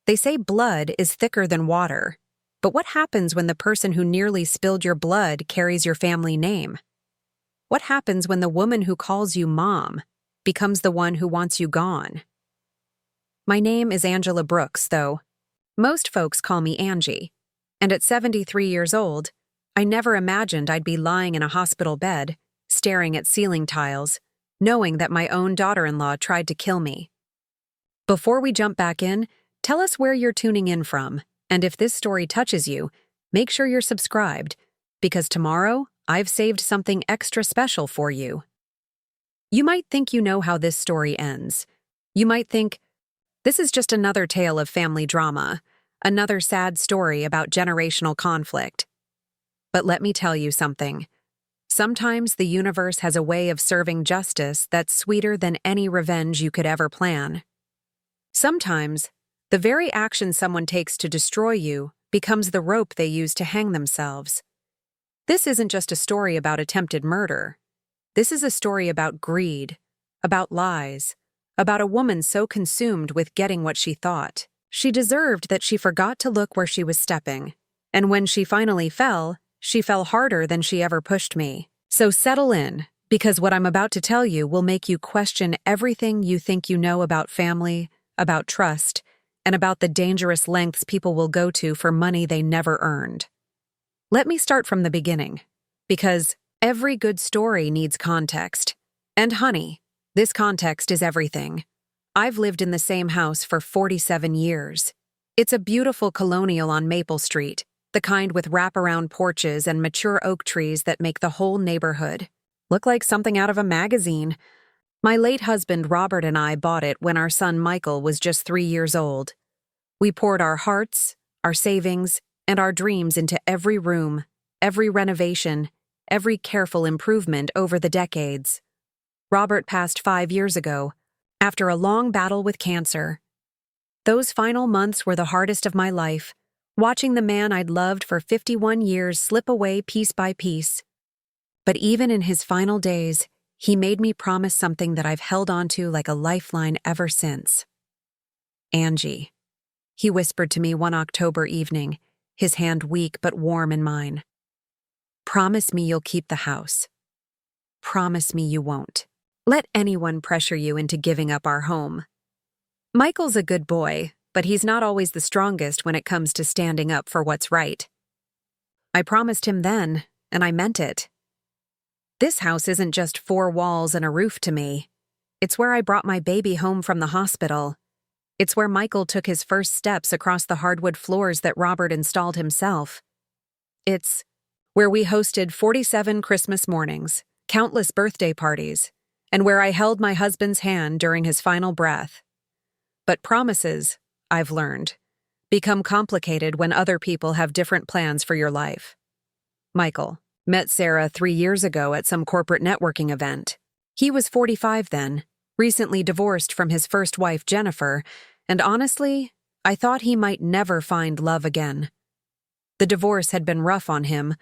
They say blood is thicker than water. But what happens when the person who nearly spilled your blood carries your family name? What happens when the woman who calls you mom becomes the one who wants you gone? My name is Angela Brooks, though. Most folks call me Angie. And at 73 years old, I never imagined I'd be lying in a hospital bed, staring at ceiling tiles, knowing that my own daughter-in-law tried to kill me. Before we jump back in, tell us where you're tuning in from, and if this story touches you, make sure you're subscribed, because tomorrow, I've saved something extra special for you. You might think you know how this story ends. You might think, this is just another tale of family drama, another sad story about generational conflict. But let me tell you something. Sometimes the universe has a way of serving justice that's sweeter than any revenge you could ever plan. Sometimes, the very action someone takes to destroy you becomes the rope they use to hang themselves. This isn't just a story about attempted murder. This is a story about greed, about lies, about a woman so consumed with getting what she thought she deserved that she forgot to look where she was stepping. And when she finally fell, she fell harder than she ever pushed me. So settle in, because what I'm about to tell you will make you question everything you think you know about family, about trust, and about the dangerous lengths people will go to for money they never earned. Let me start from the beginning, because every good story needs context. And honey, this context is everything. I've lived in the same house for 47 years. It's a beautiful colonial on Maple Street, the kind with wraparound porches and mature oak trees that make the whole neighborhood look like something out of a magazine. My late husband Robert and I bought it when our son Michael was just 3 years old. We poured our hearts, our savings, and our dreams into every room, every renovation, every careful improvement over the decades. Robert passed 5 years ago, after a long battle with cancer. Those final months were the hardest of my life, watching the man I'd loved for 51 years slip away piece by piece. But even in his final days, he made me promise something that I've held onto like a lifeline ever since. Angie, he whispered to me one October evening, his hand weak but warm in mine. Promise me you'll keep the house. Promise me you won't let anyone pressure you into giving up our home. Michael's a good boy, but he's not always the strongest when it comes to standing up for what's right. I promised him then, and I meant it. This house isn't just 4 walls and a roof to me. It's where I brought my baby home from the hospital. It's where Michael took his first steps across the hardwood floors that Robert installed himself. It's where we hosted 47 Christmas mornings, countless birthday parties, and where I held my husband's hand during his final breath. But promises, I've learned, become complicated when other people have different plans for your life. Michael met Sarah 3 years ago at some corporate networking event. He was 45 then, recently divorced from his first wife, Jennifer, and honestly, I thought he might never find love again. The divorce had been rough on him,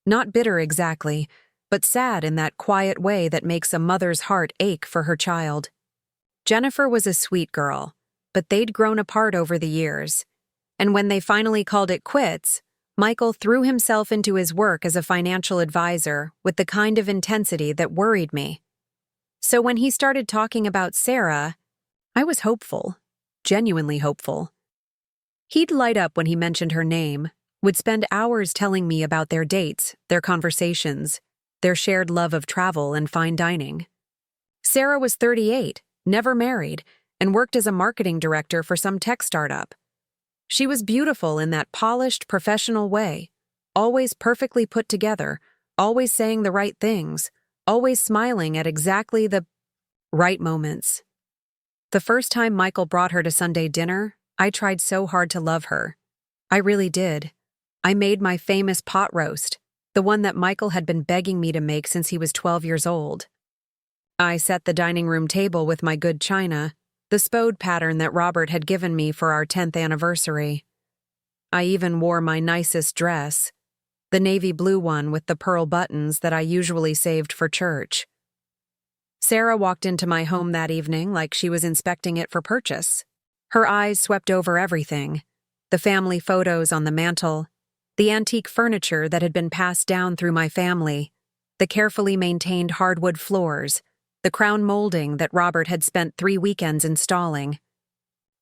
not bitter exactly, but sad in that quiet way that makes a mother's heart ache for her child. Jennifer was a sweet girl, but they'd grown apart over the years. And when they finally called it quits, Michael threw himself into his work as a financial advisor with the kind of intensity that worried me. So when he started talking about Sarah, I was hopeful, genuinely hopeful. He'd light up when he mentioned her name, would spend hours telling me about their dates, their conversations, their shared love of travel and fine dining. Sarah was 38, never married, and worked as a marketing director for some tech startup. She was beautiful in that polished, professional way, always perfectly put together, always saying the right things, always smiling at exactly the right moments. The first time Michael brought her to Sunday dinner, I tried so hard to love her. I really did. I made my famous pot roast, the one that Michael had been begging me to make since he was 12 years old. I set the dining room table with my good china, the spode pattern that Robert had given me for our 10th anniversary. I even wore my nicest dress, the navy blue one with the pearl buttons that I usually saved for church. Sarah walked into my home that evening like she was inspecting it for purchase. Her eyes swept over everything: the family photos on the mantel, the antique furniture that had been passed down through my family, the carefully maintained hardwood floors, the crown molding that Robert had spent 3 weekends installing.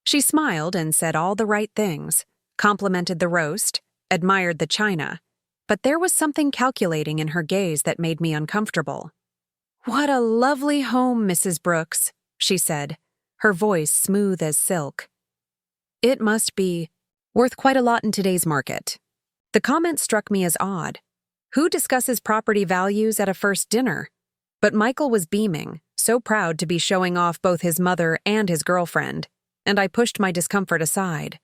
She smiled and said all the right things, complimented the roast, admired the china, but there was something calculating in her gaze that made me uncomfortable. "What a lovely home, Mrs. Brooks," she said, her voice smooth as silk. "It must be worth quite a lot in today's market." The comment struck me as odd. Who discusses property values at a first dinner? But Michael was beaming, so proud to be showing off both his mother and his girlfriend, and I pushed my discomfort aside.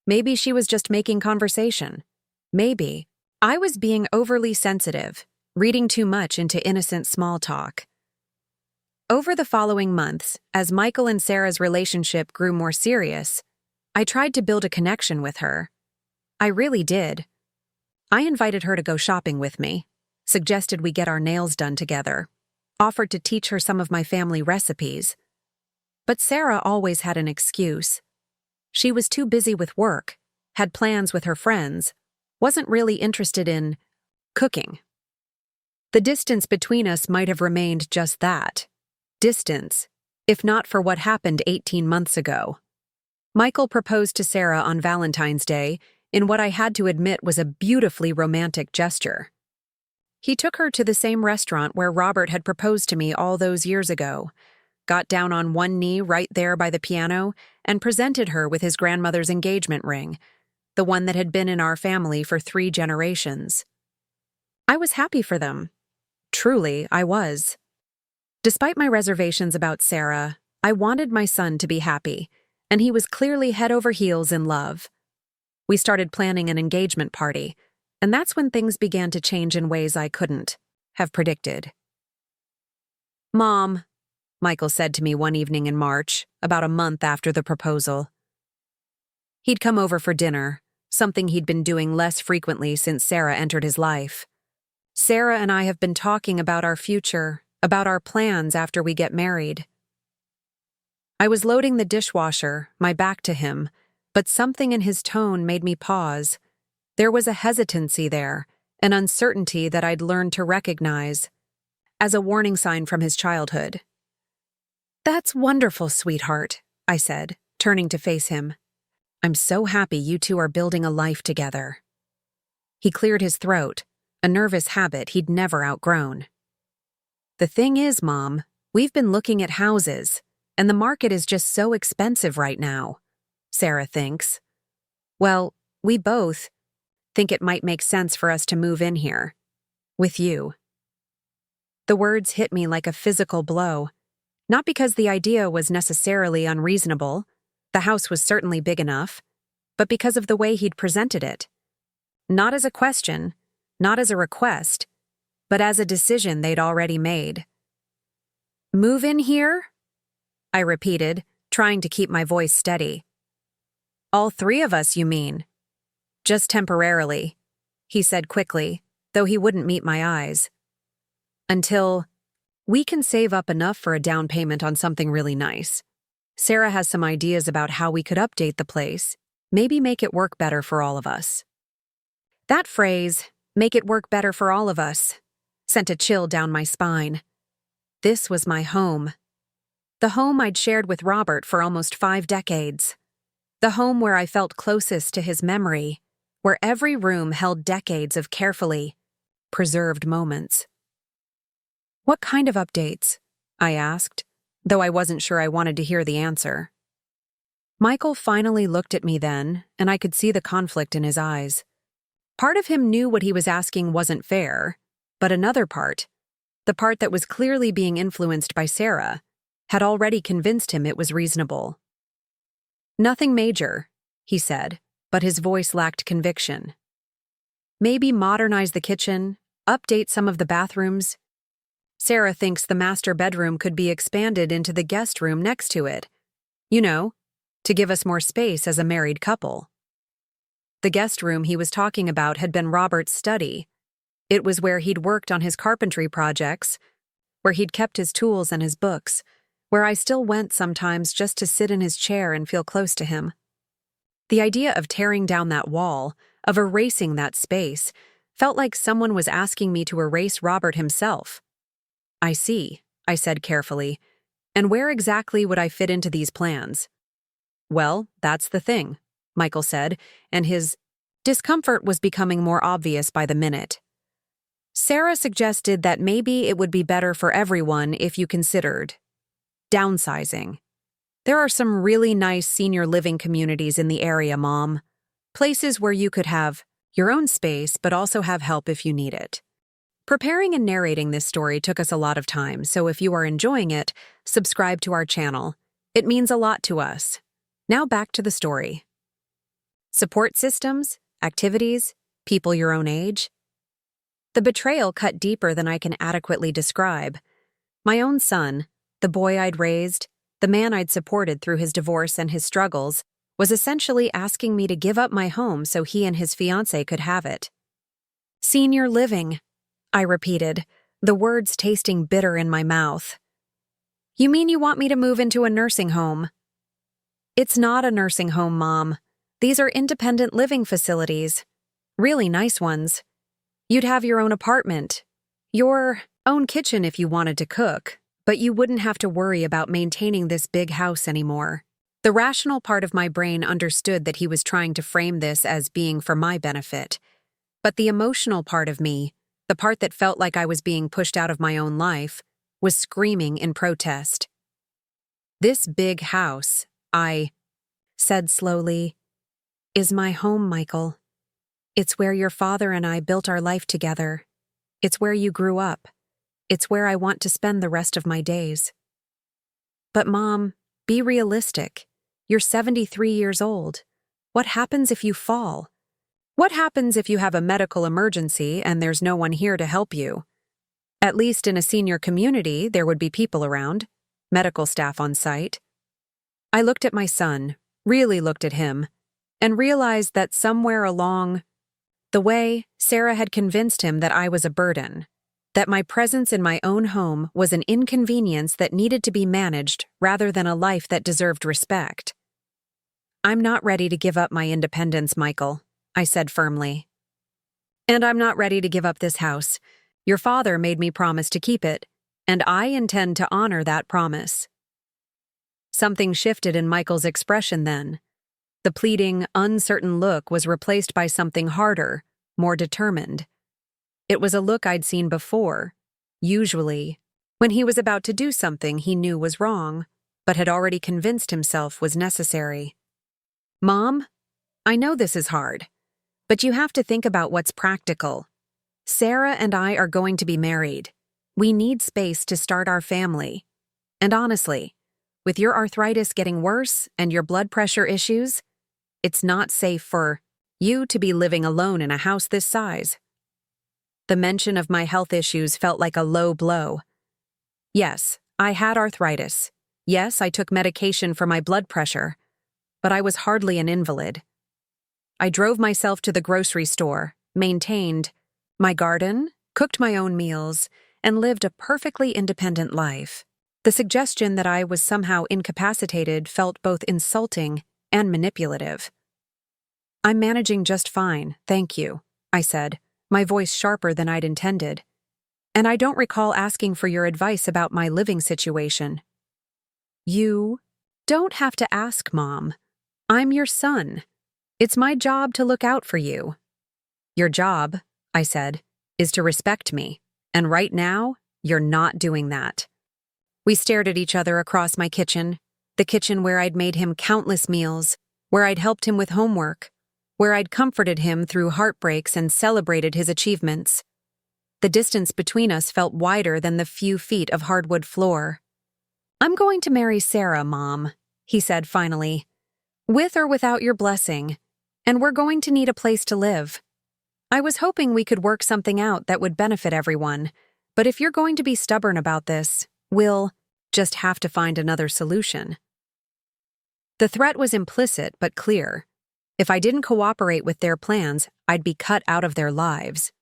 Maybe she was just making conversation. Maybe I was being overly sensitive, reading too much into innocent small talk. Over the following months, as Michael and Sarah's relationship grew more serious, I tried to build a connection with her. I really did. I invited her to go shopping with me, suggested we get our nails done together, offered to teach her some of my family recipes. But Sarah always had an excuse. She was too busy with work, had plans with her friends, wasn't really interested in cooking. The distance between us might have remained just that. Distance, if not for what happened 18 months ago. Michael proposed to Sarah on Valentine's Day in what I had to admit was a beautifully romantic gesture. He took her to the same restaurant where Robert had proposed to me all those years ago, got down on one knee right there by the piano, and presented her with his grandmother's engagement ring, the one that had been in our family for 3 generations. I was happy for them. Truly, I was. Despite my reservations about Sarah, I wanted my son to be happy, and he was clearly head over heels in love. We started planning an engagement party, and that's when things began to change in ways I couldn't have predicted. "Mom," Michael said to me one evening in March, about a month after the proposal. He'd come over for dinner, something he'd been doing less frequently since Sarah entered his life. "Sarah and I have been talking about our future, about our plans after we get married." I was loading the dishwasher, my back to him, but something in his tone made me pause. There was a hesitancy there, an uncertainty that I'd learned to recognize as a warning sign from his childhood. "That's wonderful, sweetheart," I said, turning to face him. "I'm so happy you two are building a life together." He cleared his throat, a nervous habit he'd never outgrown. "The thing is, Mom, we've been looking at houses, and the market is just so expensive right now. Sarah thinks. Well, we both think it might make sense for us to move in here. With you." The words hit me like a physical blow. Not because the idea was necessarily unreasonable, the house was certainly big enough, but because of the way he'd presented it. Not as a question, not as a request, but as a decision they'd already made. "Move in here?" I repeated, trying to keep my voice steady. "All 3 of us, you mean?" "Just temporarily," he said quickly, though he wouldn't meet my eyes. "Until we can save up enough for a down payment on something really nice. Sarah has some ideas about how we could update the place, maybe make it work better for all of us." That phrase, "make it work better for all of us," sent a chill down my spine. This was my home. The home I'd shared with Robert for almost 5 decades. The home where I felt closest to his memory, where every room held decades of carefully preserved moments. "What kind of updates?" I asked, though I wasn't sure I wanted to hear the answer. Michael finally looked at me then, and I could see the conflict in his eyes. Part of him knew what he was asking wasn't fair, but another part, the part that was clearly being influenced by Sarah, had already convinced him it was reasonable. "Nothing major," he said, but his voice lacked conviction. "Maybe modernize the kitchen, update some of the bathrooms. Sarah thinks the master bedroom could be expanded into the guest room next to it. You know, to give us more space as a married couple." The guest room he was talking about had been Robert's study. It was where he'd worked on his carpentry projects, where he'd kept his tools and his books, where I still went sometimes just to sit in his chair and feel close to him. The idea of tearing down that wall, of erasing that space, felt like someone was asking me to erase Robert himself. I see, I said carefully. And where exactly would I fit into these plans? Well, that's the thing, Michael said, and his discomfort was becoming more obvious by the minute. Sarah suggested that maybe it would be better for everyone if you considered downsizing. There are some really nice senior living communities in the area, Mom. Places where you could have your own space but also have help if you need it. Preparing and narrating this story took us a lot of time, so if you are enjoying it, subscribe to our channel. It means a lot to us. Now back to the story. Support systems, activities, people your own age. The betrayal cut deeper than I can adequately describe. My own son, the boy I'd raised, the man I'd supported through his divorce and his struggles, was essentially asking me to give up my home so he and his fiancée could have it. Senior living, I repeated, the words tasting bitter in my mouth. You mean you want me to move into a nursing home? It's not a nursing home, Mom. These are independent living facilities. Really nice ones. You'd have your own apartment, your own kitchen if you wanted to cook, but you wouldn't have to worry about maintaining this big house anymore. The rational part of my brain understood that he was trying to frame this as being for my benefit. But the emotional part of me, the part that felt like I was being pushed out of my own life, was screaming in protest. This big house, I said slowly, is my home, Michael. It's where your father and I built our life together. It's where you grew up. It's where I want to spend the rest of my days. But Mom, be realistic. You're 73 years old. What happens if you fall? What happens if you have a medical emergency and there's no one here to help you? At least in a senior community, there would be people around, medical staff on site. I looked at my son, really looked at him, and realized that somewhere along the way, Sarah had convinced him that I was a burden, that my presence in my own home was an inconvenience that needed to be managed rather than a life that deserved respect. I'm not ready to give up my independence, Michael, I said firmly. And I'm not ready to give up this house. Your father made me promise to keep it, and I intend to honor that promise. Something shifted in Michael's expression then. The pleading, uncertain look was replaced by something harder, more determined. It was a look I'd seen before, usually, when he was about to do something he knew was wrong, but had already convinced himself was necessary. Mom, I know this is hard, but you have to think about what's practical. Sarah and I are going to be married. We need space to start our family. And honestly, with your arthritis getting worse and your blood pressure issues, it's not safe for you to be living alone in a house this size. The mention of my health issues felt like a low blow. Yes, I had arthritis. Yes, I took medication for my blood pressure, but I was hardly an invalid. I drove myself to the grocery store, maintained my garden, cooked my own meals, and lived a perfectly independent life. The suggestion that I was somehow incapacitated felt both insulting and manipulative. I'm managing just fine, thank you, I said, my voice sharper than I'd intended. And I don't recall asking for your advice about my living situation. You don't have to ask, Mom. I'm your son. It's my job to look out for you. Your job, I said, is to respect me, and right now, you're not doing that. We stared at each other across my kitchen, the kitchen where I'd made him countless meals, where I'd helped him with homework, where I'd comforted him through heartbreaks and celebrated his achievements. The distance between us felt wider than the few feet of hardwood floor. I'm going to marry Sarah, Mom, he said finally, with or without your blessing, and we're going to need a place to live. I was hoping we could work something out that would benefit everyone, but if you're going to be stubborn about this, we'll just have to find another solution. The threat was implicit but clear. If I didn't cooperate with their plans, I'd be cut out of their lives.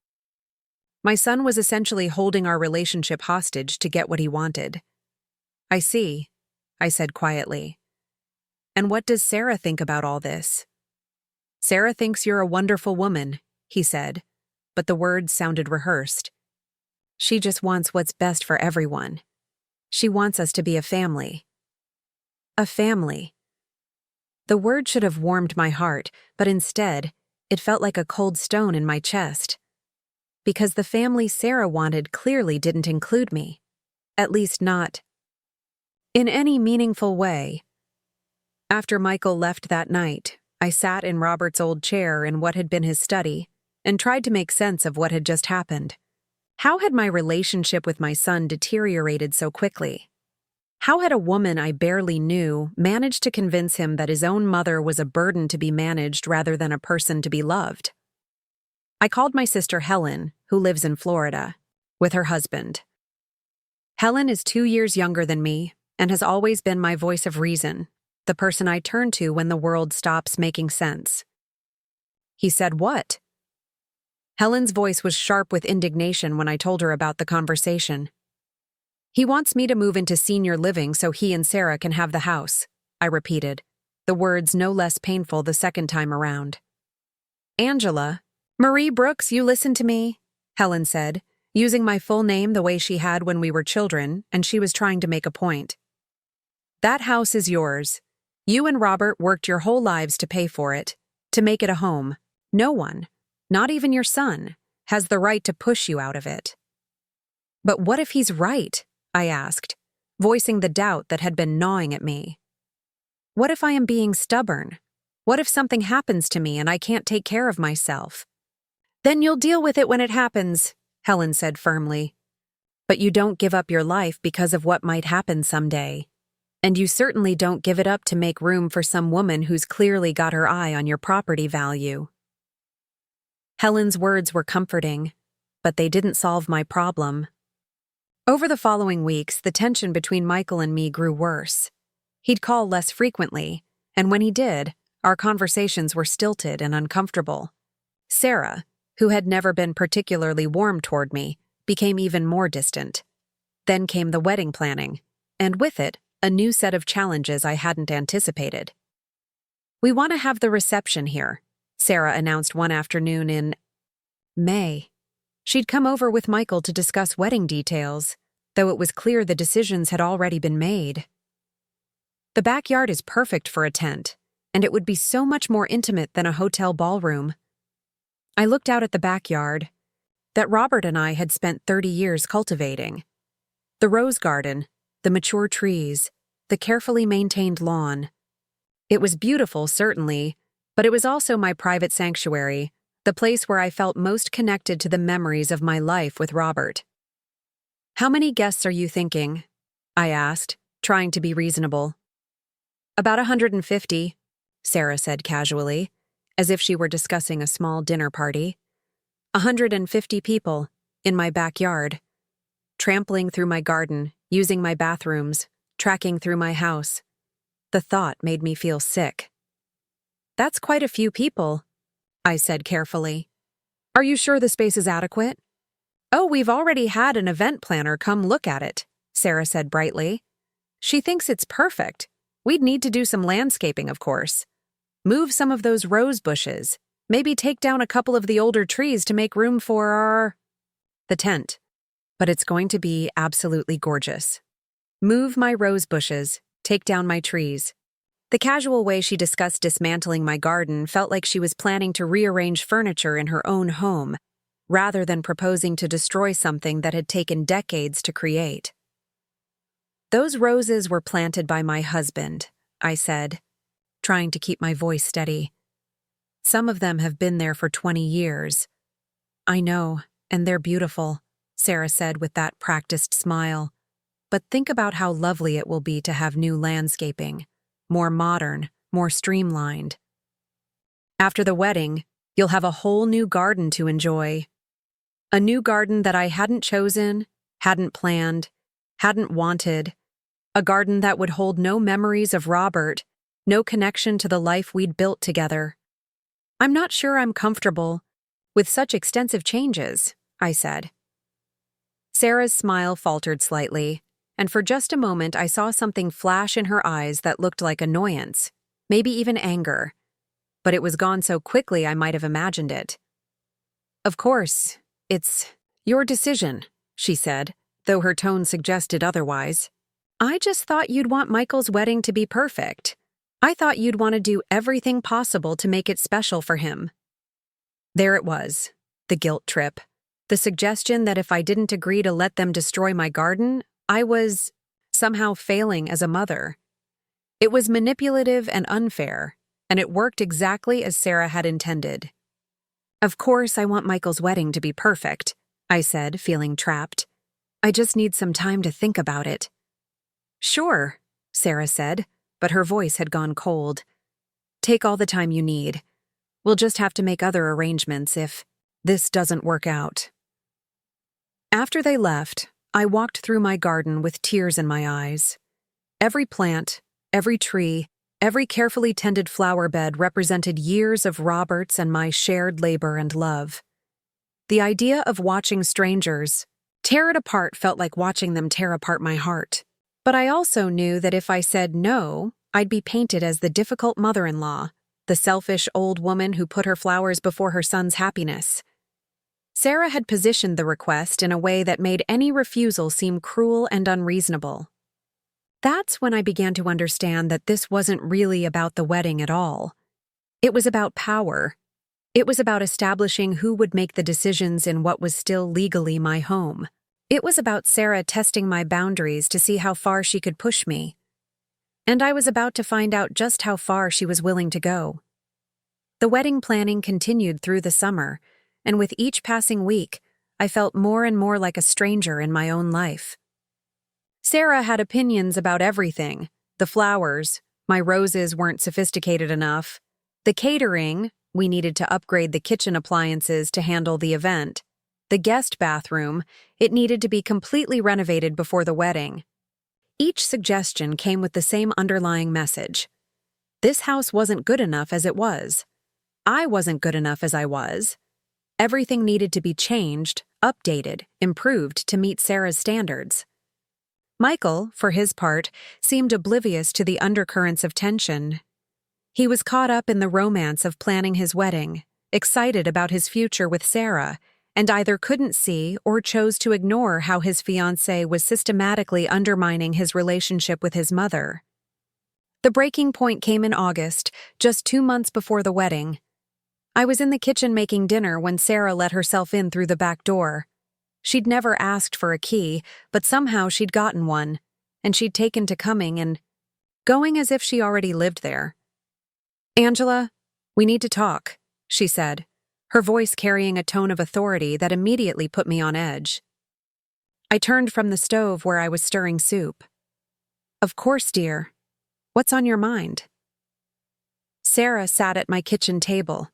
My son was essentially holding our relationship hostage to get what he wanted. I see, I said quietly. And what does Sarah think about all this? Sarah thinks you're a wonderful woman, he said, but the words sounded rehearsed. She just wants what's best for everyone. She wants us to be a family. A family. The word should have warmed my heart, but instead, it felt like a cold stone in my chest. Because the family Sarah wanted clearly didn't include me. At least not in any meaningful way. After Michael left that night, I sat in Robert's old chair in what had been his study and tried to make sense of what had just happened. How had my relationship with my son deteriorated so quickly? How had a woman I barely knew managed to convince him that his own mother was a burden to be managed rather than a person to be loved? I called my sister Helen, who lives in Florida, with her husband. Helen is 2 years younger than me and has always been my voice of reason, the person I turn to when the world stops making sense. He said, "What?" Helen's voice was sharp with indignation when I told her about the conversation. "He wants me to move into senior living so he and Sarah can have the house," I repeated, the words no less painful the second time around. "Angela, Marie Brooks, you listen to me," Helen said, using my full name the way she had when we were children, and she was trying to make a point. "That house is yours. You and Robert worked your whole lives to pay for it, to make it a home. No one, not even your son, has the right to push you out of it." "But what if he's right?" I asked, voicing the doubt that had been gnawing at me. "What if I am being stubborn? What if something happens to me and I can't take care of myself?" "Then you'll deal with it when it happens," Helen said firmly. "But you don't give up your life because of what might happen someday. And you certainly don't give it up to make room for some woman who's clearly got her eye on your property value." Helen's words were comforting, but they didn't solve my problem. Over the following weeks, the tension between Michael and me grew worse. He'd call less frequently, and when he did, our conversations were stilted and uncomfortable. Sarah, who had never been particularly warm toward me, became even more distant. Then came the wedding planning, and with it, a new set of challenges I hadn't anticipated. "We want to have the reception here," Sarah announced one afternoon in May. She'd come over with Michael to discuss wedding details, though it was clear the decisions had already been made. "The backyard is perfect for a tent, and it would be so much more intimate than a hotel ballroom." I looked out at the backyard that Robert and I had spent 30 years cultivating. The rose garden, the mature trees, the carefully maintained lawn. It was beautiful, certainly, but it was also my private sanctuary, the place where I felt most connected to the memories of my life with Robert. "How many guests are you thinking?" I asked, trying to be reasonable. "About 150, Sarah said casually, as if she were discussing a small dinner party. 150 people, in my backyard, trampling through my garden, using my bathrooms, tracking through my house. The thought made me feel sick. "That's quite a few people," I said carefully. "Are you sure the space is adequate?" "Oh, we've already had an event planner come look at it," Sarah said brightly. "She thinks it's perfect. We'd need to do some landscaping, of course. Move some of those rose bushes. Maybe take down a couple of the older trees to make room for the tent. But it's going to be absolutely gorgeous. Move my rose bushes, take down my trees." The casual way she discussed dismantling my garden felt like she was planning to rearrange furniture in her own home, rather than proposing to destroy something that had taken decades to create. "Those roses were planted by my husband," I said, trying to keep my voice steady. "Some of them have been there for 20 years. "I know, and they're beautiful," Sarah said with that practiced smile. "But think about how lovely it will be to have new landscaping, more modern, more streamlined. After the wedding, you'll have a whole new garden to enjoy. A new garden that I hadn't chosen, hadn't planned, hadn't wanted. A garden that would hold no memories of Robert, no connection to the life we'd built together. I'm not sure I'm comfortable with such extensive changes," I said. Sarah's smile faltered slightly, and for just a moment I saw something flash in her eyes that looked like annoyance, maybe even anger. But it was gone so quickly I might have imagined it. "Of course, it's your decision," she said, though her tone suggested otherwise. "I just thought you'd want Michael's wedding to be perfect. I thought you'd want to do everything possible to make it special for him." There it was, the guilt trip. The suggestion that if I didn't agree to let them destroy my garden, I was somehow failing as a mother. It was manipulative and unfair, and it worked exactly as Sarah had intended. "Of course I want Michael's wedding to be perfect," I said, feeling trapped. "I just need some time to think about it." "Sure," Sarah said, but her voice had gone cold. "Take all the time you need. We'll just have to make other arrangements if this doesn't work out." After they left, I walked through my garden with tears in my eyes. Every plant, every tree, every carefully tended flower bed represented years of Robert's and my shared labor and love. The idea of watching strangers tear it apart felt like watching them tear apart my heart. But I also knew that if I said no, I'd be painted as the difficult mother-in-law, the selfish old woman who put her flowers before her son's happiness. Sarah had positioned the request in a way that made any refusal seem cruel and unreasonable. That's when I began to understand that this wasn't really about the wedding at all. It was about power. It was about establishing who would make the decisions in what was still legally my home. It was about Sarah testing my boundaries to see how far she could push me. And I was about to find out just how far she was willing to go. The wedding planning continued through the summer, and with each passing week, I felt more and more like a stranger in my own life. Sarah had opinions about everything: the flowers, my roses weren't sophisticated enough; the catering, we needed to upgrade the kitchen appliances to handle the event; the guest bathroom, it needed to be completely renovated before the wedding. Each suggestion came with the same underlying message. This house wasn't good enough as it was. I wasn't good enough as I was. Everything needed to be changed, updated, improved to meet Sarah's standards. Michael, for his part, seemed oblivious to the undercurrents of tension. He was caught up in the romance of planning his wedding, excited about his future with Sarah, and either couldn't see or chose to ignore how his fiancée was systematically undermining his relationship with his mother. The breaking point came in August, just 2 months before the wedding. I was in the kitchen making dinner when Sarah let herself in through the back door. She'd never asked for a key, but somehow she'd gotten one, and she'd taken to coming and going as if she already lived there. "Angela, we need to talk," she said, her voice carrying a tone of authority that immediately put me on edge. I turned from the stove where I was stirring soup. "Of course, dear. What's on your mind?" Sarah sat at my kitchen table,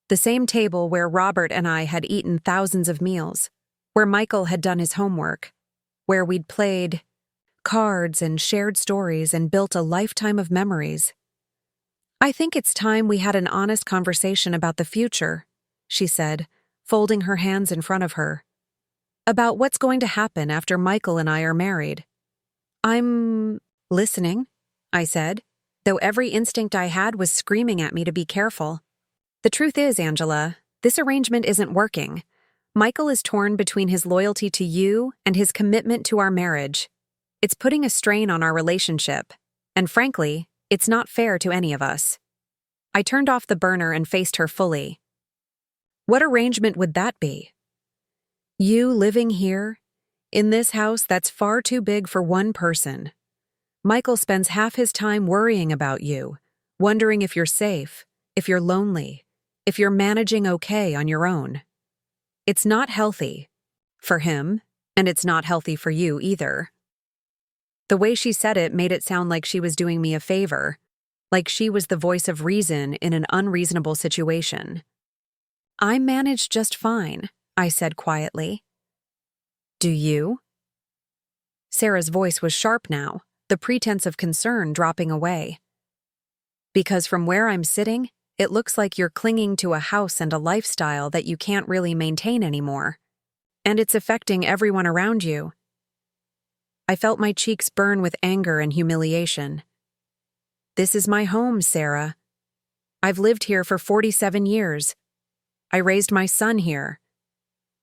the same table where Robert and I had eaten thousands of meals, where Michael had done his homework, where we'd played cards and shared stories and built a lifetime of memories. "I think it's time we had an honest conversation about the future," she said, folding her hands in front of her. "About what's going to happen after Michael and I are married." "I'm listening," I said, though every instinct I had was screaming at me to be careful. "The truth is, Angela, this arrangement isn't working. Michael is torn between his loyalty to you and his commitment to our marriage. It's putting a strain on our relationship, and frankly, it's not fair to any of us." I turned off the burner and faced her fully. "What arrangement would that be? You living here, in this house that's far too big for one person. Michael spends half his time worrying about you, wondering if you're safe, if you're lonely, if you're managing okay on your own. It's not healthy for him, and it's not healthy for you either." The way she said it made it sound like she was doing me a favor, like she was the voice of reason in an unreasonable situation. "I manage just fine," I said quietly. "Do you?" Sarah's voice was sharp now, the pretense of concern dropping away. "Because from where I'm sitting, it looks like you're clinging to a house and a lifestyle that you can't really maintain anymore. And it's affecting everyone around you." I felt my cheeks burn with anger and humiliation. This is my home, Sarah. I've lived here for 47 years. I raised my son here.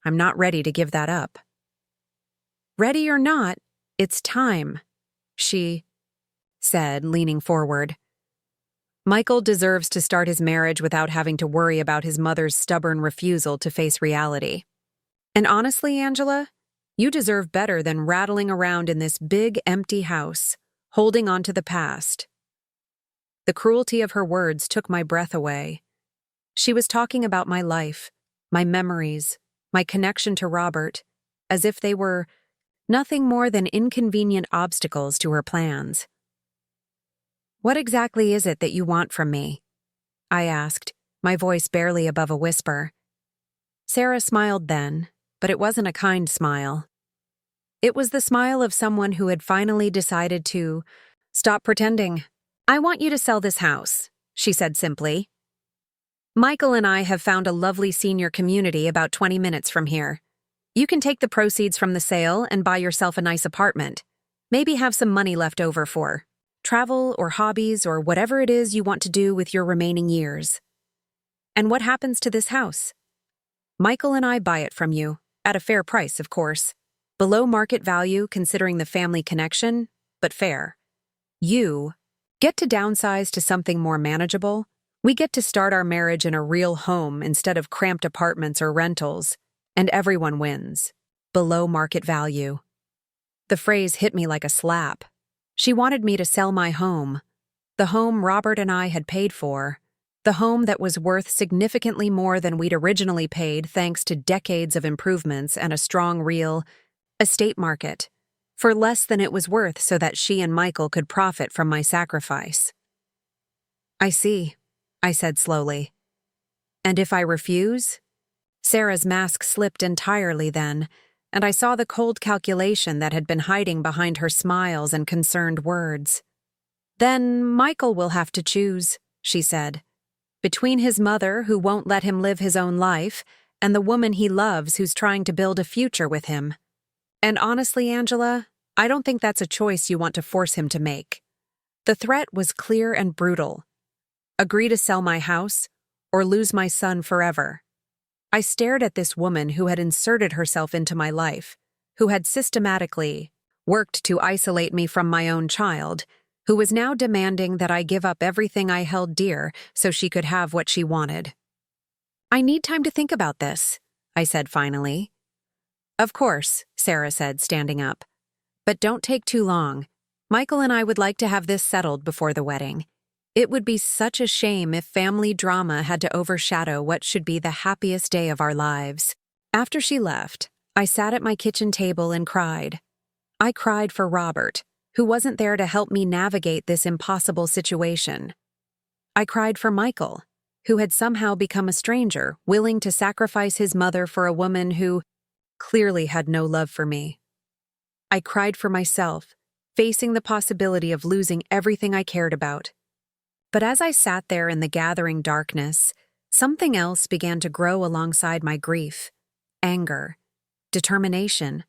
I'm not ready to give that up. Ready or not, it's time, she said, leaning forward. Michael deserves to start his marriage without having to worry about his mother's stubborn refusal to face reality. And honestly, Angela, you deserve better than rattling around in this big, empty house, holding on to the past. The cruelty of her words took my breath away. She was talking about my life, my memories, my connection to Robert, as if they were nothing more than inconvenient obstacles to her plans. What exactly is it that you want from me? I asked, my voice barely above a whisper. Sarah smiled then, but it wasn't a kind smile. It was the smile of someone who had finally decided to stop pretending. I want you to sell this house, she said simply. Michael and I have found a lovely senior community about 20 minutes from here. You can take the proceeds from the sale and buy yourself a nice apartment. Maybe have some money left over for travel or hobbies or whatever it is you want to do with your remaining years. And what happens to this house? Michael and I buy it from you, at a fair price, of course. Below market value considering the family connection, but fair. You get to downsize to something more manageable. We get to start our marriage in a real home instead of cramped apartments or rentals, and everyone wins. Below market value. The phrase hit me like a slap. She wanted me to sell my home, the home Robert and I had paid for, the home that was worth significantly more than we'd originally paid thanks to decades of improvements and a strong real estate market, for less than it was worth so that she and Michael could profit from my sacrifice. I see, I said slowly. And if I refuse? Sarah's mask slipped entirely then, and I saw the cold calculation that had been hiding behind her smiles and concerned words. Then Michael will have to choose, she said, between his mother who won't let him live his own life and the woman he loves who's trying to build a future with him. And honestly, Angela, I don't think that's a choice you want to force him to make. The threat was clear and brutal. Agree to sell my house or lose my son forever. I stared at this woman who had inserted herself into my life, who had systematically worked to isolate me from my own child, who was now demanding that I give up everything I held dear so she could have what she wanted. I need time to think about this, I said finally. Of course, Sarah said, standing up. But don't take too long. Michael and I would like to have this settled before the wedding. It would be such a shame if family drama had to overshadow what should be the happiest day of our lives. After she left, I sat at my kitchen table and cried. I cried for Robert, who wasn't there to help me navigate this impossible situation. I cried for Michael, who had somehow become a stranger, willing to sacrifice his mother for a woman who clearly had no love for me. I cried for myself, facing the possibility of losing everything I cared about. But as I sat there in the gathering darkness, something else began to grow alongside my grief. Anger, determination,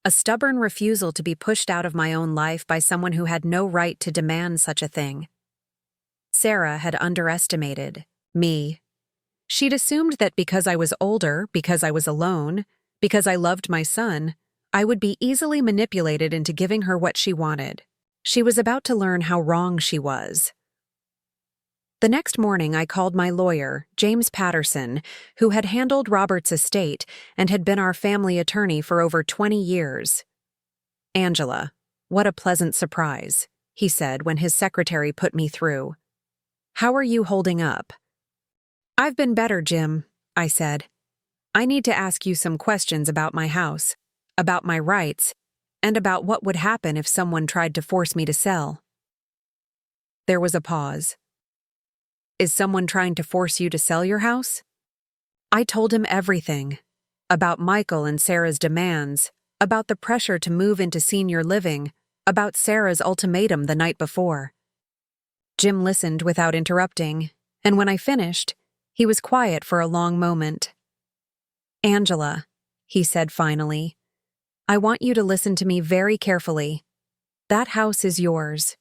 a stubborn refusal to be pushed out of my own life by someone who had no right to demand such a thing. Sarah had underestimated me. She'd assumed that because I was older, because I was alone, because I loved my son, I would be easily manipulated into giving her what she wanted. She was about to learn how wrong she was. The next morning, I called my lawyer, James Patterson, who had handled Robert's estate and had been our family attorney for over 20 years. Angela, what a pleasant surprise, he said when his secretary put me through. How are you holding up? I've been better, Jim, I said. I need to ask you some questions about my house, about my rights, and about what would happen if someone tried to force me to sell. There was a pause. Is someone trying to force you to sell your house? I told him everything. About Michael and Sarah's demands, about the pressure to move into senior living, about Sarah's ultimatum the night before. Jim listened without interrupting, and when I finished, he was quiet for a long moment. Angela, he said finally, I want you to listen to me very carefully. That house is yours.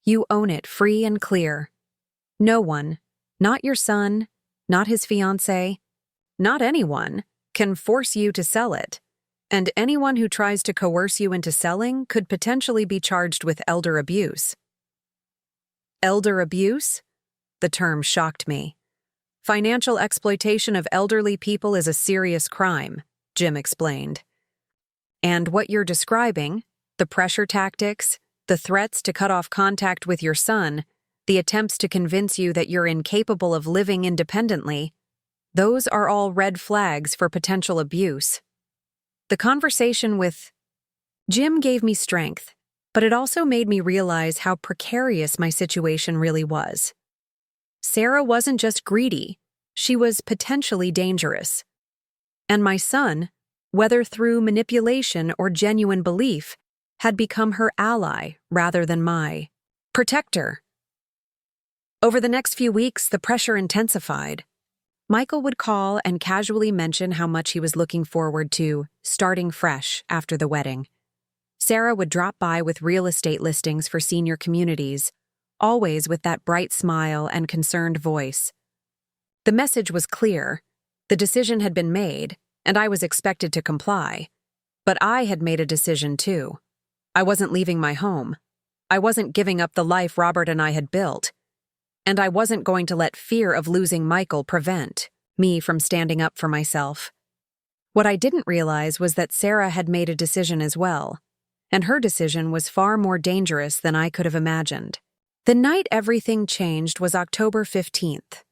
You own it free and clear. No one, not your son, not his fiancée, not anyone, can force you to sell it. And anyone who tries to coerce you into selling could potentially be charged with elder abuse. Elder abuse? The term shocked me. Financial exploitation of elderly people is a serious crime, Jim explained. And what you're describing, the pressure tactics, the threats to cut off contact with your son, the attempts to convince you that you're incapable of living independently, those are all red flags for potential abuse. The conversation with Jim gave me strength, but it also made me realize how precarious my situation really was. Sarah wasn't just greedy, she was potentially dangerous. And my son, whether through manipulation or genuine belief, had become her ally rather than my protector. Over the next few weeks, the pressure intensified. Michael would call and casually mention how much he was looking forward to starting fresh after the wedding. Sarah would drop by with real estate listings for senior communities, always with that bright smile and concerned voice. The message was clear. The decision had been made, and I was expected to comply. But I had made a decision too. I wasn't leaving my home. I wasn't giving up the life Robert and I had built. And I wasn't going to let fear of losing Michael prevent me from standing up for myself. What I didn't realize was that Sarah had made a decision as well, and her decision was far more dangerous than I could have imagined. The night everything changed was October 15th.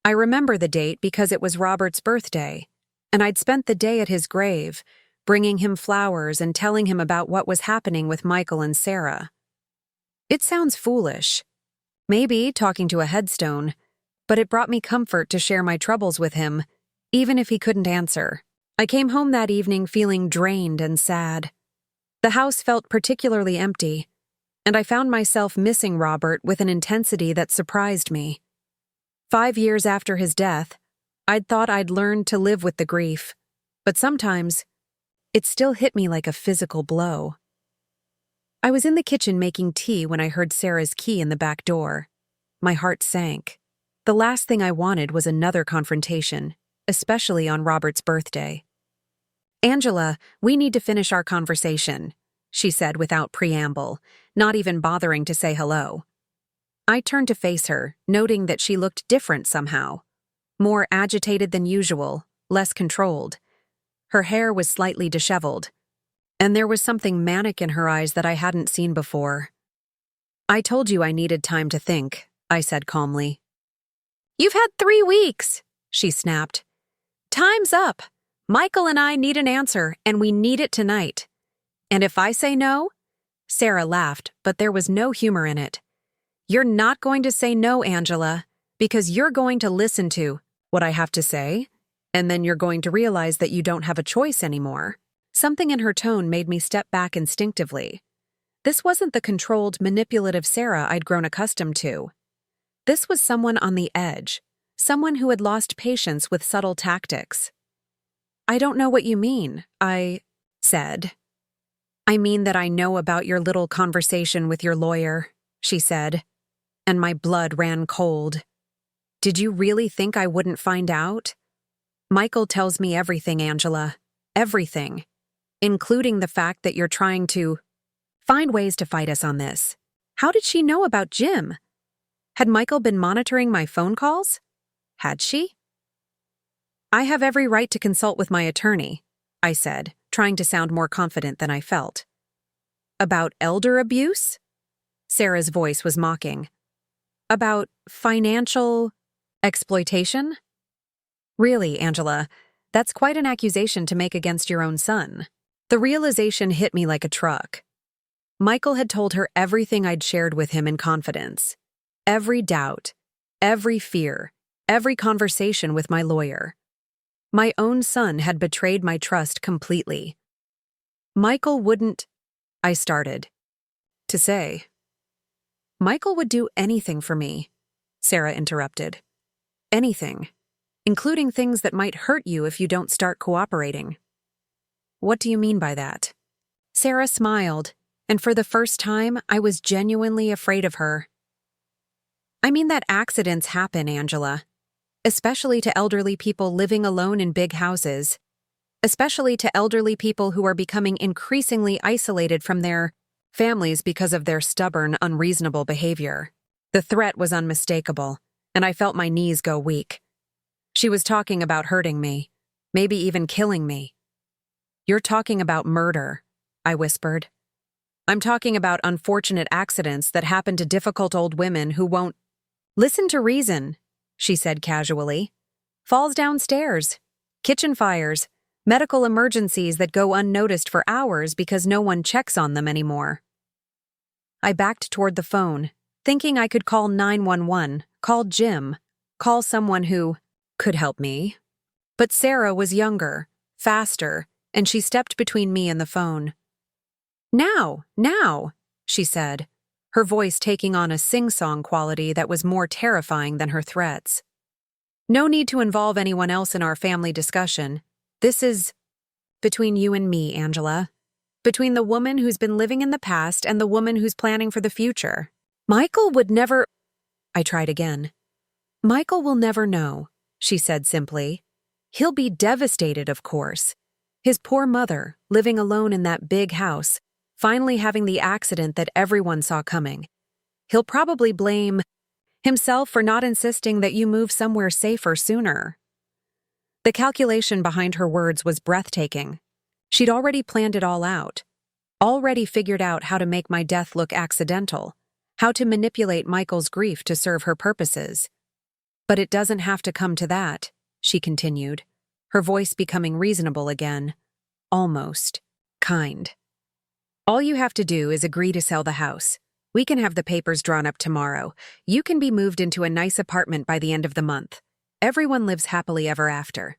I remember the date because it was Robert's birthday, and I'd spent the day at his grave, bringing him flowers and telling him about what was happening with Michael and Sarah. It sounds foolish. Maybe talking to a headstone, but it brought me comfort to share my troubles with him, even if he couldn't answer. I came home that evening feeling drained and sad. The house felt particularly empty, and I found myself missing Robert with an intensity that surprised me. 5 years after his death, I'd thought I'd learned to live with the grief, but sometimes it still hit me like a physical blow. I was in the kitchen making tea when I heard Sarah's key in the back door. My heart sank. The last thing I wanted was another confrontation, especially on Robert's birthday. "Angela, we need to finish our conversation," she said without preamble, not even bothering to say hello. I turned to face her, noting that she looked different somehow. More agitated than usual, less controlled. Her hair was slightly disheveled, and there was something manic in her eyes that I hadn't seen before. "I told you I needed time to think," I said calmly. "You've had 3 weeks," she snapped. "Time's up. Michael and I need an answer, and we need it tonight. And if I say no?" Sarah laughed, but there was no humor in it. "You're not going to say no, Angela, because you're going to listen to what I have to say, and then you're going to realize that you don't have a choice anymore." Something in her tone made me step back instinctively. This wasn't the controlled, manipulative Sarah I'd grown accustomed to. This was someone on the edge, someone who had lost patience with subtle tactics. "I don't know what you mean," I said. "I mean that I know about your little conversation with your lawyer," she said, and my blood ran cold. "Did you really think I wouldn't find out? Michael tells me everything, Angela. Everything. Including the fact that you're trying to find ways to fight us on this. How did she know about Jim? Had Michael been monitoring my phone calls? Had she?" "I have every right to consult with my attorney," I said, trying to sound more confident than I felt. "About elder abuse?" Sarah's voice was mocking. "About financial exploitation?" "Really, Angela, that's quite an accusation to make against your own son." The realization hit me like a truck. Michael had told her everything I'd shared with him in confidence. Every doubt, every fear, every conversation with my lawyer. My own son had betrayed my trust completely. "Michael wouldn't," I started to say. "Michael would do anything for me," Sarah interrupted. "Anything, including things that might hurt you if you don't start cooperating." What do you mean by that? Sarah smiled, and for the first time, I was genuinely afraid of her. I mean that accidents happen, Angela. Especially to elderly people living alone in big houses. Especially to elderly people who are becoming increasingly isolated from their families because of their stubborn, unreasonable behavior. The threat was unmistakable, and I felt my knees go weak. She was talking about hurting me, maybe even killing me. You're talking about murder, I whispered. I'm talking about unfortunate accidents that happen to difficult old women who won't listen to reason, she said casually. Falls downstairs, kitchen fires, medical emergencies that go unnoticed for hours because no one checks on them anymore. I backed toward the phone, thinking I could call 911, call Jim, call someone who could help me. But Sarah was younger, faster, and she stepped between me and the phone. Now, she said, her voice taking on a sing-song quality that was more terrifying than her threats. No need to involve anyone else in our family discussion. This is between you and me, Angela. Between the woman who's been living in the past and the woman who's planning for the future. Michael would never... I tried again. Michael will never know, she said simply. He'll be devastated, of course. His poor mother, living alone in that big house, finally having the accident that everyone saw coming. He'll probably blame himself for not insisting that you move somewhere safer sooner. The calculation behind her words was breathtaking. She'd already planned it all out. Already figured out how to make my death look accidental, how to manipulate Michael's grief to serve her purposes. But it doesn't have to come to that, she continued, her voice becoming reasonable again. Almost. Kind. All you have to do is agree to sell the house. We can have the papers drawn up tomorrow. You can be moved into a nice apartment by the end of the month. Everyone lives happily ever after.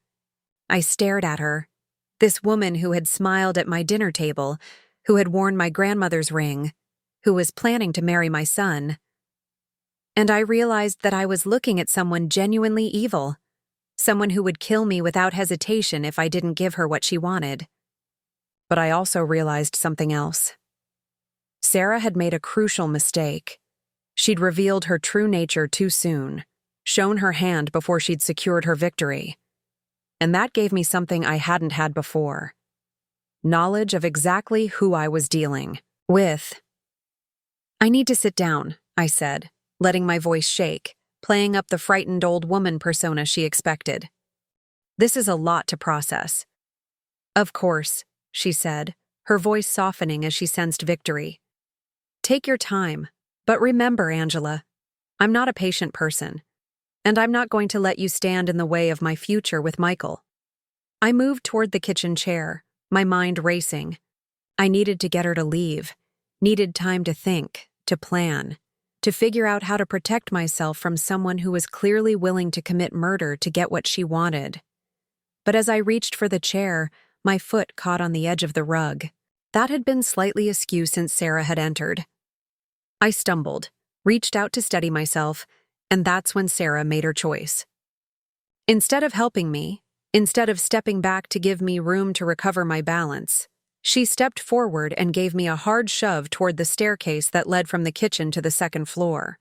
I stared at her. This woman who had smiled at my dinner table, who had worn my grandmother's ring, who was planning to marry my son. And I realized that I was looking at someone genuinely evil, someone who would kill me without hesitation if I didn't give her what she wanted. But I also realized something else. Sarah had made a crucial mistake. She'd revealed her true nature too soon, shown her hand before she'd secured her victory. And that gave me something I hadn't had before. Knowledge of exactly who I was dealing with. I need to sit down, I said, letting my voice shake, playing up the frightened old woman persona she expected. This is a lot to process. Of course, she said, her voice softening as she sensed victory. Take your time, but remember, Angela, I'm not a patient person, and I'm not going to let you stand in the way of my future with Michael. I moved toward the kitchen chair, my mind racing. I needed to get her to leave, needed time to think, to plan, to figure out how to protect myself from someone who was clearly willing to commit murder to get what she wanted. But as I reached for the chair, my foot caught on the edge of the rug. That had been slightly askew since Sarah had entered. I stumbled, reached out to steady myself, and that's when Sarah made her choice. Instead of helping me, instead of stepping back to give me room to recover my balance, she stepped forward and gave me a hard shove toward the staircase that led from the kitchen to the second floor.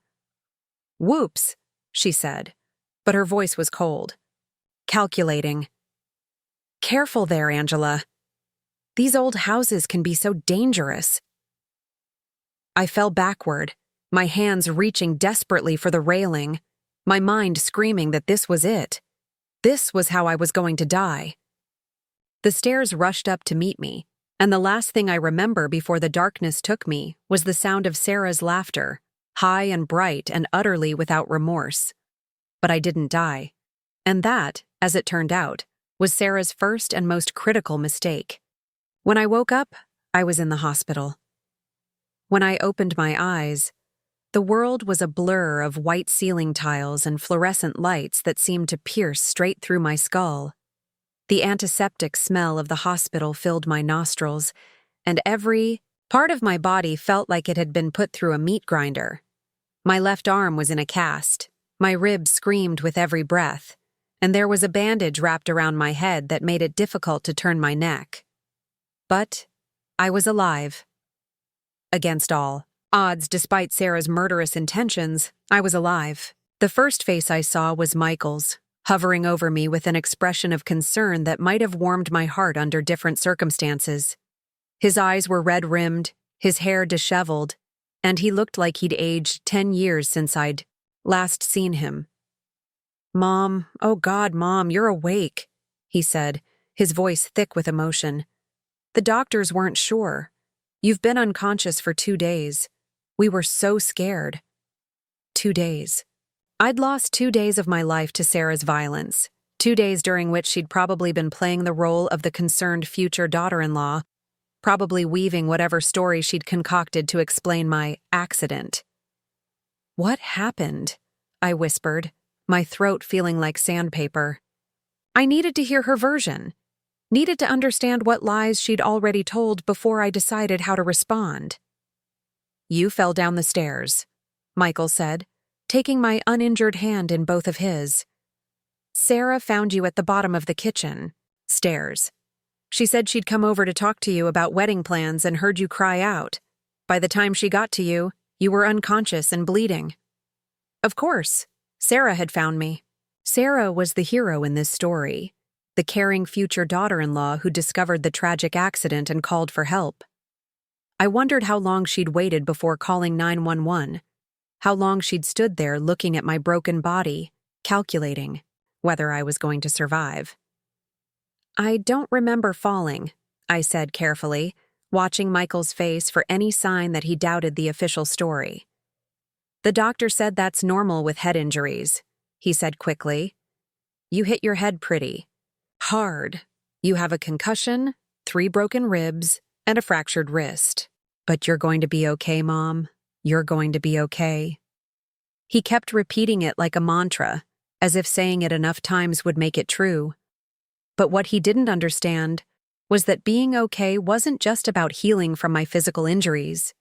Whoops, she said, but her voice was cold. Calculating. Careful there, Angela. These old houses can be so dangerous. I fell backward, my hands reaching desperately for the railing, my mind screaming that this was it. This was how I was going to die. The stairs rushed up to meet me, and the last thing I remember before the darkness took me was the sound of Sarah's laughter, high and bright and utterly without remorse. But I didn't die. And that, as it turned out, was Sarah's first and most critical mistake. When I woke up, I was in the hospital. When I opened my eyes, the world was a blur of white ceiling tiles and fluorescent lights that seemed to pierce straight through my skull. The antiseptic smell of the hospital filled my nostrils, and every part of my body felt like it had been put through a meat grinder. My left arm was in a cast, my ribs screamed with every breath, and there was a bandage wrapped around my head that made it difficult to turn my neck. But I was alive. Against all odds, despite Sarah's murderous intentions, I was alive. The first face I saw was Michael's, hovering over me with an expression of concern that might have warmed my heart under different circumstances. His eyes were red-rimmed, his hair disheveled, and he looked like he'd aged 10 years since I'd last seen him. "Mom, oh God, Mom, you're awake," he said, his voice thick with emotion. "The doctors weren't sure. You've been unconscious for 2 days. We were so scared." 2 days. I'd lost 2 days of my life to Sarah's violence, 2 days during which she'd probably been playing the role of the concerned future daughter-in-law, probably weaving whatever story she'd concocted to explain my accident. "What happened?" I whispered, my throat feeling like sandpaper. I needed to hear her version, needed to understand what lies she'd already told before I decided how to respond. "You fell down the stairs," Michael said, taking my uninjured hand in both of his. "Sarah found you at the bottom of the kitchen stairs. She said she'd come over to talk to you about wedding plans and heard you cry out. By the time she got to you, you were unconscious and bleeding." Of course, Sarah had found me. Sarah was the hero in this story, the caring future daughter-in-law who discovered the tragic accident and called for help. I wondered how long she'd waited before calling 911, how long she'd stood there looking at my broken body, calculating whether I was going to survive. "I don't remember falling," I said carefully, watching Michael's face for any sign that he doubted the official story. "The doctor said that's normal with head injuries," he said quickly. "You hit your head pretty hard. You have a concussion, 3 broken ribs, and a fractured wrist. But you're going to be okay, Mom. You're going to be okay." He kept repeating it like a mantra, as if saying it enough times would make it true. But what he didn't understand was that being okay wasn't just about healing from my physical injuries.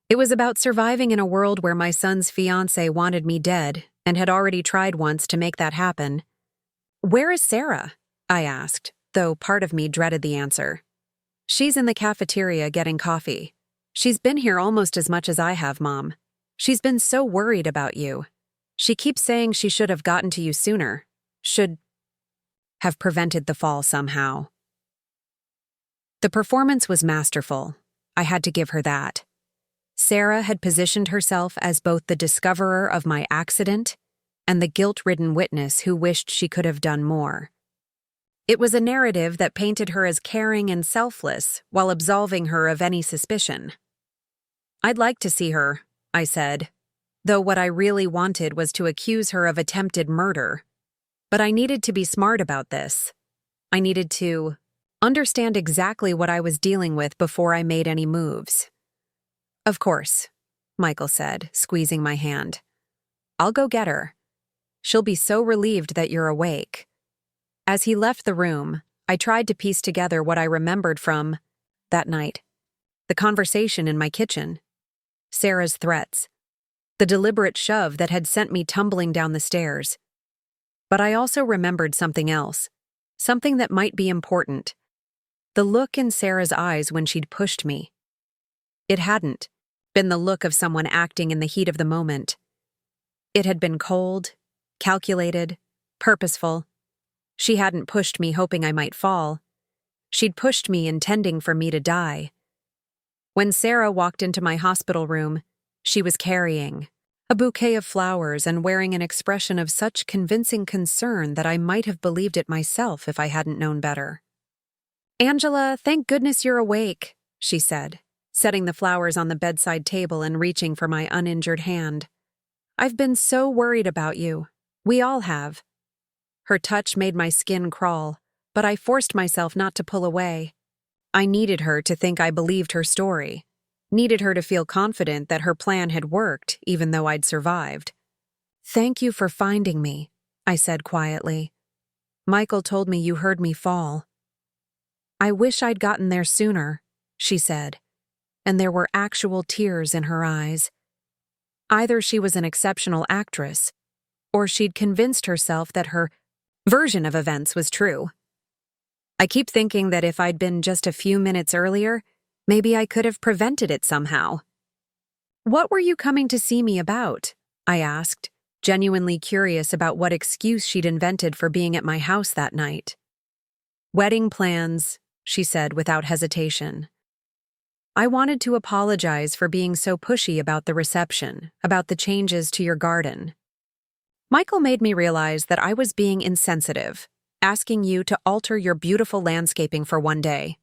It was about surviving in a world where my son's fiancé wanted me dead and had already tried once to make that happen. "Where is Sarah?" I asked, though part of me dreaded the answer. "She's in the cafeteria getting coffee. She's been here almost as much as I have, Mom. She's been so worried about you. She keeps saying she should have gotten to you sooner. Should have prevented the fall somehow." The performance was masterful. I had to give her that. Sarah had positioned herself as both the discoverer of my accident and the guilt-ridden witness who wished she could have done more. It was a narrative that painted her as caring and selfless while absolving her of any suspicion. "I'd like to see her," I said, though what I really wanted was to accuse her of attempted murder. But I needed to be smart about this. I needed to understand exactly what I was dealing with before I made any moves. "Of course," Michael said, squeezing my hand. "I'll go get her. She'll be so relieved that you're awake." As he left the room, I tried to piece together what I remembered from that night. The conversation in my kitchen, Sarah's threats, the deliberate shove that had sent me tumbling down the stairs. But I also remembered something else, something that might be important. The look in Sarah's eyes when she'd pushed me. It hadn't been the look of someone acting in the heat of the moment. It had been cold, calculated, purposeful. She hadn't pushed me hoping I might fall. She'd pushed me intending for me to die. When Sarah walked into my hospital room, she was carrying a bouquet of flowers and wearing an expression of such convincing concern that I might have believed it myself if I hadn't known better. "Angela, thank goodness you're awake," she said, setting the flowers on the bedside table and reaching for my uninjured hand. "I've been so worried about you. We all have." Her touch made my skin crawl, but I forced myself not to pull away. I needed her to think I believed her story, needed her to feel confident that her plan had worked even though I'd survived. "Thank you for finding me," I said quietly. "Michael told me you heard me fall." "I wish I'd gotten there sooner," she said, and there were actual tears in her eyes. Either she was an exceptional actress, or she'd convinced herself that her version of events was true. I keep thinking that if I'd been just a few minutes earlier, maybe I could have prevented it somehow. What were you coming to see me about? I asked, genuinely curious about what excuse she'd invented for being at my house that night. Wedding plans, she said without hesitation. I wanted to apologize for being so pushy about the reception, about the changes to your garden. Michael made me realize that I was being insensitive, asking you to alter your beautiful landscaping for one day.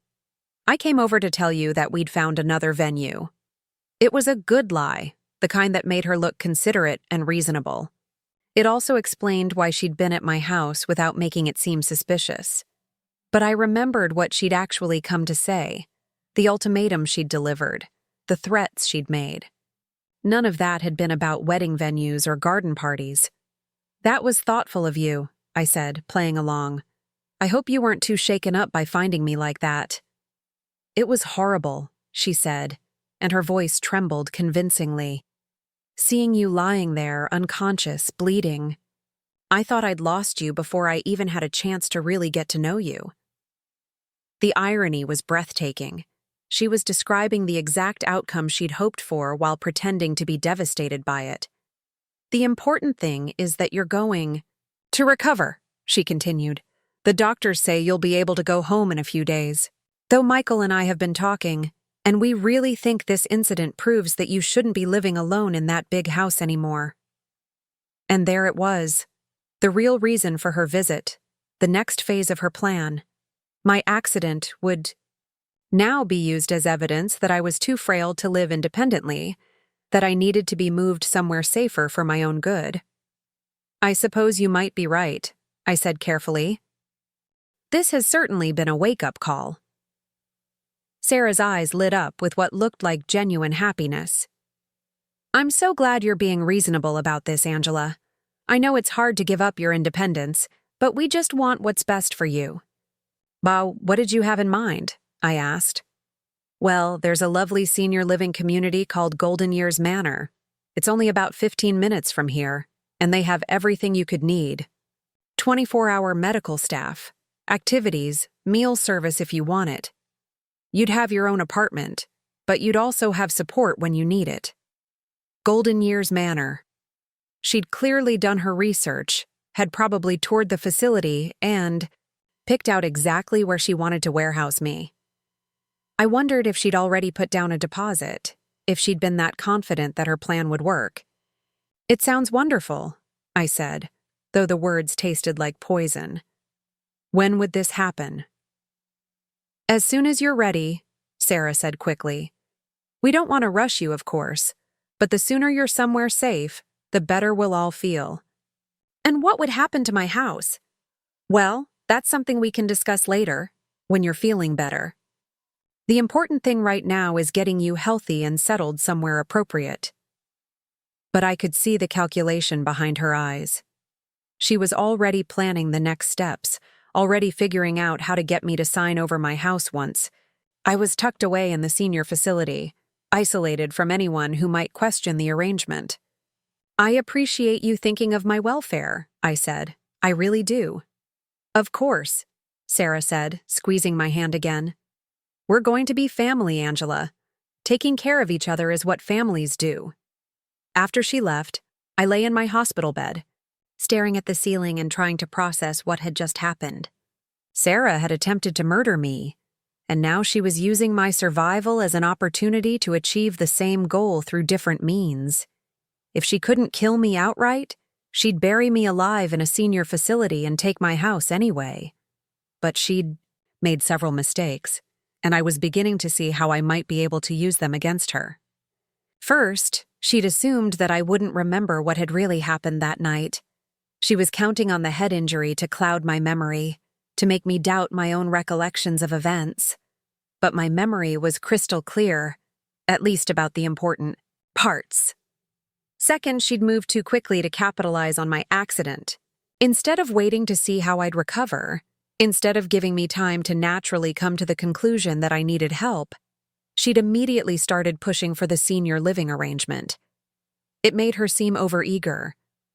I came over to tell you that we'd found another venue. It was a good lie, the kind that made her look considerate and reasonable. It also explained why she'd been at my house without making it seem suspicious. But I remembered what she'd actually come to say, the ultimatum she'd delivered, the threats she'd made. None of that had been about wedding venues or garden parties. That was thoughtful of you, I said, playing along. I hope you weren't too shaken up by finding me like that. It was horrible, she said, and her voice trembled convincingly. Seeing you lying there, unconscious, bleeding. I thought I'd lost you before I even had a chance to really get to know you. The irony was breathtaking. She was describing the exact outcome she'd hoped for while pretending to be devastated by it. The important thing is that you're going to recover, she continued. The doctors say you'll be able to go home in a few days. Though Michael and I have been talking, and we really think this incident proves that you shouldn't be living alone in that big house anymore. And there it was, the real reason for her visit, the next phase of her plan. My accident would now be used as evidence that I was too frail to live independently, that I needed to be moved somewhere safer for my own good. I suppose you might be right, I said carefully. This has certainly been a wake-up call. Sarah's eyes lit up with what looked like genuine happiness. I'm so glad you're being reasonable about this, Angela. I know it's hard to give up your independence, but we just want what's best for you. Well, what did you have in mind? I asked. Well, there's a lovely senior living community called Golden Years Manor. It's only about 15 minutes from here, and they have everything you could need. 24-hour medical staff, activities, meal service if you want it. You'd have your own apartment, but you'd also have support when you need it. Golden Years Manor. She'd clearly done her research, had probably toured the facility, and picked out exactly where she wanted to warehouse me. I wondered if she'd already put down a deposit, if she'd been that confident that her plan would work. It sounds wonderful, I said, though the words tasted like poison. When would this happen? As soon as you're ready, Sarah said quickly. We don't want to rush you, of course, but the sooner you're somewhere safe, the better we'll all feel. And what would happen to my house? Well, that's something we can discuss later, when you're feeling better. The important thing right now is getting you healthy and settled somewhere appropriate. But I could see the calculation behind her eyes. She was already planning the next steps, already figuring out how to get me to sign over my house once. I was tucked away in the senior facility, isolated from anyone who might question the arrangement. I appreciate you thinking of my welfare, I said. I really do. Of course, Sarah said, squeezing my hand again. We're going to be family, Angela. Taking care of each other is what families do. After she left, I lay in my hospital bed, staring at the ceiling and trying to process what had just happened. Sarah had attempted to murder me, and now she was using my survival as an opportunity to achieve the same goal through different means. If she couldn't kill me outright, she'd bury me alive in a senior facility and take my house anyway. But she'd made several mistakes, and I was beginning to see how I might be able to use them against her. First, she'd assumed that I wouldn't remember what had really happened that night. She was counting on the head injury to cloud my memory, to make me doubt my own recollections of events. But my memory was crystal clear, at least about the important parts. Second, she'd moved too quickly to capitalize on my accident. Instead of waiting to see how I'd recover, instead of giving me time to naturally come to the conclusion that I needed help, she'd immediately started pushing for the senior living arrangement. It made her seem overeager,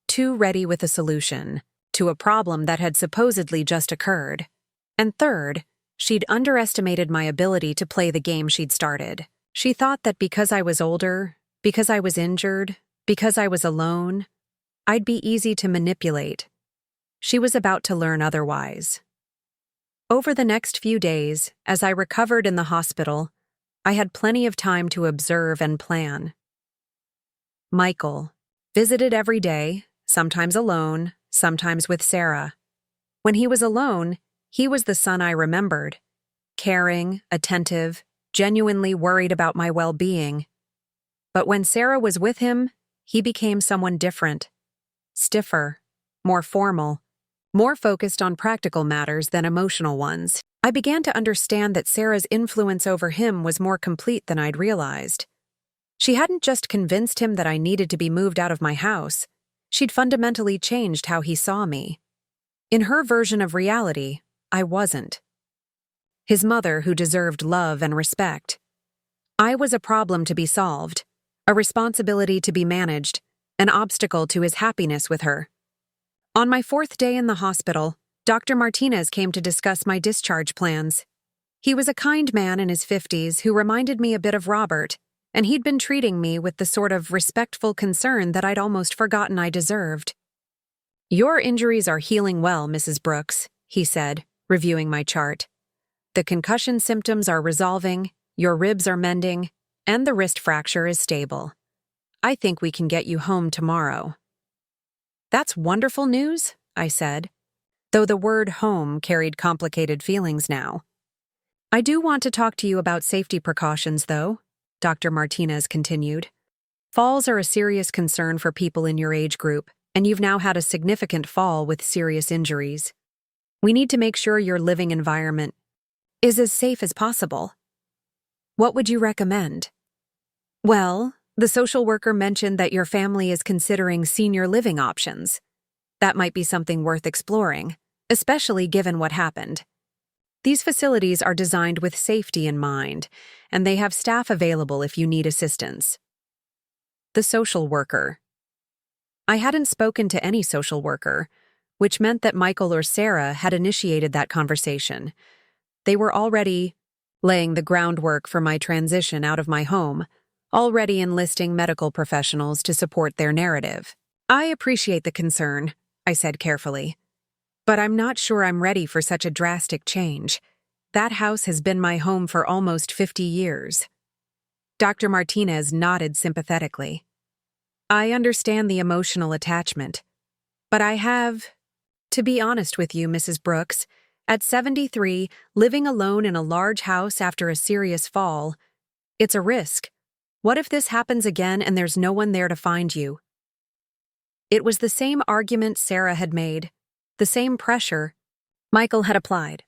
too ready with a solution to a problem that had supposedly just occurred. And third, She'd underestimated my ability to play the game she'd started. She thought that because I was older, because I was injured, because I was alone, I'd be easy to manipulate. She was about to learn otherwise. Over the next few days, as I recovered in the hospital, I had plenty of time to observe and plan. Michael visited every day, sometimes alone, sometimes with Sarah. When he was alone, he was the son I remembered, caring, attentive, genuinely worried about my well-being. But when Sarah was with him, he became someone different, stiffer, more formal, more focused on practical matters than emotional ones. I began to understand that Sarah's influence over him was more complete than I'd realized. She hadn't just convinced him that I needed to be moved out of my house, she'd fundamentally changed how he saw me. In her version of reality, I wasn't. His mother who deserved love and respect. I was a problem to be solved, a responsibility to be managed, an obstacle to his happiness with her. On my 4th day in the hospital, Dr. Martinez came to discuss my discharge plans. He was a kind man in his 50s who reminded me a bit of Robert, and he'd been treating me with the sort of respectful concern that I'd almost forgotten I deserved. "Your injuries are healing well, Mrs. Brooks," he said, reviewing my chart. "The concussion symptoms are resolving, your ribs are mending, and the wrist fracture is stable. I think we can get you home tomorrow." "That's wonderful news," I said, though the word home carried complicated feelings now. "I do want to talk to you about safety precautions, though," Dr. Martinez continued. "Falls are a serious concern for people in your age group, and you've now had a significant fall with serious injuries. We need to make sure your living environment is as safe as possible." "What would you recommend?" "Well, the social worker mentioned that your family is considering senior living options. That might be something worth exploring, especially given what happened. These facilities are designed with safety in mind, and they have staff available if you need assistance." The social worker. I hadn't spoken to any social worker, which meant that Michael or Sarah had initiated that conversation. They were already laying the groundwork for my transition out of my home, already enlisting medical professionals to support their narrative. "I appreciate the concern," I said carefully, "but I'm not sure I'm ready for such a drastic change. That house has been my home for almost 50 years. Dr. Martinez nodded sympathetically. "I understand the emotional attachment, but to be honest with you, Mrs. Brooks, at 73, living alone in a large house after a serious fall, it's a risk. What if this happens again and there's no one there to find you?" It was the same argument Sarah had made, the same pressure Michael had applied.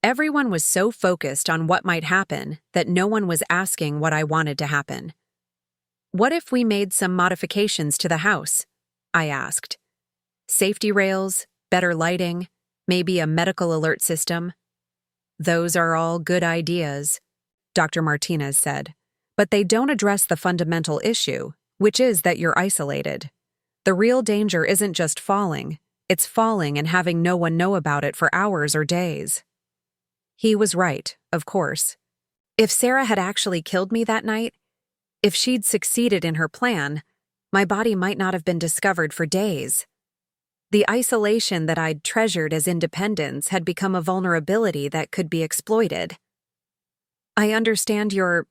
Everyone was so focused on what might happen that no one was asking what I wanted to happen. "What if we made some modifications to the house?" I asked. "Safety rails, better lighting, maybe a medical alert system?" "Those are all good ideas," Dr. Martinez said, "but they don't address the fundamental issue, which is that you're isolated. The real danger isn't just falling, it's falling and having no one know about it for hours or days." He was right, of course. If Sarah had actually killed me that night, if she'd succeeded in her plan, my body might not have been discovered for days. The isolation that I'd treasured as independence had become a vulnerability that could be exploited. "I understand your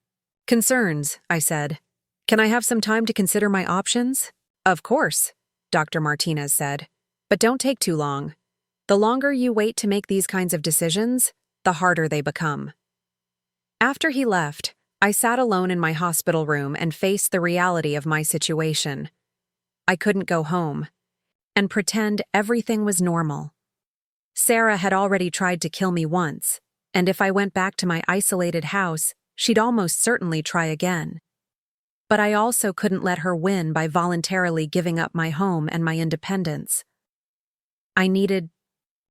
concerns," I said. "Can I have some time to consider my options?" "Of course," Dr. Martinez said, "but don't take too long. The longer you wait to make these kinds of decisions, the harder they become." After he left, I sat alone in my hospital room and faced the reality of my situation. I couldn't go home and pretend everything was normal. Sarah had already tried to kill me once, and if I went back to my isolated house, she'd almost certainly try again. But I also couldn't let her win by voluntarily giving up my home and my independence. I needed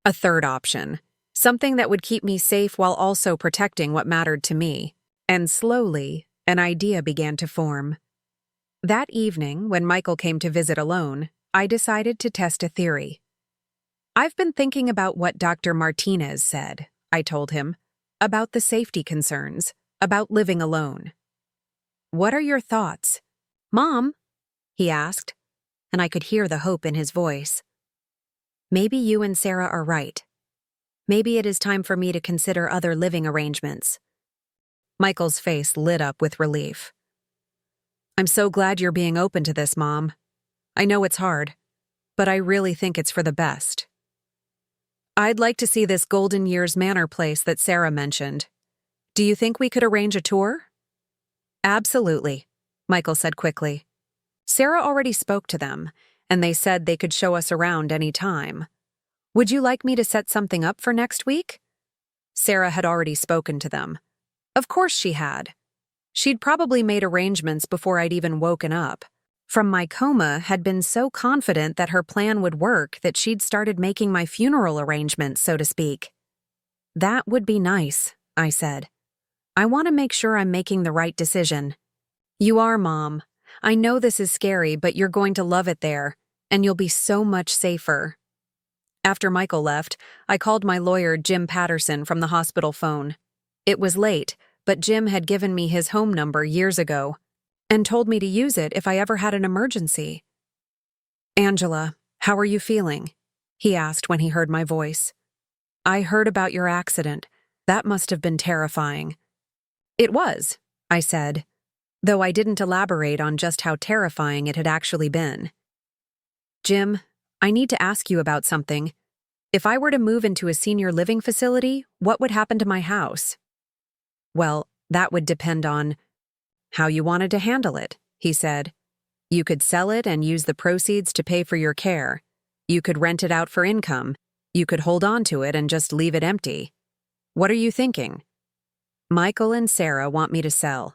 a third option, something that would keep me safe while also protecting what mattered to me. And slowly, an idea began to form. That evening, when Michael came to visit alone, I decided to test a theory. "I've been thinking about what Dr. Martinez said," I told him. about the safety concerns, about living alone. What are your thoughts? Mom, he asked, and I could hear the hope in his voice. Maybe you and Sarah are right. Maybe it is time for me to consider other living arrangements. Michael's face lit up with relief. I'm so glad you're being open to this, Mom. I know it's hard, but I really think it's for the best. I'd like to see this Golden Years Manor place that Sarah mentioned. Do you think we could arrange a tour? Absolutely, Michael said quickly. Sarah already spoke to them, and they said they could show us around any time. Would you like me to set something up for next week? Sarah had already spoken to them. Of course she had. She'd probably made arrangements before I'd even woken up. From my coma, had been so confident that her plan would work that she'd started making my funeral arrangements, so to speak. That would be nice, I said. I want to make sure I'm making the right decision. You are, Mom. I know this is scary, but you're going to love it there, and you'll be so much safer. After Michael left, I called my lawyer, Jim Patterson, from the hospital phone. It was late, but Jim had given me his home number years ago and told me to use it if I ever had an emergency. Angela, how are you feeling? He asked when he heard my voice. I heard about your accident. That must have been terrifying. It was, I said, though I didn't elaborate on just how terrifying it had actually been. Jim, I need to ask you about something. If I were to move into a senior living facility, what would happen to my house? Well, that would depend on how you wanted to handle it, he said. You could sell it and use the proceeds to pay for your care. You could rent it out for income. You could hold on to it and just leave it empty. What are you thinking? Michael and Sarah want me to sell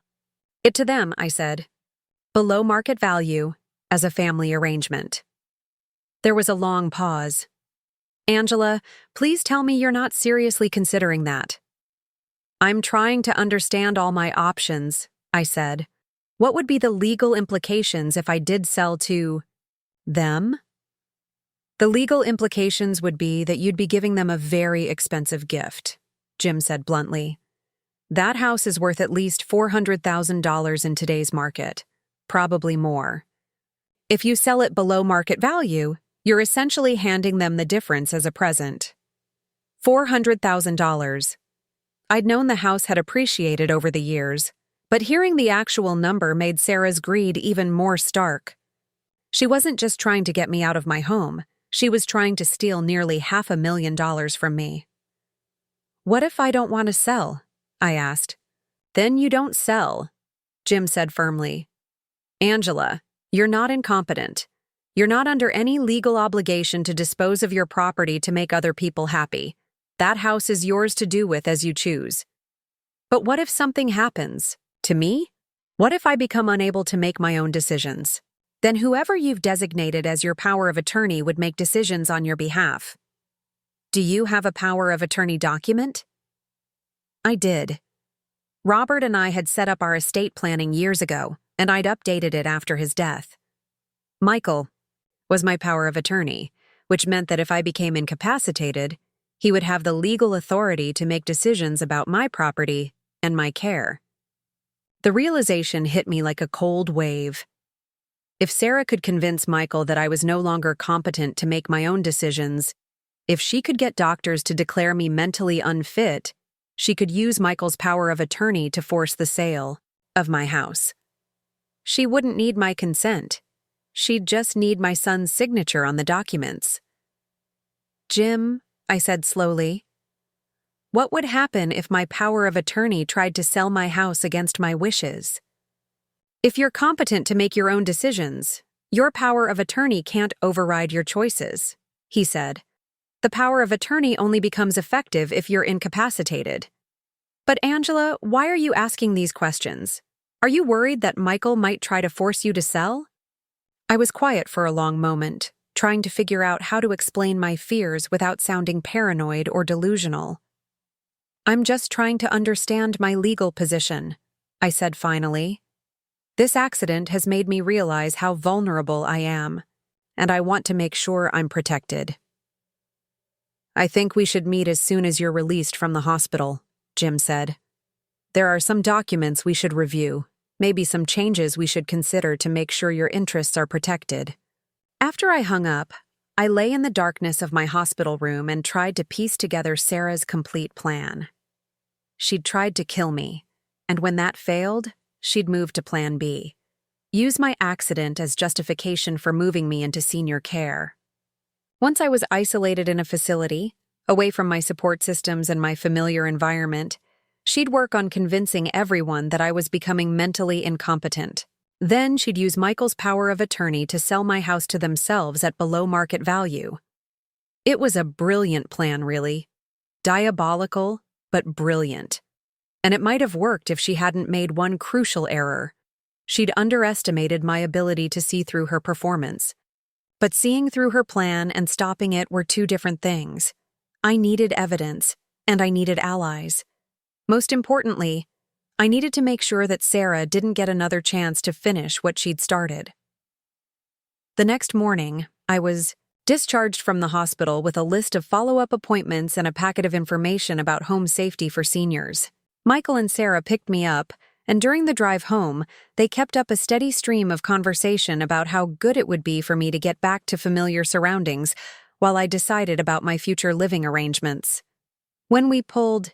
it to them, I said. Below market value, as a family arrangement. There was a long pause. Angela, please tell me you're not seriously considering that. I'm trying to understand all my options, I said. What would be the legal implications if I did sell to them? The legal implications would be that you'd be giving them a very expensive gift, Jim said bluntly. That house is worth at least $400,000 in today's market, probably more. If you sell it below market value, you're essentially handing them the difference as a present. $400,000. I'd known the house had appreciated over the years, but hearing the actual number made Sarah's greed even more stark. She wasn't just trying to get me out of my home, she was trying to steal nearly $500,000 from me. What if I don't want to sell? I asked. Then you don't sell, Jim said firmly. Angela, you're not incompetent. You're not under any legal obligation to dispose of your property to make other people happy. That house is yours to do with as you choose. But what if something happens? To me? What if I become unable to make my own decisions? Then whoever you've designated as your power of attorney would make decisions on your behalf. Do you have a power of attorney document? I did. Robert and I had set up our estate planning years ago, and I'd updated it after his death. Michael was my power of attorney, which meant that if I became incapacitated, he would have the legal authority to make decisions about my property and my care. The realization hit me like a cold wave. If Sarah could convince Michael that I was no longer competent to make my own decisions, if she could get doctors to declare me mentally unfit, she could use Michael's power of attorney to force the sale of my house. She wouldn't need my consent. She'd just need my son's signature on the documents. Jim, I said slowly, what would happen if my power of attorney tried to sell my house against my wishes? If you're competent to make your own decisions, your power of attorney can't override your choices, he said. The power of attorney only becomes effective if you're incapacitated. But Angela, why are you asking these questions? Are you worried that Michael might try to force you to sell? I was quiet for a long moment, trying to figure out how to explain my fears without sounding paranoid or delusional. I'm just trying to understand my legal position, I said finally. This accident has made me realize how vulnerable I am, and I want to make sure I'm protected. I think we should meet as soon as you're released from the hospital, Jim said. "There are some documents we should review, maybe some changes we should consider to make sure your interests are protected." After I hung up, I lay in the darkness of my hospital room and tried to piece together Sarah's complete plan. She'd tried to kill me, and when that failed, she'd moved to Plan B. Use my accident as justification for moving me into senior care. Once I was isolated in a facility, away from my support systems and my familiar environment, she'd work on convincing everyone that I was becoming mentally incompetent. Then she'd use Michael's power of attorney to sell my house to themselves at below market value. It was a brilliant plan, really. Diabolical, but brilliant. And it might have worked if she hadn't made one crucial error. She'd underestimated my ability to see through her performance. But seeing through her plan and stopping it were two different things. I needed evidence, and I needed allies. Most importantly, I needed to make sure that Sarah didn't get another chance to finish what she'd started. The next morning, I was discharged from the hospital with a list of follow-up appointments and a packet of information about home safety for seniors. Michael and Sarah picked me up, and during the drive home, they kept up a steady stream of conversation about how good it would be for me to get back to familiar surroundings while I decided about my future living arrangements. When we pulled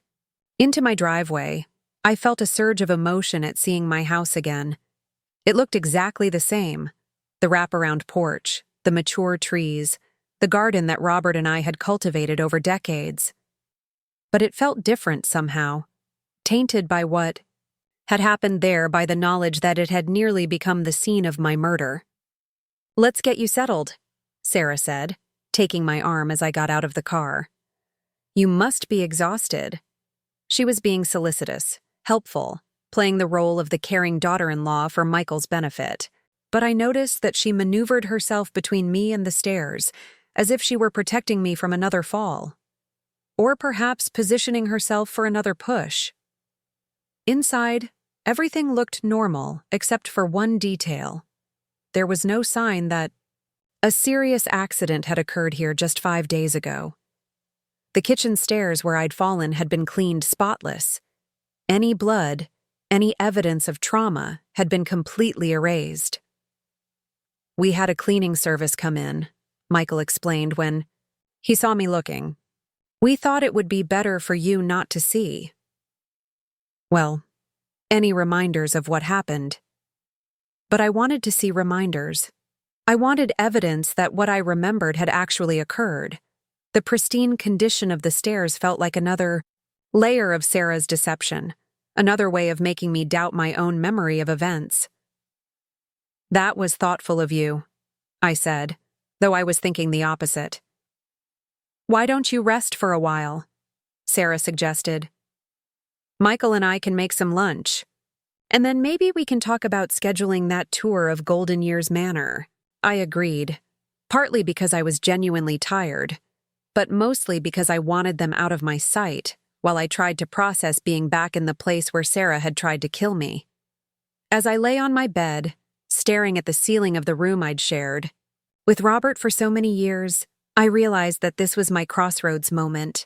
into my driveway, I felt a surge of emotion at seeing my house again. It looked exactly the same. The wraparound porch, the mature trees, the garden that Robert and I had cultivated over decades. But it felt different somehow, tainted by what had happened there, by the knowledge that it had nearly become the scene of my murder. "Let's get you settled," Sarah said, taking my arm as I got out of the car. "You must be exhausted." She was being solicitous, helpful, playing the role of the caring daughter-in-law for Michael's benefit. But I noticed that she maneuvered herself between me and the stairs, as if she were protecting me from another fall. Or perhaps positioning herself for another push. Inside, everything looked normal except for one detail. There was no sign that a serious accident had occurred here just 5 days ago. The kitchen stairs where I'd fallen had been cleaned spotless. Any blood, any evidence of trauma had been completely erased. "We had a cleaning service come in," Michael explained when he saw me looking. "We thought it would be better for you not to see. Well, any reminders of what happened. But I wanted to see reminders. I wanted evidence that what I remembered had actually occurred. The pristine condition of the stairs felt like another layer of Sarah's deception, another way of making me doubt my own memory of events. "That was thoughtful of you," I said, though I was thinking the opposite. "Why don't you rest for a while?" Sarah suggested. "Michael and I can make some lunch. And then maybe we can talk about scheduling that tour of Golden Years Manor." I agreed, partly because I was genuinely tired, but mostly because I wanted them out of my sight while I tried to process being back in the place where Sarah had tried to kill me. As I lay on my bed, staring at the ceiling of the room I'd shared with Robert for so many years, I realized that this was my crossroads moment.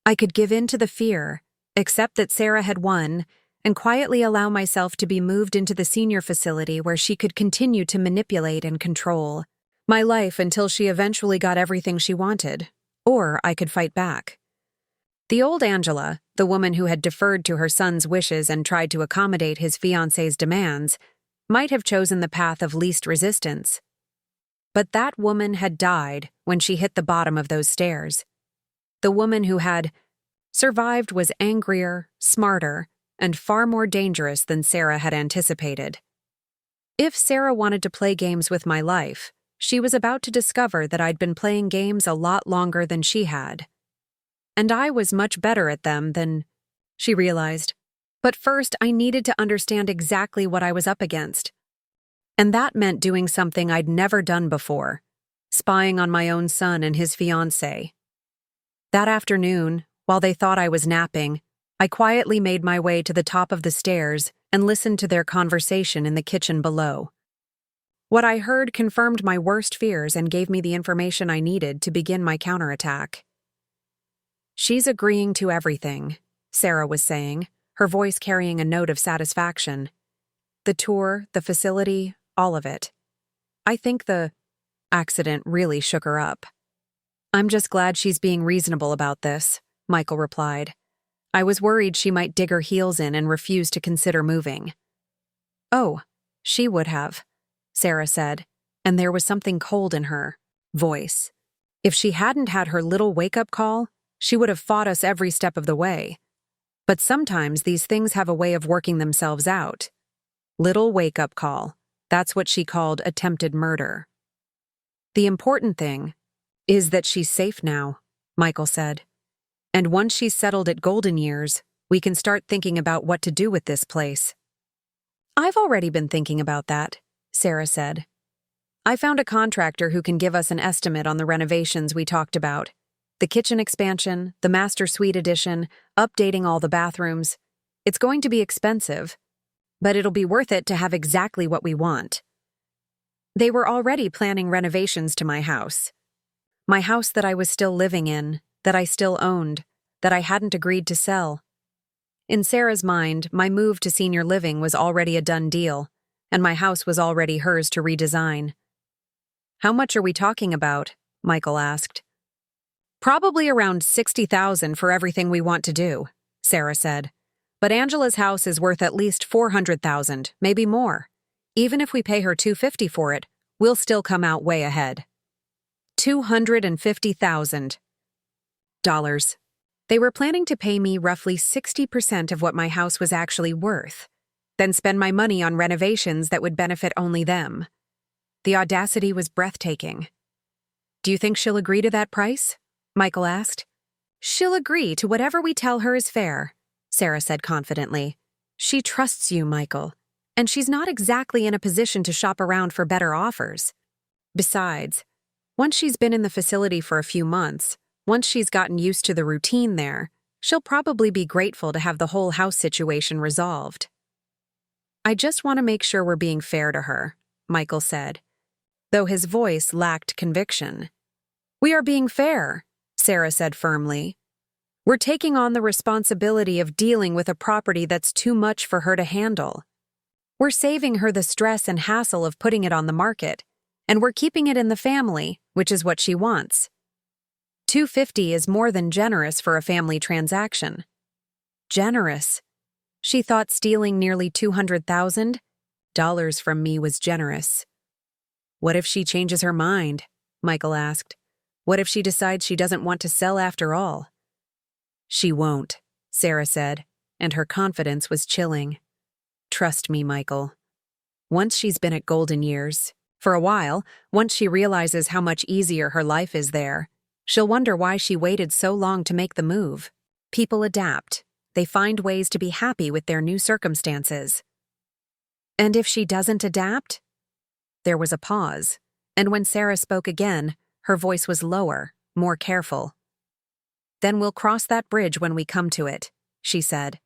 I could give in to the fear, accept that Sarah had won, and quietly allow myself to be moved into the senior facility where she could continue to manipulate and control my life until she eventually got everything she wanted, or I could fight back. The old Angela, the woman who had deferred to her son's wishes and tried to accommodate his fiancé's demands, might have chosen the path of least resistance. But that woman had died when she hit the bottom of those stairs. The woman who had survived was angrier, smarter, and far more dangerous than Sarah had anticipated. If Sarah wanted to play games with my life, she was about to discover that I'd been playing games a lot longer than she had. And I was much better at them than she realized. But first, I needed to understand exactly what I was up against. And that meant doing something I'd never done before, spying on my own son and his fiancée. That afternoon, while they thought I was napping, I quietly made my way to the top of the stairs and listened to their conversation in the kitchen below. What I heard confirmed my worst fears and gave me the information I needed to begin my counterattack. "She's agreeing to everything," Sarah was saying, her voice carrying a note of satisfaction. The tour, the facility, all of it. I think the accident really shook her up. I'm just glad she's being reasonable about this, Michael replied. I was worried she might dig her heels in and refuse to consider moving. Oh, she would have, Sarah said, and there was something cold in her voice. If she hadn't had her little wake-up call, she would have fought us every step of the way. But sometimes these things have a way of working themselves out. Little wake-up call. That's what she called attempted murder. The important thing is that she's safe now, Michael said. And once she's settled at Golden Years, we can start thinking about what to do with this place. I've already been thinking about that, Sarah said. I found a contractor who can give us an estimate on the renovations we talked about. The kitchen expansion, the master suite addition, updating all the bathrooms. It's going to be expensive, but it'll be worth it to have exactly what we want. They were already planning renovations to my house. My house that I was still living in, that I still owned, that I hadn't agreed to sell. In Sarah's mind, my move to senior living was already a done deal, and my house was already hers to redesign. How much are we talking about? Michael asked. Probably around $60,000 for everything we want to do, Sarah said. But Angela's house is worth at least $400,000, maybe more. Even if we pay her $250,000 for it, we'll still come out way ahead. $250,000. They were planning to pay me roughly 60% of what my house was actually worth, then spend my money on renovations that would benefit only them. The audacity was breathtaking. Do you think she'll agree to that price? Michael asked. She'll agree to whatever we tell her is fair, Sarah said confidently. She trusts you, Michael, and she's not exactly in a position to shop around for better offers. Besides, once she's been in the facility for a few months, once she's gotten used to the routine there, she'll probably be grateful to have the whole house situation resolved. I just want to make sure we're being fair to her, Michael said, though his voice lacked conviction. We are being fair, Sarah said firmly. We're taking on the responsibility of dealing with a property that's too much for her to handle. We're saving her the stress and hassle of putting it on the market, and we're keeping it in the family, which is what she wants. $250,000 is more than generous for a family transaction. Generous. She thought stealing nearly $200,000 from me was generous. What if she changes her mind? Michael asked. What if she decides she doesn't want to sell after all? She won't, Sarah said, and her confidence was chilling. Trust me, Michael. Once she's been at Golden Years, for a while, once she realizes how much easier her life is there, she'll wonder why she waited so long to make the move. People adapt. They find ways to be happy with their new circumstances. And if she doesn't adapt? There was a pause, and when Sarah spoke again, her voice was lower, more careful. Then we'll cross that bridge when we come to it, she said.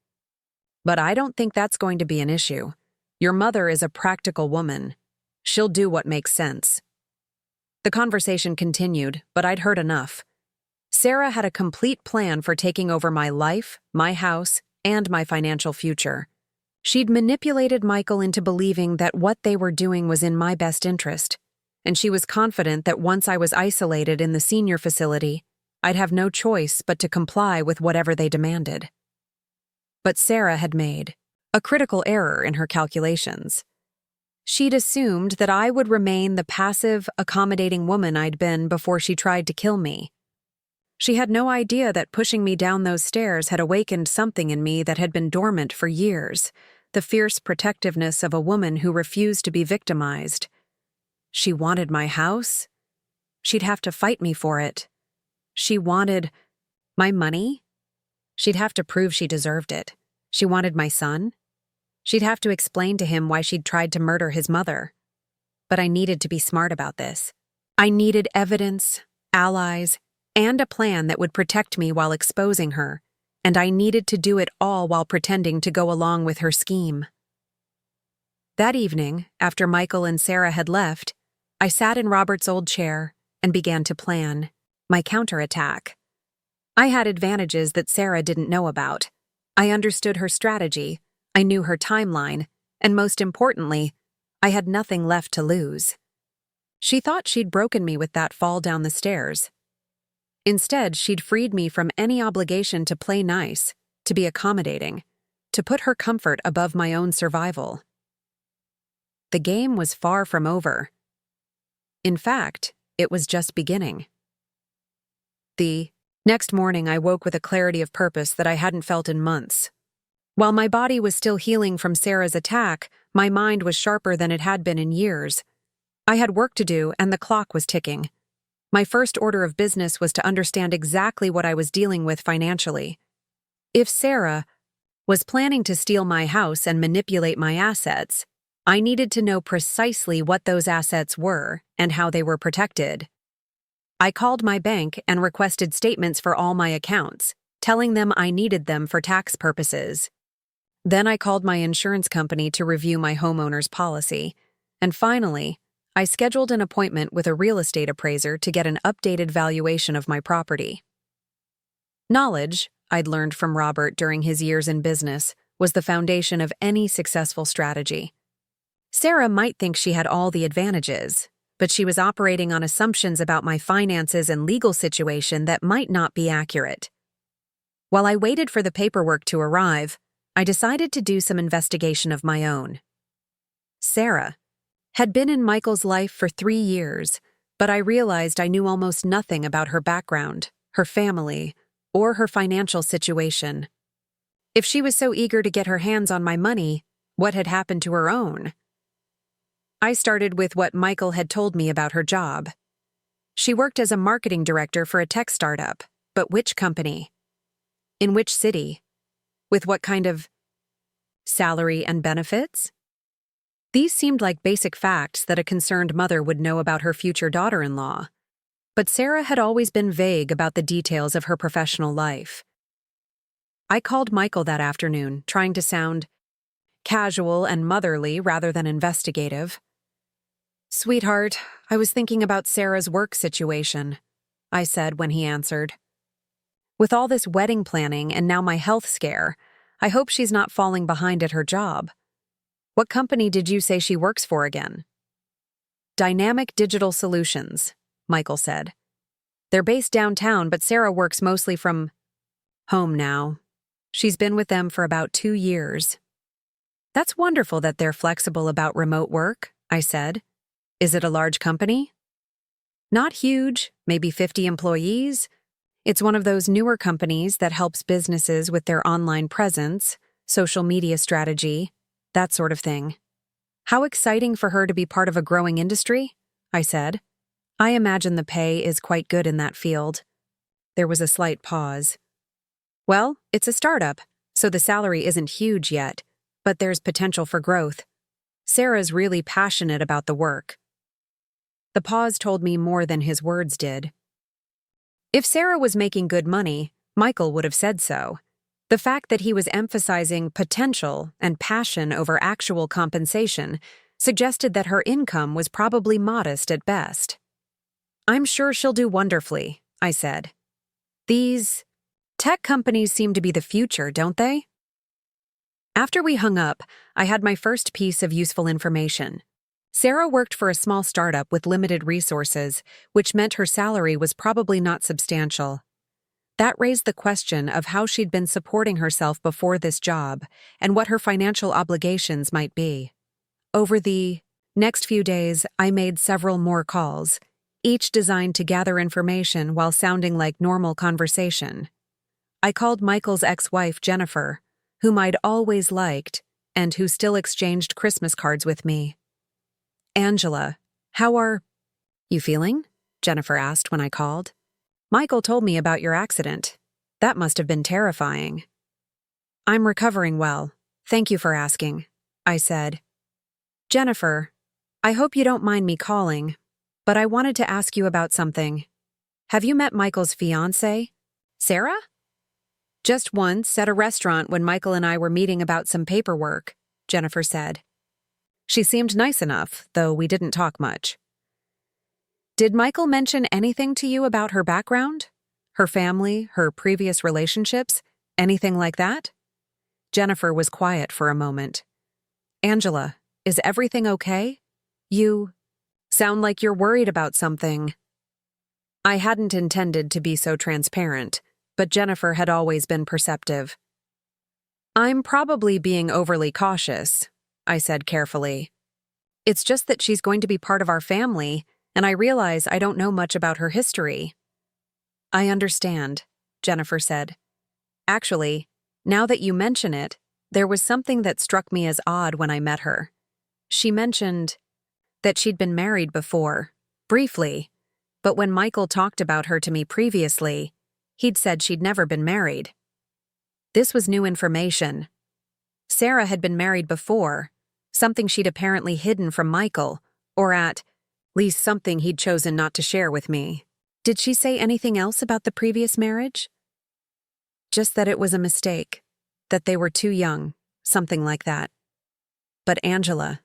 But I don't think that's going to be an issue. Your mother is a practical woman. She'll do what makes sense. The conversation continued, but I'd heard enough. Sarah had a complete plan for taking over my life, my house, and my financial future. She'd manipulated Michael into believing that what they were doing was in my best interest, and she was confident that once I was isolated in the senior facility, I'd have no choice but to comply with whatever they demanded. But Sarah had made a critical error in her calculations. She'd assumed that I would remain the passive, accommodating woman I'd been before she tried to kill me. She had no idea that pushing me down those stairs had awakened something in me that had been dormant for years, the fierce protectiveness of a woman who refused to be victimized. She wanted my house. She'd have to fight me for it. She wanted my money. She'd have to prove she deserved it. She wanted my son. She'd have to explain to him why she'd tried to murder his mother. But I needed to be smart about this. I needed evidence, allies, and a plan that would protect me while exposing her, and I needed to do it all while pretending to go along with her scheme. That evening, after Michael and Sarah had left, I sat in Robert's old chair and began to plan my counterattack. I had advantages that Sarah didn't know about. I understood her strategy, I knew her timeline, and most importantly, I had nothing left to lose. She thought she'd broken me with that fall down the stairs. Instead, she'd freed me from any obligation to play nice, to be accommodating, to put her comfort above my own survival. The game was far from over. In fact, it was just beginning. The next morning, I woke with a clarity of purpose that I hadn't felt in months. While my body was still healing from Sarah's attack, my mind was sharper than it had been in years. I had work to do, and the clock was ticking. My first order of business was to understand exactly what I was dealing with financially. If Sarah was planning to steal my house and manipulate my assets, I needed to know precisely what those assets were and how they were protected. I called my bank and requested statements for all my accounts, telling them I needed them for tax purposes. Then I called my insurance company to review my homeowner's policy. And finally, I scheduled an appointment with a real estate appraiser to get an updated valuation of my property. Knowledge, I'd learned from Robert during his years in business, was the foundation of any successful strategy. Sarah might think she had all the advantages, but she was operating on assumptions about my finances and legal situation that might not be accurate. While I waited for the paperwork to arrive, I decided to do some investigation of my own. Sarah had been in Michael's life for 3 years, but I realized I knew almost nothing about her background, her family, or her financial situation. If she was so eager to get her hands on my money, what had happened to her own? I started with what Michael had told me about her job. She worked as a marketing director for a tech startup, but which company? In which city? With what kind of salary and benefits? These seemed like basic facts that a concerned mother would know about her future daughter-in-law. But Sarah had always been vague about the details of her professional life. I called Michael that afternoon, trying to sound casual and motherly rather than investigative. "Sweetheart, I was thinking about Sarah's work situation," I said when he answered. "With all this wedding planning and now my health scare, I hope she's not falling behind at her job. What company did you say she works for again?" "Dynamic Digital Solutions," Michael said. "They're based downtown, but Sarah works mostly from home now. She's been with them for about 2 years." "That's wonderful that they're flexible about remote work," I said. "Is it a large company?" "Not huge, maybe 50 employees. It's one of those newer companies that helps businesses with their online presence, social media strategy, that sort of thing." "How exciting for her to be part of a growing industry," I said. "I imagine the pay is quite good in that field." There was a slight pause. "Well, it's a startup, so the salary isn't huge yet, but there's potential for growth. Sarah's really passionate about the work." The pause told me more than his words did. If Sarah was making good money, Michael would have said so. The fact that he was emphasizing potential and passion over actual compensation suggested that her income was probably modest at best. "I'm sure she'll do wonderfully," I said. "These tech companies seem to be the future, don't they?" After we hung up, I had my first piece of useful information. Sarah worked for a small startup with limited resources, which meant her salary was probably not substantial. That raised the question of how she'd been supporting herself before this job and what her financial obligations might be. Over the next few days, I made several more calls, each designed to gather information while sounding like normal conversation. I called Michael's ex-wife, Jennifer, whom I'd always liked and who still exchanged Christmas cards with me. "Angela, how are you feeling?" Jennifer asked when I called. "Michael told me about your accident. That must have been terrifying." "I'm recovering well. Thank you for asking," I said. "Jennifer, I hope you don't mind me calling, but I wanted to ask you about something. Have you met Michael's fiancée, Sarah?" "Just once, at a restaurant when Michael and I were meeting about some paperwork," Jennifer said. "She seemed nice enough, though we didn't talk much." "Did Michael mention anything to you about her background? Her family, her previous relationships, anything like that?" Jennifer was quiet for a moment. Angela, is everything okay? You sound like you're worried about something. I hadn't intended to be so transparent, but Jennifer had always been perceptive. I'm probably being overly cautious, I said carefully. It's just that she's going to be part of our family, and I realize I don't know much about her history. I understand, Jennifer said. Actually, now that you mention it, there was something that struck me as odd when I met her. She mentioned that she'd been married before, briefly, but when Michael talked about her to me previously, he'd said she'd never been married. This was new information. Sarah had been married before, something she'd apparently hidden from Michael, or at least something he'd chosen not to share with me. Did she say anything else about the previous marriage? Just that it was a mistake, that they were too young, something like that. But Angela,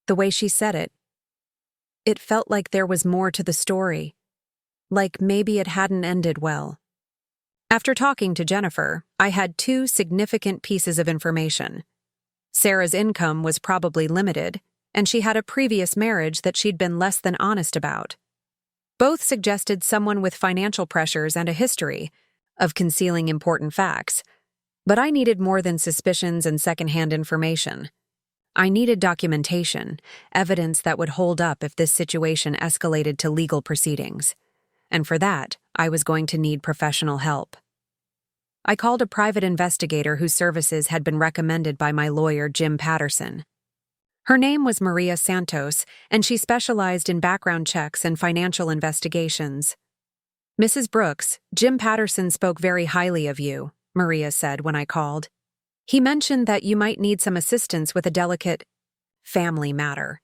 the way she said it felt like there was more to the story, like maybe it hadn't ended well. After talking to Jennifer, I had two significant pieces of information. Sarah's income was probably limited, and she had a previous marriage that she'd been less than honest about. Both suggested someone with financial pressures and a history of concealing important facts, but I needed more than suspicions and secondhand information. I needed documentation, evidence that would hold up if this situation escalated to legal proceedings. And for that, I was going to need professional help. I called a private investigator whose services had been recommended by my lawyer, Jim Patterson. Her name was Maria Santos, and she specialized in background checks and financial investigations. Mrs. Brooks, Jim Patterson spoke very highly of you, Maria said when I called. He mentioned that you might need some assistance with a delicate family matter.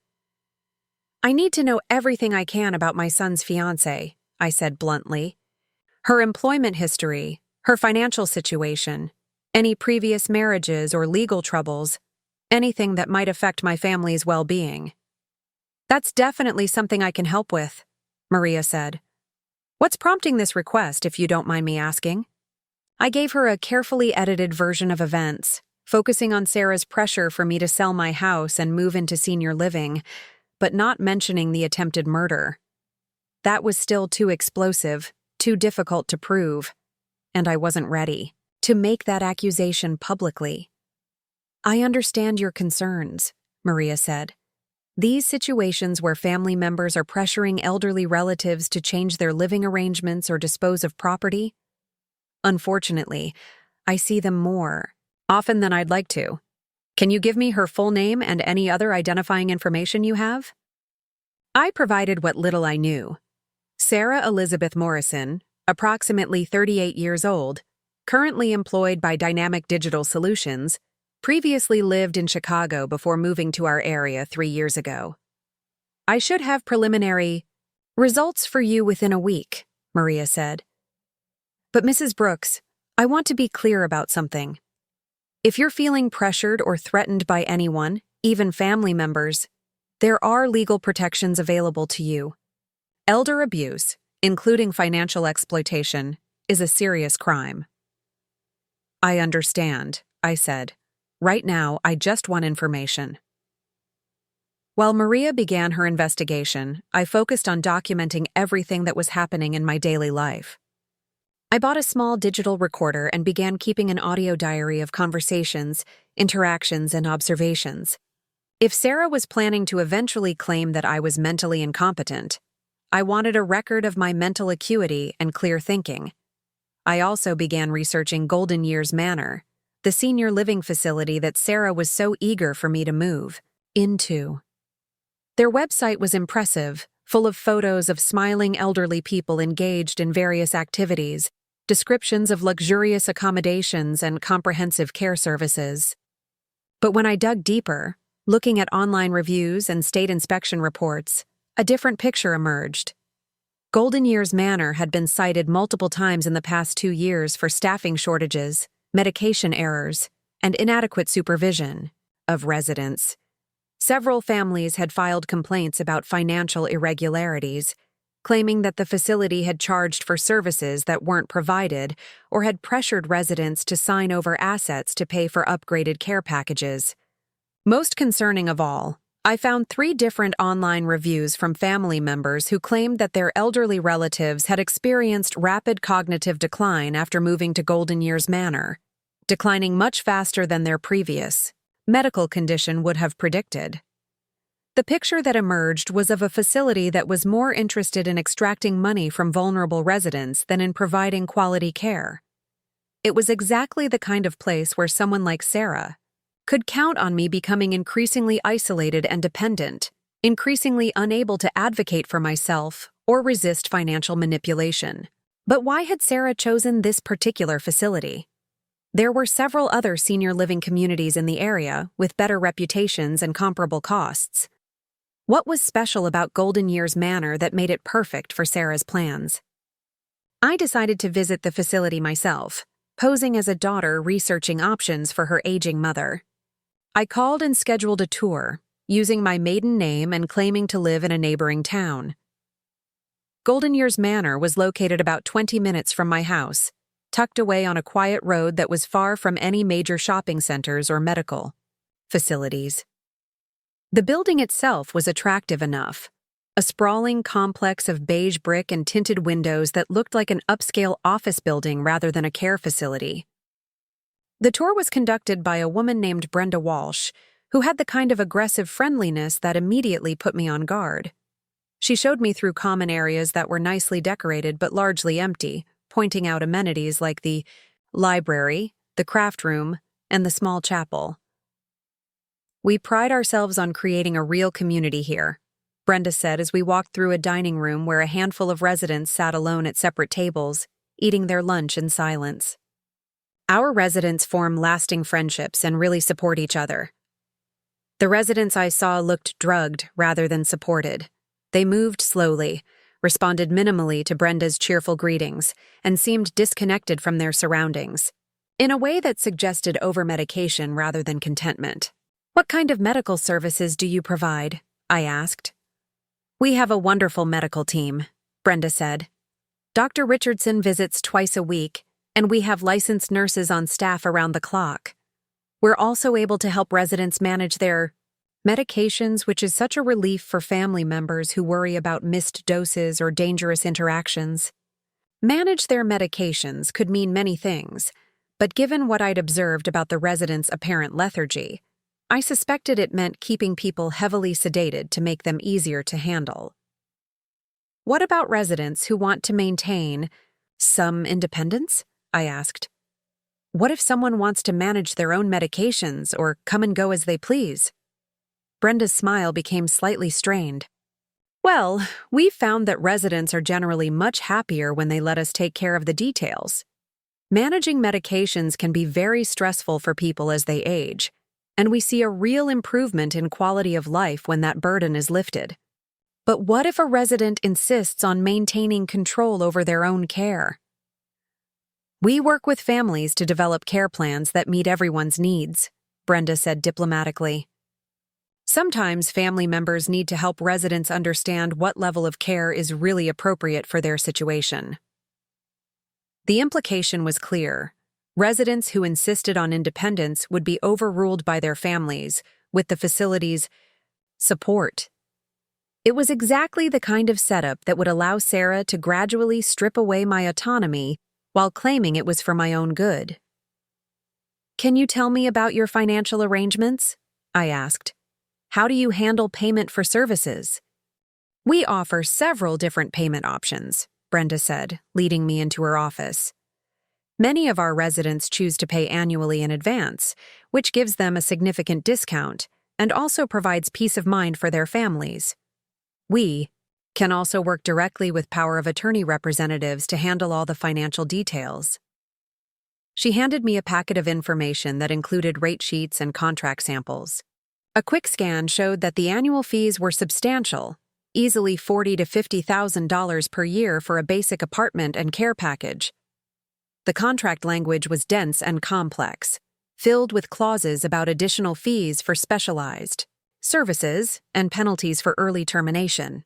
I need to know everything I can about my son's fiancée, I said bluntly. Her employment history, her financial situation, any previous marriages or legal troubles, anything that might affect my family's well-being. That's definitely something I can help with, Maria said. What's prompting this request, if you don't mind me asking? I gave her a carefully edited version of events, focusing on Sarah's pressure for me to sell my house and move into senior living, but not mentioning the attempted murder. That was still too explosive, too difficult to prove, and I wasn't ready to make that accusation publicly. I understand your concerns, Maria said. These situations where family members are pressuring elderly relatives to change their living arrangements or dispose of property, unfortunately, I see them more often than I'd like to. Can you give me her full name and any other identifying information you have? I provided what little I knew. Sarah Elizabeth Morrison, approximately 38 years old, currently employed by Dynamic Digital Solutions, previously lived in Chicago before moving to our area 3 years ago. I should have preliminary results for you within a week, Maria said. But Mrs. Brooks, I want to be clear about something. If you're feeling pressured or threatened by anyone, even family members, there are legal protections available to you. Elder abuse, including financial exploitation, is a serious crime. I understand, I said. Right now, I just want information. While Maria began her investigation, I focused on documenting everything that was happening in my daily life. I bought a small digital recorder and began keeping an audio diary of conversations, interactions, and observations. If Sarah was planning to eventually claim that I was mentally incompetent, I wanted a record of my mental acuity and clear thinking. I also began researching Golden Years Manor, the senior living facility that Sarah was so eager for me to move into. Their website was impressive, full of photos of smiling elderly people engaged in various activities, descriptions of luxurious accommodations and comprehensive care services. But when I dug deeper, looking at online reviews and state inspection reports, a different picture emerged. Golden Years Manor had been cited multiple times in the past 2 years for staffing shortages, medication errors, and inadequate supervision of residents. Several families had filed complaints about financial irregularities, claiming that the facility had charged for services that weren't provided or had pressured residents to sign over assets to pay for upgraded care packages. Most concerning of all, I found 3 different online reviews from family members who claimed that their elderly relatives had experienced rapid cognitive decline after moving to Golden Years Manor, declining much faster than their previous medical condition would have predicted. The picture that emerged was of a facility that was more interested in extracting money from vulnerable residents than in providing quality care. It was exactly the kind of place where someone like Sarah could count on me becoming increasingly isolated and dependent, increasingly unable to advocate for myself or resist financial manipulation. But why had Sarah chosen this particular facility? There were several other senior living communities in the area with better reputations and comparable costs. What was special about Golden Years Manor that made it perfect for Sarah's plans? I decided to visit the facility myself, posing as a daughter researching options for her aging mother. I called and scheduled a tour, using my maiden name and claiming to live in a neighboring town. Golden Years Manor was located about 20 minutes from my house, tucked away on a quiet road that was far from any major shopping centers or medical facilities. The building itself was attractive enough, a sprawling complex of beige brick and tinted windows that looked like an upscale office building rather than a care facility. The tour was conducted by a woman named Brenda Walsh, who had the kind of aggressive friendliness that immediately put me on guard. She showed me through common areas that were nicely decorated but largely empty, pointing out amenities like the library, the craft room, and the small chapel. "We pride ourselves on creating a real community here," Brenda said as we walked through a dining room where a handful of residents sat alone at separate tables, eating their lunch in silence. "Our residents form lasting friendships and really support each other." The residents I saw looked drugged rather than supported. They moved slowly, responded minimally to Brenda's cheerful greetings, and seemed disconnected from their surroundings, in a way that suggested overmedication rather than contentment. "What kind of medical services do you provide?" I asked. "We have a wonderful medical team," Brenda said. "Dr. Richardson visits twice a week, and we have licensed nurses on staff around the clock. We're also able to help residents manage their medications, which is such a relief for family members who worry about missed doses or dangerous interactions. Manage their medications could mean many things, but given what I'd observed about the residents' apparent lethargy, I suspected it meant keeping people heavily sedated to make them easier to handle. "What about residents who want to maintain some independence?" I asked. "What if someone wants to manage their own medications or come and go as they please?" Brenda's smile became slightly strained. "Well, we've found that residents are generally much happier when they let us take care of the details. Managing medications can be very stressful for people as they age, and we see a real improvement in quality of life when that burden is lifted. But what if a resident insists on maintaining control over their own care?" "We work with families to develop care plans that meet everyone's needs," Brenda said diplomatically. "Sometimes family members need to help residents understand what level of care is really appropriate for their situation." The implication was clear. Residents who insisted on independence would be overruled by their families, with the facility's support. It was exactly the kind of setup that would allow Sarah to gradually strip away my autonomy while claiming it was for my own good. "Can you tell me about your financial arrangements?" I asked. "How do you handle payment for services?" "We offer several different payment options," Brenda said, leading me into her office. "Many of our residents choose to pay annually in advance, which gives them a significant discount and also provides peace of mind for their families. We can also work directly with power of attorney representatives to handle all the financial details." She handed me a packet of information that included rate sheets and contract samples. A quick scan showed that the annual fees were substantial, easily $40,000 to $50,000 per year for a basic apartment and care package. The contract language was dense and complex, filled with clauses about additional fees for specialized services and penalties for early termination.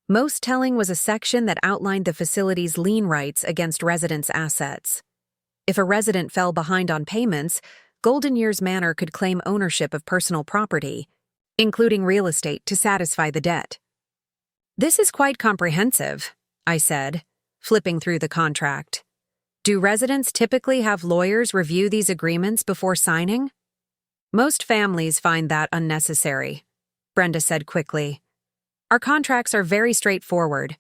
Most telling was a section that outlined the facility's lien rights against residents' assets. If a resident fell behind on payments, Golden Years Manor could claim ownership of personal property, including real estate, to satisfy the debt. "This is quite comprehensive," I said, flipping through the contract. "Do residents typically have lawyers review these agreements before signing?" "Most families find that unnecessary," Brenda said quickly. "Our contracts are very straightforward,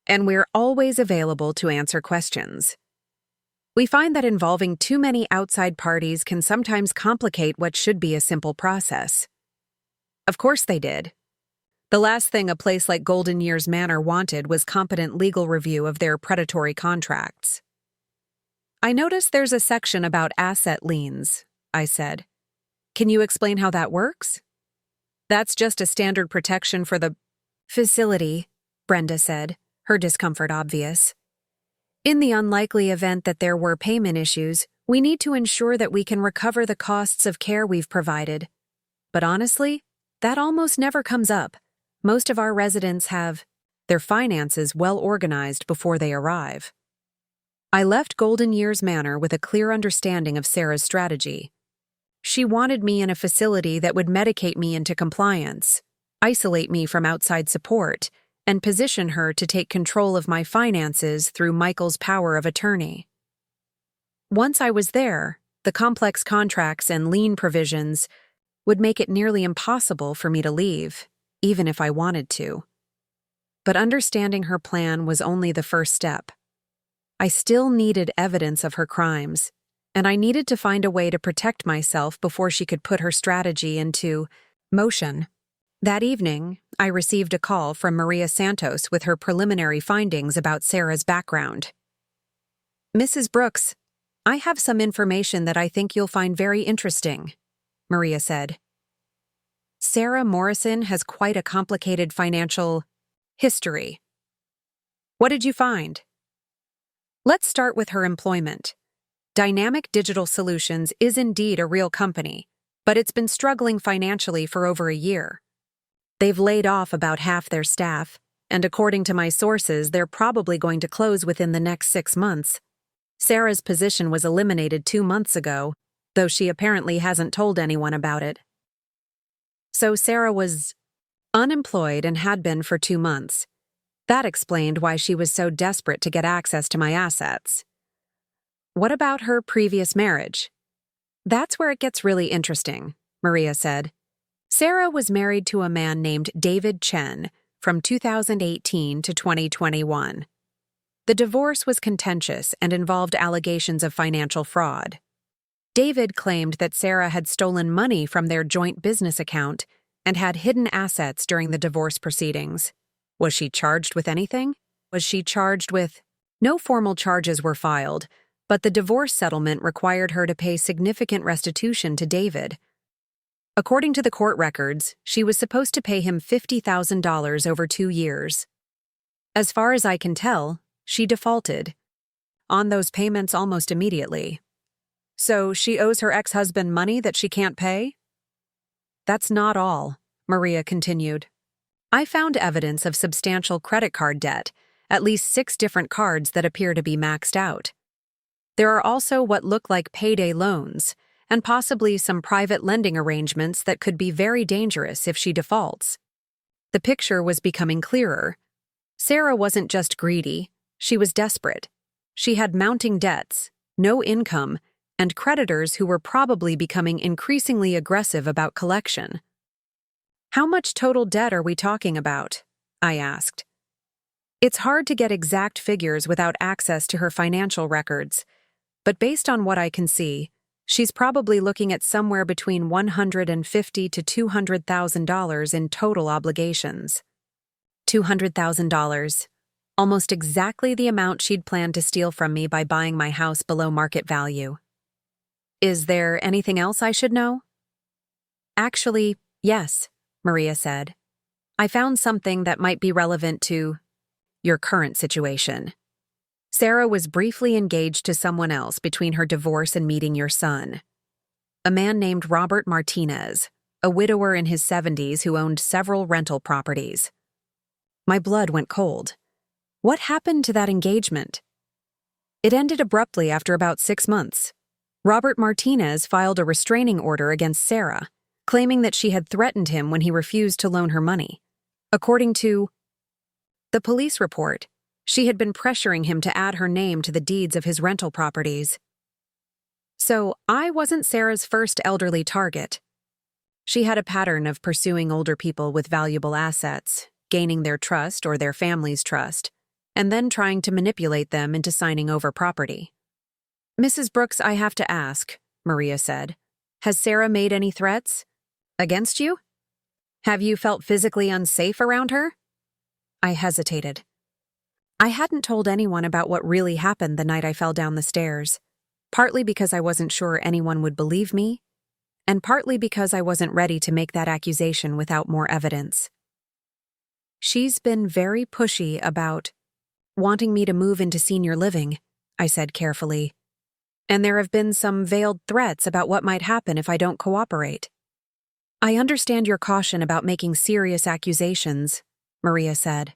and we're always available to answer questions. We find that involving too many outside parties can sometimes complicate what should be a simple process." Of course they did. The last thing a place like Golden Years Manor wanted was competent legal review of their predatory contracts. "I noticed there's a section about asset liens," I said. "Can you explain how that works?" "That's just a standard protection for the facility," Brenda said, her discomfort obvious. "In the unlikely event that there were payment issues, we need to ensure that we can recover the costs of care we've provided. But honestly, that almost never comes up. Most of our residents have their finances well organized before they arrive." I left Golden Years Manor with a clear understanding of Sarah's strategy. She wanted me in a facility that would medicate me into compliance, isolate me from outside support, and position her to take control of my finances through Michael's power of attorney. Once I was there, the complex contracts and lien provisions would make it nearly impossible for me to leave, even if I wanted to. But understanding her plan was only the first step. I still needed evidence of her crimes, and I needed to find a way to protect myself before she could put her strategy into motion. That evening, I received a call from Maria Santos with her preliminary findings about Sarah's background. "Mrs. Brooks, I have some information that I think you'll find very interesting," Maria said. "Sarah Morrison has quite a complicated financial history." "What did you find?" "Let's start with her employment. Dynamic Digital Solutions is indeed a real company, but it's been struggling financially for over a year. They've laid off about half their staff, and according to my sources, they're probably going to close within the next 6 months. Sarah's position was eliminated 2 months ago, though she apparently hasn't told anyone about it." So Sarah was unemployed and had been for 2 months. That explained why she was so desperate to get access to my assets. "What about her previous marriage?" "That's where it gets really interesting," Maria said. "Sarah was married to a man named David Chen from 2018 to 2021. The divorce was contentious and involved allegations of financial fraud. David claimed that Sarah had stolen money from their joint business account and had hidden assets during the divorce proceedings. Was she charged with anything? No formal charges were filed, but the divorce settlement required her to pay significant restitution to David. According to the court records, she was supposed to pay him $50,000 over 2 years. As far as I can tell, she defaulted on those payments almost immediately. So she owes her ex-husband money that she can't pay?" "That's not all," Maria continued. "I found evidence of substantial credit card debt, at least 6 different cards that appear to be maxed out. There are also what look like payday loans, and possibly some private lending arrangements that could be very dangerous if she defaults." The picture was becoming clearer. Sarah wasn't just greedy, she was desperate. She had mounting debts, no income, and creditors who were probably becoming increasingly aggressive about collection. "How much total debt are we talking about?" I asked. It's hard to get exact figures without access to her financial records, but based on what I can see, she's probably looking at somewhere between $150,000 to $200,000 in total obligations. $200,000, almost exactly the amount she'd planned to steal from me by buying my house below market value. "Is there anything else I should know?" "Actually, yes," Maria said. "I found something that might be relevant to your current situation. Sarah was briefly engaged to someone else between her divorce and meeting your son. A man named Robert Martinez, a widower in his 70s who owned several rental properties. My blood went cold. What happened to that engagement? It ended abruptly after about 6 months. Robert Martinez filed a restraining order against Sarah, claiming that she had threatened him when he refused to loan her money. According to the police report, she had been pressuring him to add her name to the deeds of his rental properties. So I wasn't Sarah's first elderly target. She had a pattern of pursuing older people with valuable assets, gaining their trust or their family's trust, and then trying to manipulate them into signing over property. "Mrs. Brooks, I have to ask," Maria said. "Has Sarah made any threats? Against you? Have you felt physically unsafe around her?" I hesitated. I hadn't told anyone about what really happened the night I fell down the stairs, partly because I wasn't sure anyone would believe me, and partly because I wasn't ready to make that accusation without more evidence. "She's been very pushy about wanting me to move into senior living," I said carefully. "And there have been some veiled threats about what might happen if I don't cooperate." "I understand your caution about making serious accusations," Maria said.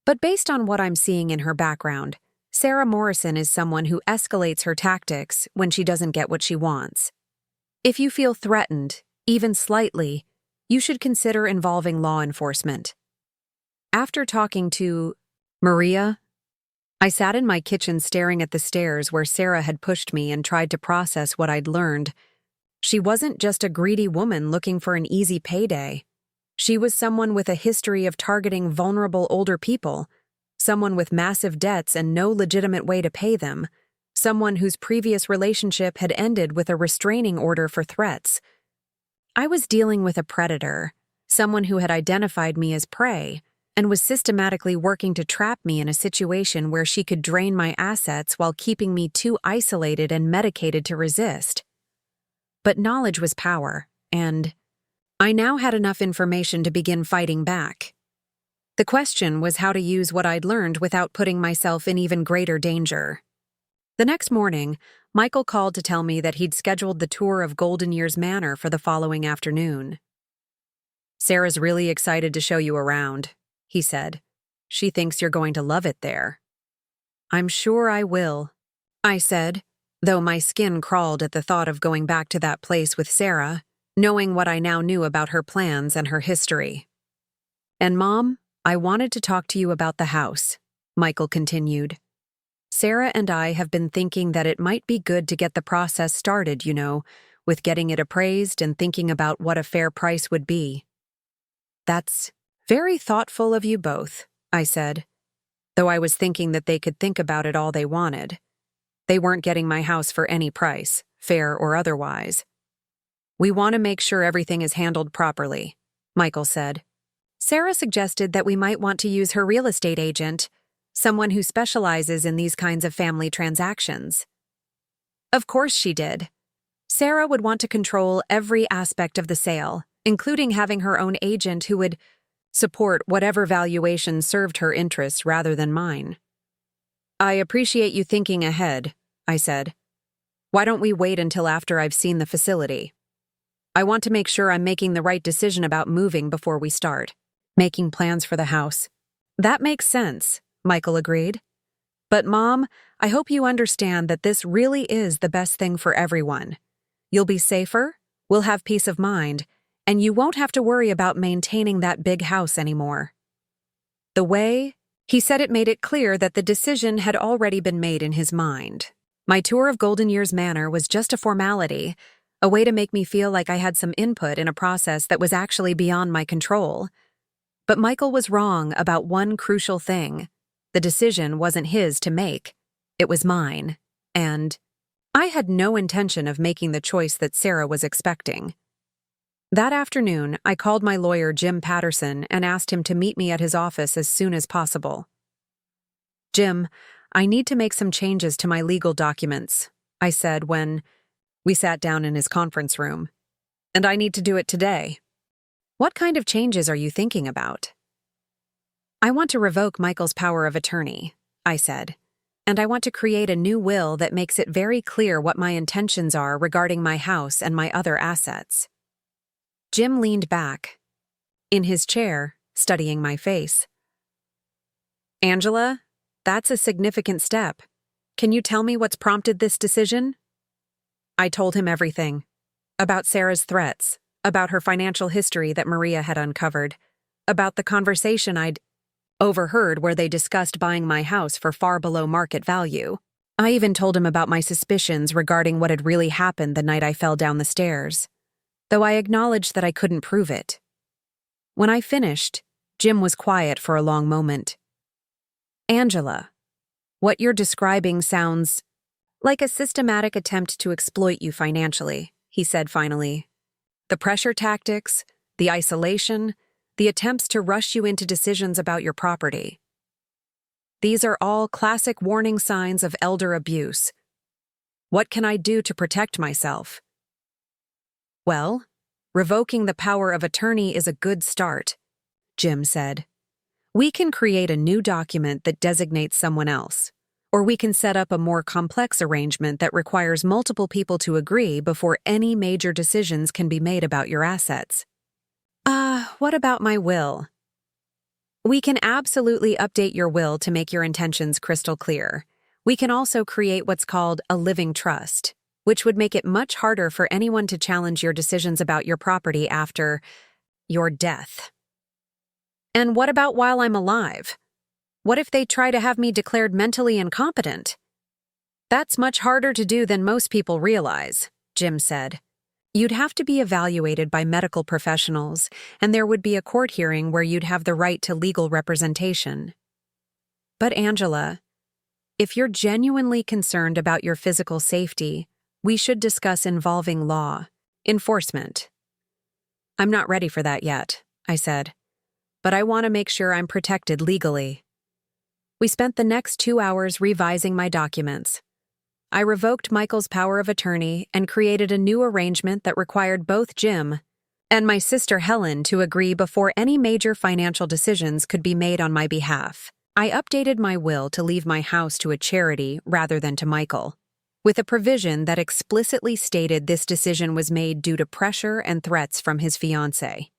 "But based on what I'm seeing in her background, Sarah Morrison is someone who escalates her tactics when she doesn't get what she wants. If you feel threatened, even slightly, you should consider involving law enforcement." After talking to Maria, I sat in my kitchen staring at the stairs where Sarah had pushed me and tried to process what I'd learned. She wasn't just a greedy woman looking for an easy payday. She was someone with a history of targeting vulnerable older people, someone with massive debts and no legitimate way to pay them, someone whose previous relationship had ended with a restraining order for threats. I was dealing with a predator, someone who had identified me as prey, and was systematically working to trap me in a situation where she could drain my assets while keeping me too isolated and medicated to resist. But knowledge was power, and I now had enough information to begin fighting back. The question was how to use what I'd learned without putting myself in even greater danger. The next morning, Michael called to tell me that he'd scheduled the tour of Golden Years Manor for the following afternoon. "Sarah's really excited to show you around," he said. "She thinks you're going to love it there." "I'm sure I will," I said, though my skin crawled at the thought of going back to that place with Sarah, knowing what I now knew about her plans and her history. "And Mom, I wanted to talk to you about the house," Michael continued. "Sarah and I have been thinking that it might be good to get the process started, with getting it appraised and thinking about what a fair price would be." "That's very thoughtful of you both," I said, though I was thinking that they could think about it all they wanted. They weren't getting my house for any price, fair or otherwise. "We want to make sure everything is handled properly," Michael said. "Sarah suggested that we might want to use her real estate agent, someone who specializes in these kinds of family transactions." Of course she did. Sarah would want to control every aspect of the sale, including having her own agent who would support whatever valuation served her interests rather than mine. "I appreciate you thinking ahead," I said. "Why don't we wait until after I've seen the facility? I want to make sure I'm making the right decision about moving before we start making plans for the house." "That makes sense," Michael agreed. "But Mom, I hope you understand that this really is the best thing for everyone. You'll be safer, we'll have peace of mind, and you won't have to worry about maintaining that big house anymore." The way he said it made it clear that the decision had already been made in his mind. My tour of Golden Years Manor was just a formality, a way to make me feel like I had some input in a process that was actually beyond my control. But Michael was wrong about one crucial thing. The decision wasn't his to make. It was mine, and I had no intention of making the choice that Sarah was expecting. That afternoon, I called my lawyer, Jim Patterson, and asked him to meet me at his office as soon as possible. "Jim, I need to make some changes to my legal documents," I said when we sat down in his conference room. "And I need to do it today." "What kind of changes are you thinking about?" "I want to revoke Michael's power of attorney," I said, "and I want to create a new will that makes it very clear what my intentions are regarding my house and my other assets." Jim leaned back in his chair, studying my face. Angela, that's a significant step. Can you tell me what's prompted this decision? I told him everything. About Sarah's threats, about her financial history that Maria had uncovered, about the conversation I'd overheard where they discussed buying my house for far below market value. I even told him about my suspicions regarding what had really happened the night I fell down the stairs, though I acknowledged that I couldn't prove it. When I finished, Jim was quiet for a long moment. Angela, what you're describing sounds like a systematic attempt to exploit you financially, he said finally. The pressure tactics, the isolation, the attempts to rush you into decisions about your property. These are all classic warning signs of elder abuse. What can I do to protect myself? Well, revoking the power of attorney is a good start, Jim said. We can create a new document that designates someone else, or we can set up a more complex arrangement that requires multiple people to agree before any major decisions can be made about your assets. What about my will? We can absolutely update your will to make your intentions crystal clear. We can also create what's called a living trust, which would make it much harder for anyone to challenge your decisions about your property after your death. And what about while I'm alive? What if they try to have me declared mentally incompetent? That's much harder to do than most people realize, Jim said. You'd have to be evaluated by medical professionals, and there would be a court hearing where you'd have the right to legal representation. But Angela, if you're genuinely concerned about your physical safety, we should discuss involving law enforcement. I'm not ready for that yet, I said, but I want to make sure I'm protected legally. We spent the next 2 hours revising my documents. I revoked Michael's power of attorney and created a new arrangement that required both Jim and my sister Helen to agree before any major financial decisions could be made on my behalf. I updated my will to leave my house to a charity rather than to Michael, with a provision that explicitly stated this decision was made due to pressure and threats from his fiancée.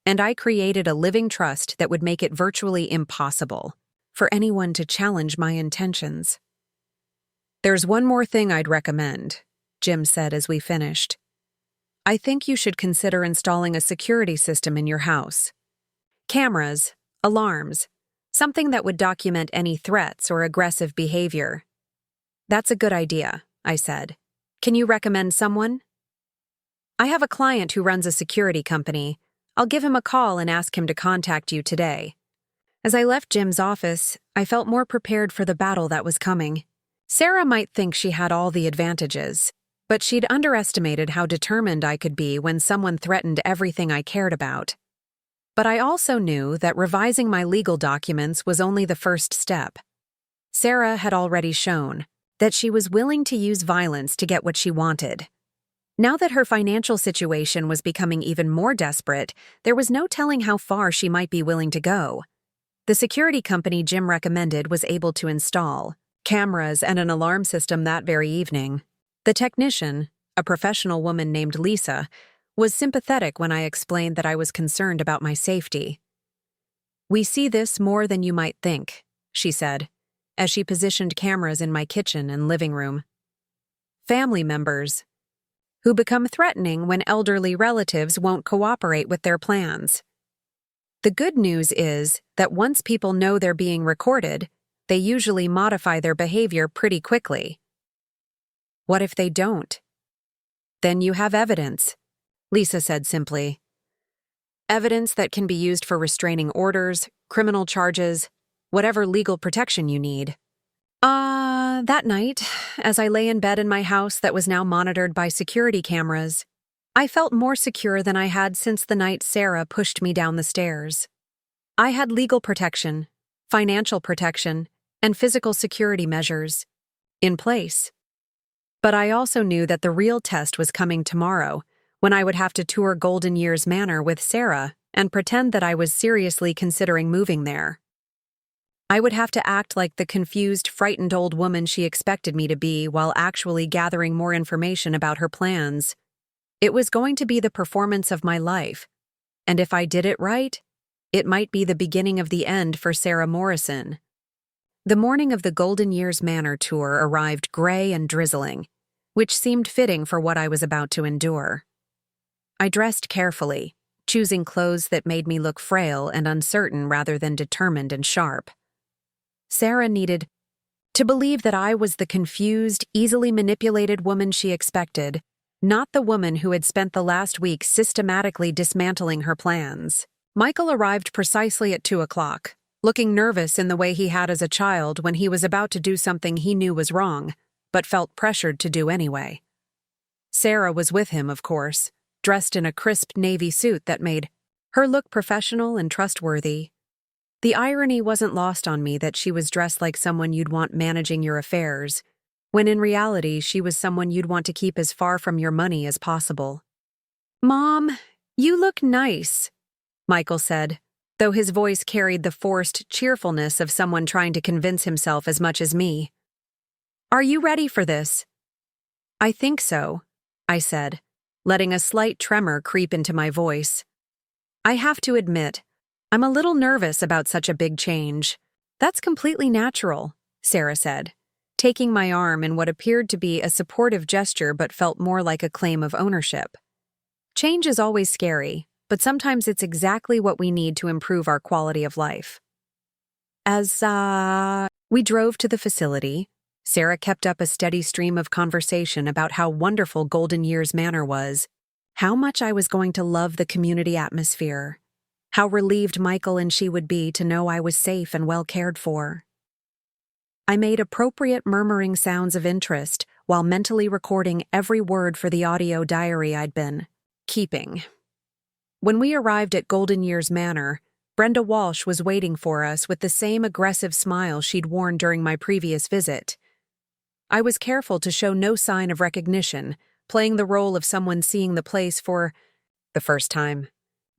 And I created a living trust that would make it virtually impossible for anyone to challenge my intentions. There's one more thing I'd recommend, Jim said as we finished. I think you should consider installing a security system in your house. Cameras, alarms, something that would document any threats or aggressive behavior. That's a good idea, I said. Can you recommend someone? I have a client who runs a security company. I'll give him a call and ask him to contact you today. As I left Jim's office, I felt more prepared for the battle that was coming. Sarah might think she had all the advantages, but she'd underestimated how determined I could be when someone threatened everything I cared about. But I also knew that revising my legal documents was only the first step. Sarah had already shown that she was willing to use violence to get what she wanted. Now that her financial situation was becoming even more desperate, there was no telling how far she might be willing to go. The security company Jim recommended was able to install cameras and an alarm system that very evening. The technician, a professional woman named Lisa, was sympathetic when I explained that I was concerned about my safety. We see this more than you might think, she said, as she positioned cameras in my kitchen and living room. Family members who become threatening when elderly relatives won't cooperate with their plans. The good news is that once people know they're being recorded, they usually modify their behavior pretty quickly. What if they don't? Then you have evidence, Lisa said simply. Evidence that can be used for restraining orders, criminal charges, whatever legal protection you need. That night, as I lay in bed in my house that was now monitored by security cameras, I felt more secure than I had since the night Sarah pushed me down the stairs. I had legal protection, financial protection, and physical security measures in place. But I also knew that the real test was coming tomorrow, when I would have to tour Golden Years Manor with Sarah and pretend that I was seriously considering moving there. I would have to act like the confused, frightened old woman she expected me to be while actually gathering more information about her plans. It was going to be the performance of my life, and if I did it right, it might be the beginning of the end for Sarah Morrison. The morning of the Golden Years Manor tour arrived gray and drizzling, which seemed fitting for what I was about to endure. I dressed carefully, choosing clothes that made me look frail and uncertain rather than determined and sharp. Sarah needed to believe that I was the confused, easily manipulated woman she expected, not the woman who had spent the last week systematically dismantling her plans. Michael arrived precisely at 2 o'clock, looking nervous in the way he had as a child when he was about to do something he knew was wrong, but felt pressured to do anyway. Sarah was with him, of course, dressed in a crisp navy suit that made her look professional and trustworthy. The irony wasn't lost on me that she was dressed like someone you'd want managing your affairs, when in reality she was someone you'd want to keep as far from your money as possible. "Mom, you look nice," Michael said, though his voice carried the forced cheerfulness of someone trying to convince himself as much as me. "Are you ready for this?" "I think so," I said, letting a slight tremor creep into my voice. "I have to admit, I'm a little nervous about such a big change." "That's completely natural," Sarah said, taking my arm in what appeared to be a supportive gesture but felt more like a claim of ownership. "Change is always scary, but sometimes it's exactly what we need to improve our quality of life." As we drove to the facility, Sarah kept up a steady stream of conversation about how wonderful Golden Years Manor was, how much I was going to love the community atmosphere, how relieved Michael and she would be to know I was safe and well cared for. I made appropriate murmuring sounds of interest while mentally recording every word for the audio diary I'd been keeping. When we arrived at Golden Years Manor, Brenda Walsh was waiting for us with the same aggressive smile she'd worn during my previous visit. I was careful to show no sign of recognition, playing the role of someone seeing the place for the first time.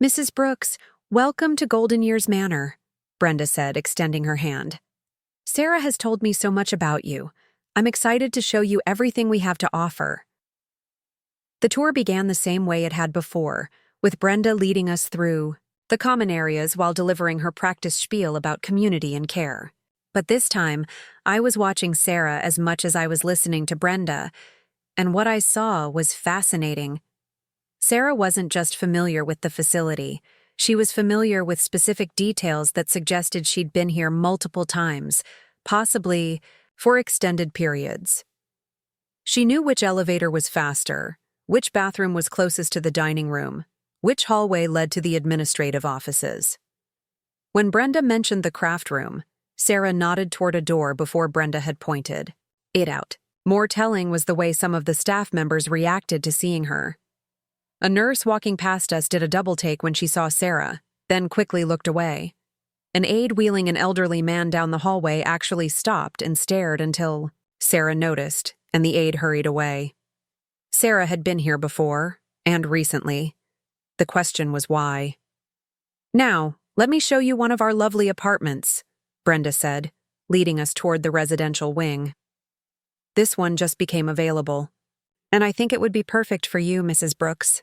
"Mrs. Brooks, welcome to Golden Years Manor," Brenda said, extending her hand. "Sarah has told me so much about you. I'm excited to show you everything we have to offer." The tour began the same way it had before, with Brenda leading us through the common areas while delivering her practice spiel about community and care. But this time, I was watching Sarah as much as I was listening to Brenda, and what I saw was fascinating. Sarah wasn't just familiar with the facility. She was familiar with specific details that suggested she'd been here multiple times, possibly for extended periods. She knew which elevator was faster, which bathroom was closest to the dining room, which hallway led to the administrative offices. When Brenda mentioned the craft room, Sarah nodded toward a door before Brenda had pointed it out. More telling was the way some of the staff members reacted to seeing her. A nurse walking past us did a double-take when she saw Sarah, then quickly looked away. An aide wheeling an elderly man down the hallway actually stopped and stared until Sarah noticed, and the aide hurried away. Sarah had been here before, and recently. The question was why. "Now, let me show you one of our lovely apartments," Brenda said, leading us toward the residential wing. "This one just became available, and I think it would be perfect for you, Mrs. Brooks."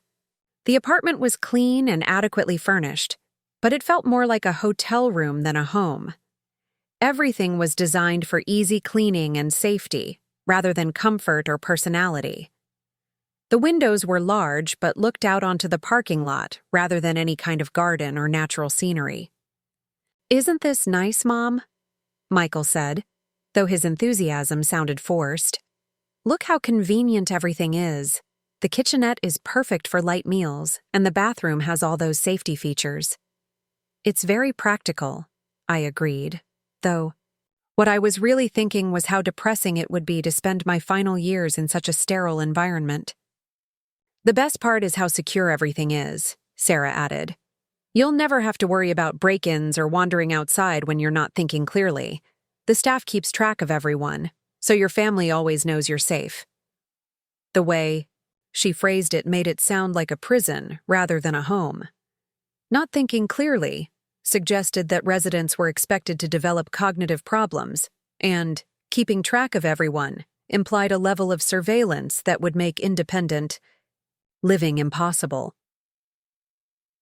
The apartment was clean and adequately furnished, but it felt more like a hotel room than a home. Everything was designed for easy cleaning and safety, rather than comfort or personality. The windows were large but looked out onto the parking lot rather than any kind of garden or natural scenery. "Isn't this nice, Mom?" Michael said, though his enthusiasm sounded forced. "Look how convenient everything is. The kitchenette is perfect for light meals, and the bathroom has all those safety features." "It's very practical," I agreed, though what I was really thinking was how depressing it would be to spend my final years in such a sterile environment. "The best part is how secure everything is," Sarah added. "You'll never have to worry about break-ins or wandering outside when you're not thinking clearly. The staff keeps track of everyone, so your family always knows you're safe." The way she phrased it made it sound like a prison rather than a home. Not thinking clearly suggested that residents were expected to develop cognitive problems, and keeping track of everyone implied a level of surveillance that would make independent living impossible.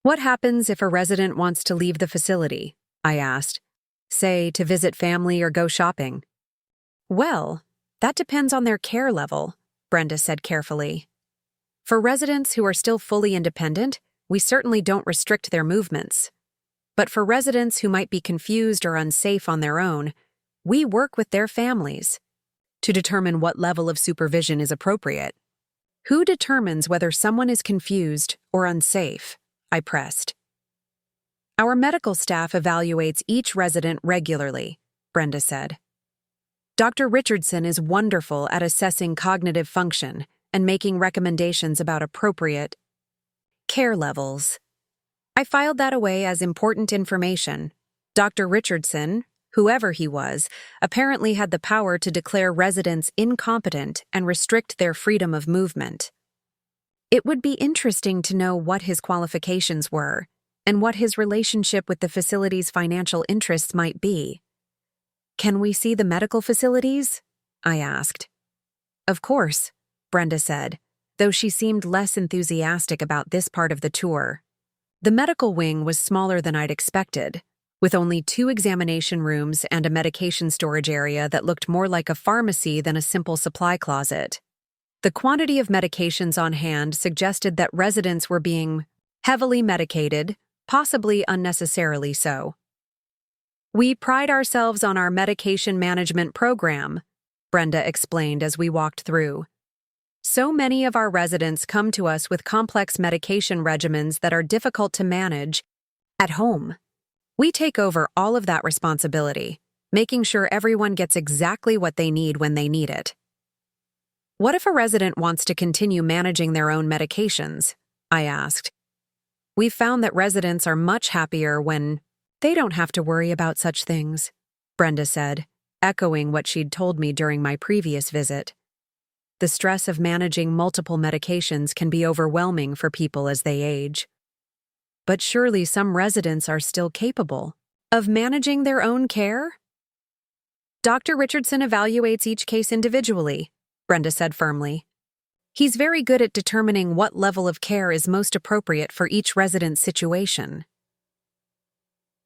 "What happens if a resident wants to leave the facility?" I asked, Say, to visit family or go shopping? Well, that depends on their care level, Brenda said carefully. For residents who are still fully independent, we certainly don't restrict their movements. But for residents who might be confused or unsafe on their own, we work with their families to determine what level of supervision is appropriate. Who determines whether someone is confused or unsafe? I pressed. Our medical staff evaluates each resident regularly, Brenda said. Dr. Richardson is wonderful at assessing cognitive function and making recommendations about appropriate care levels. I filed that away as important information. Dr. Richardson, whoever he was, apparently had the power to declare residents incompetent and restrict their freedom of movement. It would be interesting to know what his qualifications were and what his relationship with the facility's financial interests might be. Can we see the medical facilities? I asked. Of course, Brenda said, though she seemed less enthusiastic about this part of the tour. The medical wing was smaller than I'd expected, with only 2 examination rooms and a medication storage area that looked more like a pharmacy than a simple supply closet. The quantity of medications on hand suggested that residents were being heavily medicated, possibly unnecessarily so. We pride ourselves on our medication management program, Brenda explained as we walked through. So many of our residents come to us with complex medication regimens that are difficult to manage at home. We take over all of that responsibility, making sure everyone gets exactly what they need when they need it. What if a resident wants to continue managing their own medications? I asked. We've found that residents are much happier when they don't have to worry about such things, Brenda said, echoing what she'd told me during my previous visit. The stress of managing multiple medications can be overwhelming for people as they age. But surely some residents are still capable of managing their own care? Dr. Richardson evaluates each case individually, Brenda said firmly. He's very good at determining what level of care is most appropriate for each resident's situation.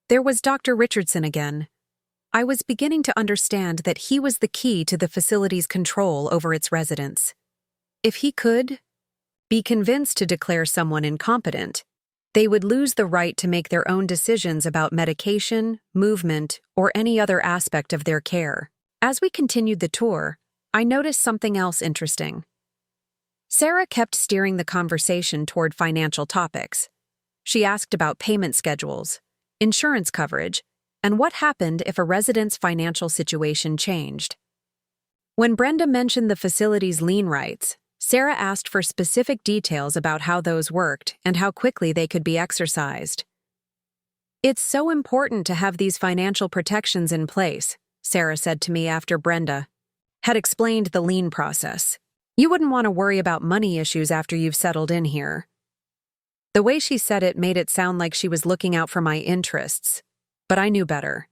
There was Dr. Richardson again. I was beginning to understand that he was the key to the facility's control over its residents. If he could be convinced to declare someone incompetent, they would lose the right to make their own decisions about medication, movement, or any other aspect of their care. As we continued the tour, I noticed something else interesting. Sarah kept steering the conversation toward financial topics. She asked about payment schedules, insurance coverage, and what happened if a resident's financial situation changed. When Brenda mentioned the facility's lien rights, Sarah asked for specific details about how those worked and how quickly they could be exercised. It's so important to have these financial protections in place, Sarah said to me after Brenda had explained the lien process. You wouldn't want to worry about money issues after you've settled in here. The way she said it made it sound like she was looking out for my interests, but I knew better.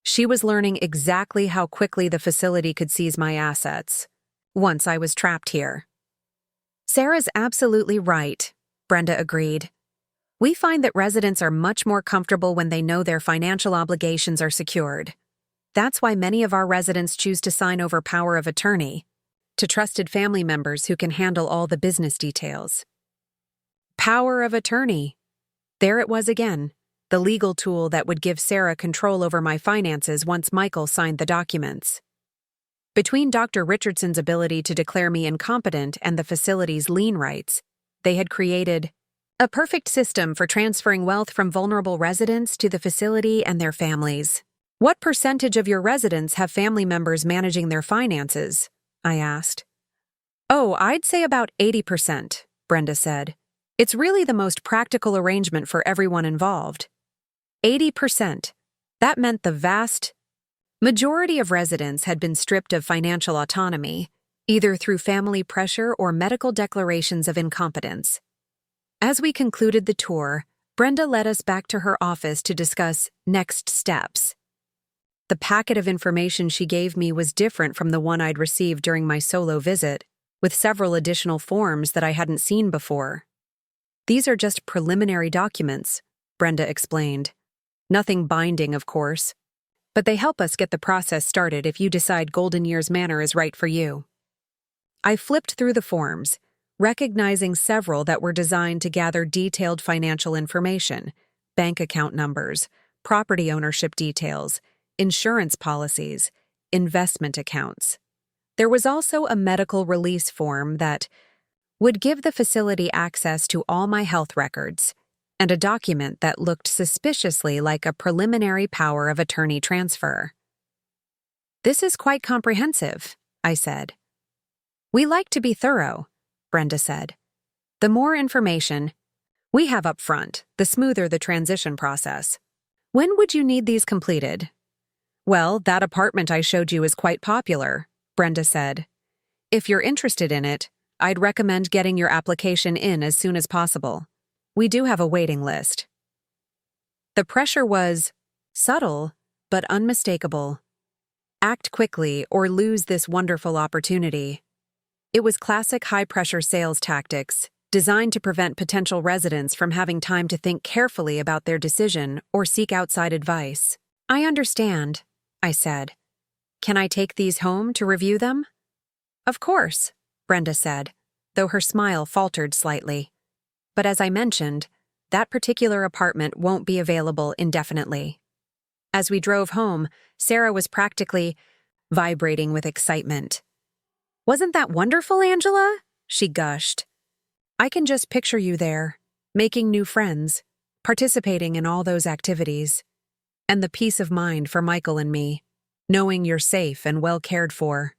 She was learning exactly how quickly the facility could seize my assets once I was trapped here. Sarah's absolutely right, Brenda agreed. We find that residents are much more comfortable when they know their financial obligations are secured. That's why many of our residents choose to sign over power of attorney to trusted family members who can handle all the business details. Power of attorney. There it was again, the legal tool that would give Sarah control over my finances once Michael signed the documents. Between Dr. Richardson's ability to declare me incompetent and the facility's lien rights, they had created a perfect system for transferring wealth from vulnerable residents to the facility and their families. What percentage of your residents have family members managing their finances? I asked. Oh, I'd say about 80%, Brenda said. It's really the most practical arrangement for everyone involved. 80%. That meant the vast majority of residents had been stripped of financial autonomy, either through family pressure or medical declarations of incompetence. As we concluded the tour, Brenda led us back to her office to discuss next steps. The packet of information she gave me was different from the one I'd received during my solo visit, with several additional forms that I hadn't seen before. These are just preliminary documents, Brenda explained. Nothing binding, of course, but they help us get the process started if you decide Golden Years Manor is right for you. I flipped through the forms, recognizing several that were designed to gather detailed financial information, bank account numbers, property ownership details, insurance policies, investment accounts. There was also a medical release form that would give the facility access to all my health records, and a document that looked suspiciously like a preliminary power of attorney transfer. "This is quite comprehensive," I said. "We like to be thorough," Brenda said. "The more information we have up front, the smoother the transition process. When would you need these completed?" "Well, that apartment I showed you is quite popular," Brenda said. "If you're interested in it, I'd recommend getting your application in as soon as possible. We do have a waiting list." The pressure was subtle, but unmistakable. Act quickly or lose this wonderful opportunity. It was classic high-pressure sales tactics, designed to prevent potential residents from having time to think carefully about their decision or seek outside advice. "I understand," I said. "Can I take these home to review them?" "Of course," Brenda said, though her smile faltered slightly. "But as I mentioned, that particular apartment won't be available indefinitely." As we drove home, Sarah was practically vibrating with excitement. "Wasn't that wonderful, Angela?" she gushed. "I can just picture you there, making new friends, participating in all those activities. And the peace of mind for Michael and me, knowing you're safe and well cared for."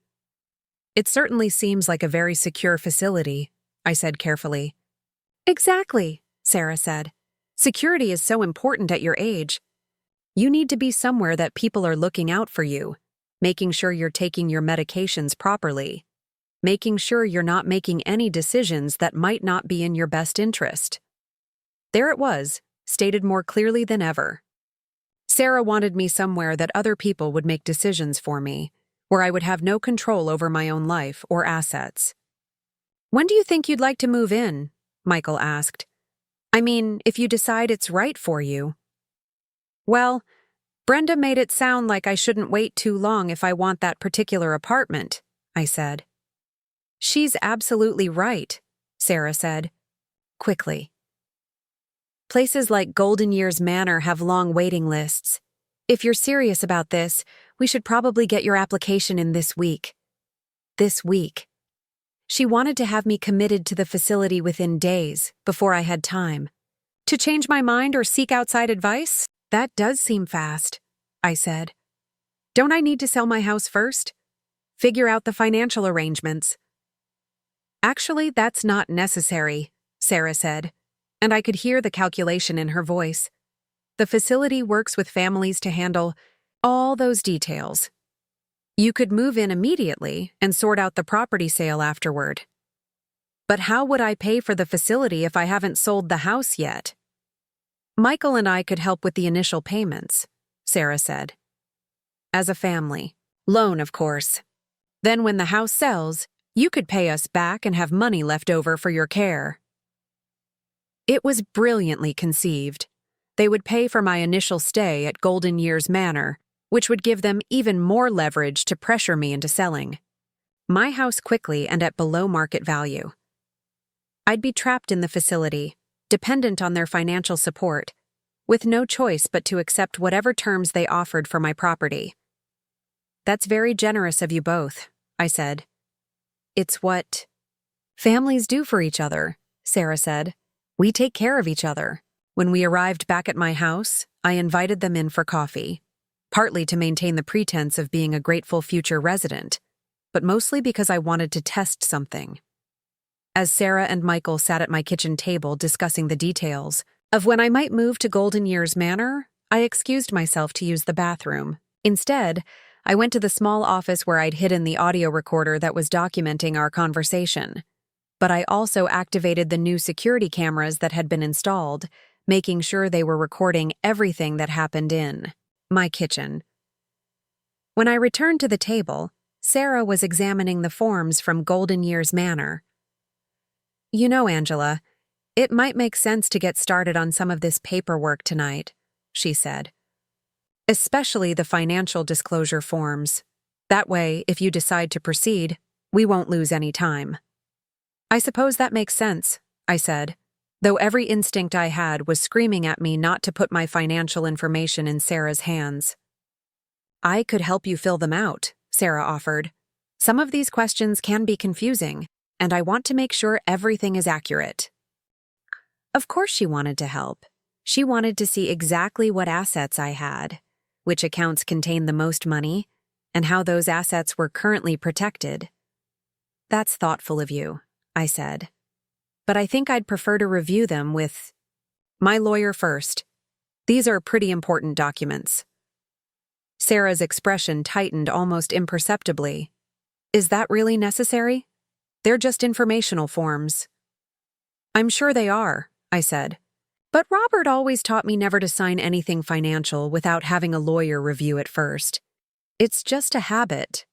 "It certainly seems like a very secure facility," I said carefully. "Exactly," Sarah said. "Security is so important at your age. You need to be somewhere that people are looking out for you, making sure you're taking your medications properly, making sure you're not making any decisions that might not be in your best interest." There it was, stated more clearly than ever. Sarah wanted me somewhere that other people would make decisions for me, where I would have no control over my own life or assets. "When do you think you'd like to move in?" Michael asked. "I mean, if you decide it's right for you." "Well, Brenda made it sound like I shouldn't wait too long if I want that particular apartment," I said. "She's absolutely right," Sarah said, quickly. "Places like Golden Years Manor have long waiting lists. If you're serious about this, we should probably get your application in this week." This week. She wanted to have me committed to the facility within days, before I had time. "To change my mind or seek outside advice? That does seem fast," I said. "Don't I need to sell my house first? Figure out the financial arrangements?" "Actually, that's not necessary," Sarah said, and I could hear the calculation in her voice. "The facility works with families to handle all those details. You could move in immediately and sort out the property sale afterward." "But how would I pay for the facility if I haven't sold the house yet?" "Michael and I could help with the initial payments," Sarah said. "As a family. Loan, of course. Then when the house sells, you could pay us back and have money left over for your care." It was brilliantly conceived. They would pay for my initial stay at Golden Years Manor, which would give them even more leverage to pressure me into selling my house quickly and at below market value. I'd be trapped in the facility, dependent on their financial support, with no choice but to accept whatever terms they offered for my property. "That's very generous of you both," I said. "It's what families do for each other," Sarah said. "We take care of each other." When we arrived back at my house, I invited them in for coffee, partly to maintain the pretense of being a grateful future resident, but mostly because I wanted to test something. As Sarah and Michael sat at my kitchen table discussing the details of when I might move to Golden Years Manor, I excused myself to use the bathroom. Instead, I went to the small office where I'd hidden the audio recorder that was documenting our conversation. But I also activated the new security cameras that had been installed, making sure they were recording everything that happened in my kitchen. When I returned to the table, Sarah was examining the forms from Golden Years Manor. "You know, Angela, it might make sense to get started on some of this paperwork tonight," she said. especially the financial disclosure forms. That way, if you decide to proceed, we won't lose any time." "I suppose that makes sense," I said, though every instinct I had was screaming at me not to put my financial information in Sarah's hands. "I could help you fill them out," Sarah offered. "Some of these questions can be confusing, and I want to make sure everything is accurate." Of course she wanted to help. She wanted to see exactly what assets I had, which accounts contained the most money, and how those assets were currently protected. "That's thoughtful of you," I said. "But I think I'd prefer to review them with my lawyer first. These are pretty important documents." Sarah's expression tightened almost imperceptibly. "Is that really necessary? They're just informational forms." "I'm sure they are," I said. "But Robert always taught me never to sign anything financial without having a lawyer review it first. It's just a habit."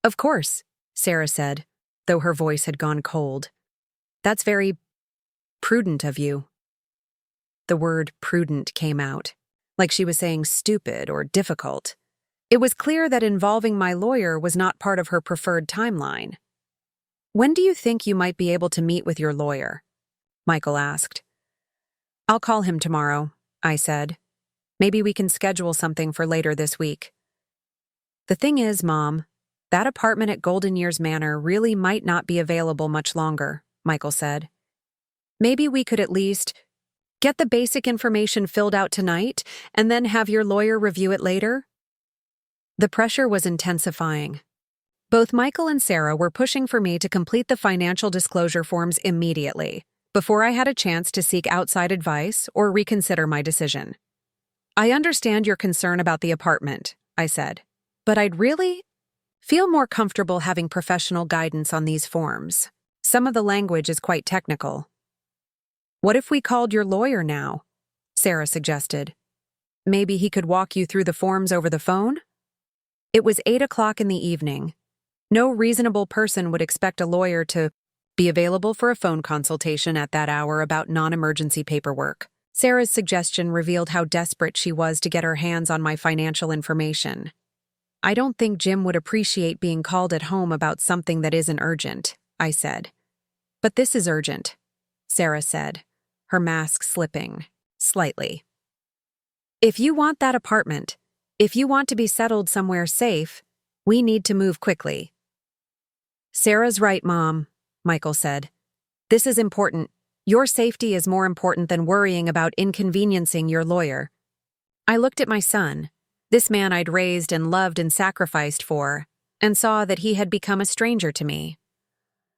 "Of course," Sarah said, though her voice had gone cold. "That's very prudent of you." The word prudent came out, like she was saying stupid or difficult. It was clear that involving my lawyer was not part of her preferred timeline. "When do you think you might be able to meet with your lawyer?" Michael asked. "I'll call him tomorrow," I said. "Maybe we can schedule something for later this week." "The thing is, Mom, that apartment at Golden Years Manor really might not be available much longer," Michael said. "Maybe we could at least get the basic information filled out tonight and then have your lawyer review it later?" The pressure was intensifying. Both Michael and Sarah were pushing for me to complete the financial disclosure forms immediately, before I had a chance to seek outside advice or reconsider my decision. "I understand your concern about the apartment," I said, "but I'd really feel more comfortable having professional guidance on these forms. Some of the language is quite technical." "What if we called your lawyer now?" Sarah suggested. "Maybe he could walk you through the forms over the phone?" It was 8 o'clock in the evening. No reasonable person would expect a lawyer to be available for a phone consultation at that hour about non-emergency paperwork. Sarah's suggestion revealed how desperate she was to get her hands on my financial information. "I don't think Jim would appreciate being called at home about something that isn't urgent," I said. "But this is urgent," Sarah said, her mask slipping slightly. "If you want that apartment, if you want to be settled somewhere safe, we need to move quickly." "Sarah's right, Mom," Michael said. "This is important. Your safety is more important than worrying about inconveniencing your lawyer." I looked at my son, this man I'd raised and loved and sacrificed for, and saw that he had become a stranger to me.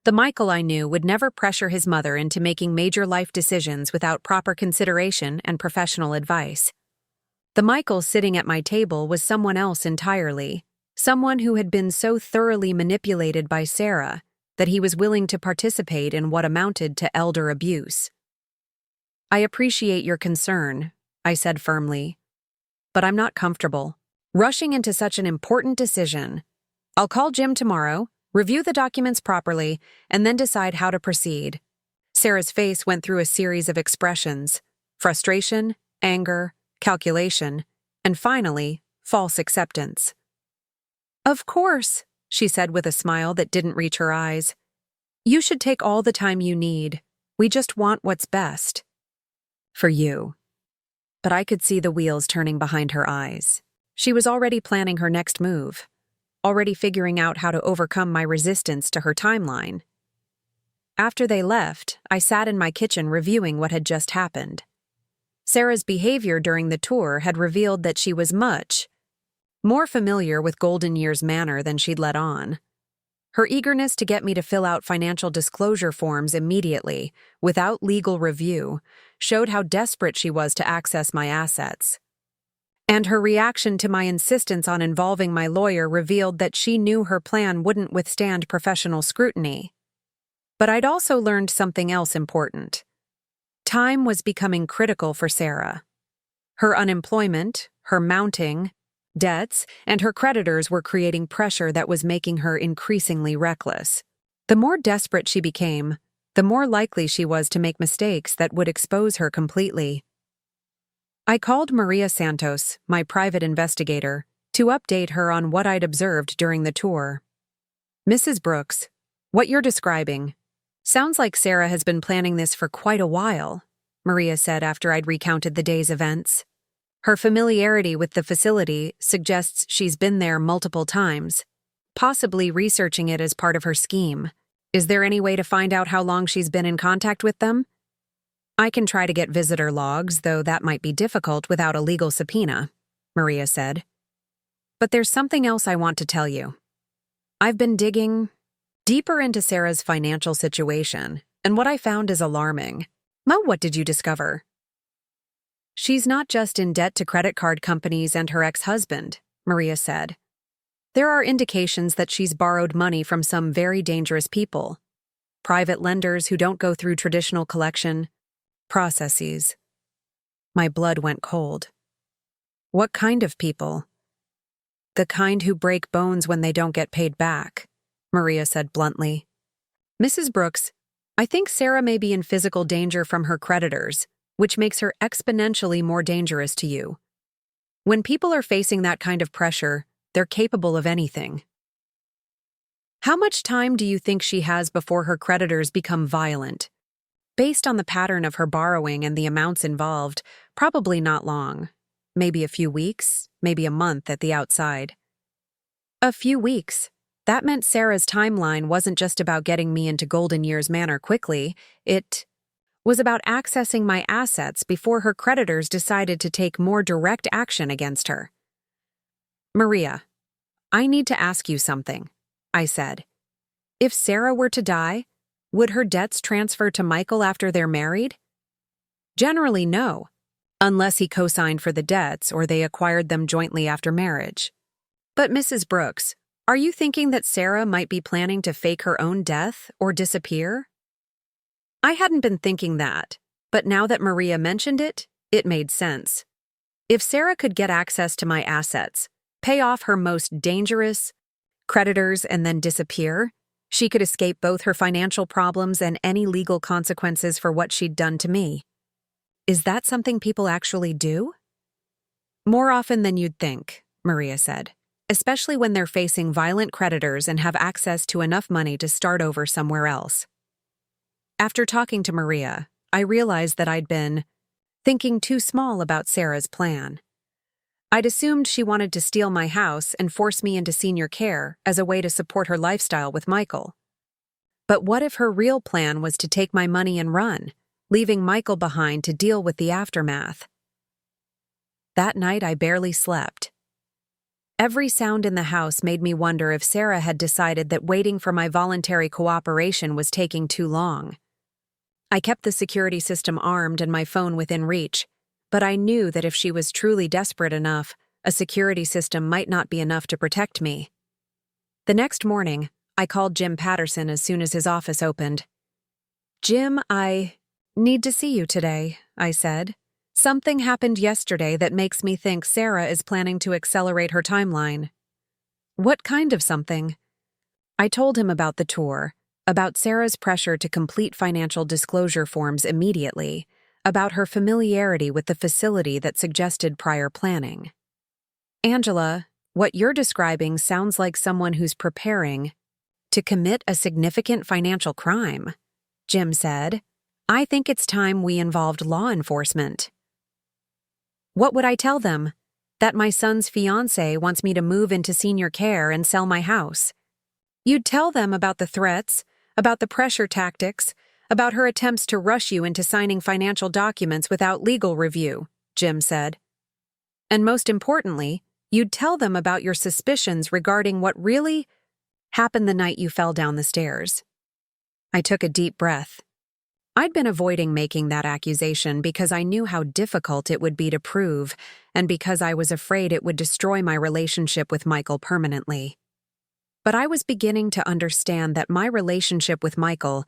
The Michael I knew would never pressure his mother into making major life decisions without proper consideration and professional advice. The Michael sitting at my table was someone else entirely, someone who had been so thoroughly manipulated by Sarah that he was willing to participate in what amounted to elder abuse. "I appreciate your concern," I said firmly, "but I'm not comfortable rushing into such an important decision. I'll call Jim tomorrow, review the documents properly, and then decide how to proceed." Sarah's face went through a series of expressions: frustration, anger, calculation, and finally, false acceptance. "Of course," she said with a smile that didn't reach her eyes. "You should take all the time you need. We just want what's best for you." But I could see the wheels turning behind her eyes. She was already planning her next move, already figuring out how to overcome my resistance to her timeline. After they left, I sat in my kitchen reviewing what had just happened. Sarah's behavior during the tour had revealed that she was much more familiar with Golden Years Manor than she'd let on. Her eagerness to get me to fill out financial disclosure forms immediately, without legal review, showed how desperate she was to access my assets. And her reaction to my insistence on involving my lawyer revealed that she knew her plan wouldn't withstand professional scrutiny. But I'd also learned something else important. Time was becoming critical for Sarah. Her unemployment, her mounting debts, and her creditors were creating pressure that was making her increasingly reckless. The more desperate she became, the more likely she was to make mistakes that would expose her completely. I called Maria Santos, my private investigator, to update her on what I'd observed during the tour. Mrs. Brooks, what you're describing sounds like Sarah has been planning this for quite a while, Maria said after I'd recounted the day's events. Her familiarity with the facility suggests she's been there multiple times, possibly researching it as part of her scheme. Is there any way to find out how long she's been in contact with them? I can try to get visitor logs, though that might be difficult without a legal subpoena, Maria said. But there's something else I want to tell you. I've been digging deeper into Sarah's financial situation, and what I found is alarming. What did you discover? She's not just in debt to credit card companies and her ex-husband, Maria said. There are indications that she's borrowed money from some very dangerous people. Private lenders who don't go through traditional collection processes. My blood went cold. What kind of people? The kind who break bones when they don't get paid back, Maria said bluntly. Mrs. Brooks, I think Sarah may be in physical danger from her creditors, which makes her exponentially more dangerous to you. When people are facing that kind of pressure, they're capable of anything. How much time do you think she has before her creditors become violent? Based on the pattern of her borrowing and the amounts involved, probably not long. Maybe a few weeks, maybe a month at the outside. A few weeks. That meant Sarah's timeline wasn't just about getting me into Golden Years Manor quickly, it was about accessing my assets before her creditors decided to take more direct action against her. Maria, I need to ask you something, I said. If Sarah were to die, would her debts transfer to Michael after they're married? Generally, no, unless he co-signed for the debts or they acquired them jointly after marriage. But Mrs. Brooks, are you thinking that Sarah might be planning to fake her own death or disappear? I hadn't been thinking that, but now that Maria mentioned it, it made sense. If Sarah could get access to my assets, pay off her most dangerous creditors and then disappear, she could escape both her financial problems and any legal consequences for what she'd done to me. Is that something people actually do? More often than you'd think, Maria said, especially when they're facing violent creditors and have access to enough money to start over somewhere else. After talking to Maria, I realized that I'd been thinking too small about Sarah's plan. I'd assumed she wanted to steal my house and force me into senior care as a way to support her lifestyle with Michael. But what if her real plan was to take my money and run, leaving Michael behind to deal with the aftermath? That night I barely slept. Every sound in the house made me wonder if Sarah had decided that waiting for my voluntary cooperation was taking too long. I kept the security system armed and my phone within reach, but I knew that if she was truly desperate enough, a security system might not be enough to protect me. The next morning, I called Jim Patterson as soon as his office opened. "Jim, I need to see you today," I said. "Something happened yesterday that makes me think Sarah is planning to accelerate her timeline." "What kind of something?" I told him about the tour, about Sarah's pressure to complete financial disclosure forms immediately, about her familiarity with the facility that suggested prior planning. "Angela, what you're describing sounds like someone who's preparing to commit a significant financial crime," Jim said. "I think it's time we involved law enforcement." "What would I tell them? That my son's fiancé wants me to move into senior care and sell my house?" "You'd tell them about the threats, about the pressure tactics, about her attempts to rush you into signing financial documents without legal review," Jim said. "And most importantly, you'd tell them about your suspicions regarding what really happened the night you fell down the stairs." I took a deep breath. I'd been avoiding making that accusation because I knew how difficult it would be to prove, and because I was afraid it would destroy my relationship with Michael permanently. But I was beginning to understand that my relationship with Michael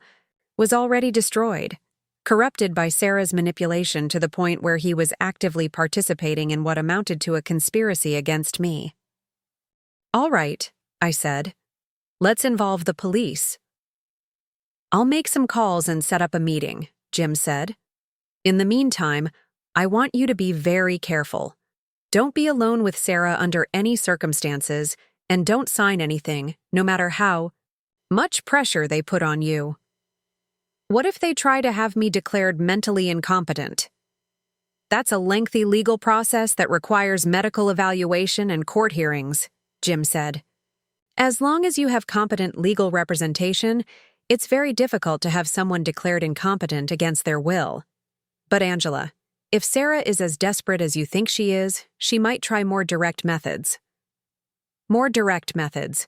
was already destroyed, corrupted by Sarah's manipulation to the point where he was actively participating in what amounted to a conspiracy against me. "All right," I said. "Let's involve the police." "I'll make some calls and set up a meeting," Jim said. "In the meantime, I want you to be very careful. Don't be alone with Sarah under any circumstances, and don't sign anything, no matter how much pressure they put on you. What if they try to have me declared mentally incompetent? That's a lengthy legal process that requires medical evaluation and court hearings, Jim said. As long as you have competent legal representation, it's very difficult to have someone declared incompetent against their will. But Angela, if Sarah is as desperate as you think she is, she might try more direct methods. More direct methods,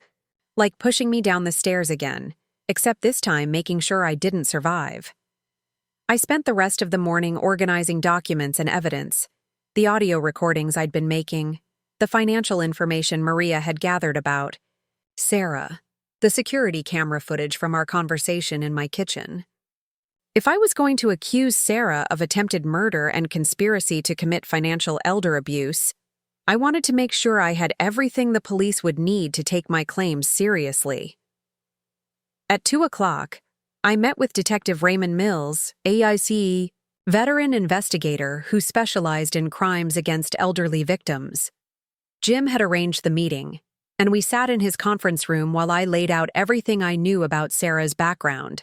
like pushing me down the stairs again, except this time making sure I didn't survive. I spent the rest of the morning organizing documents and evidence, the audio recordings I'd been making, the financial information Maria had gathered about Sarah, the security camera footage from our conversation in my kitchen. If I was going to accuse Sarah of attempted murder and conspiracy to commit financial elder abuse, I wanted to make sure I had everything the police would need to take my claims seriously. At 2 o'clock, I met with Detective Raymond Mills, AIC, veteran investigator who specialized in crimes against elderly victims. Jim had arranged the meeting, and we sat in his conference room while I laid out everything I knew about Sarah's background,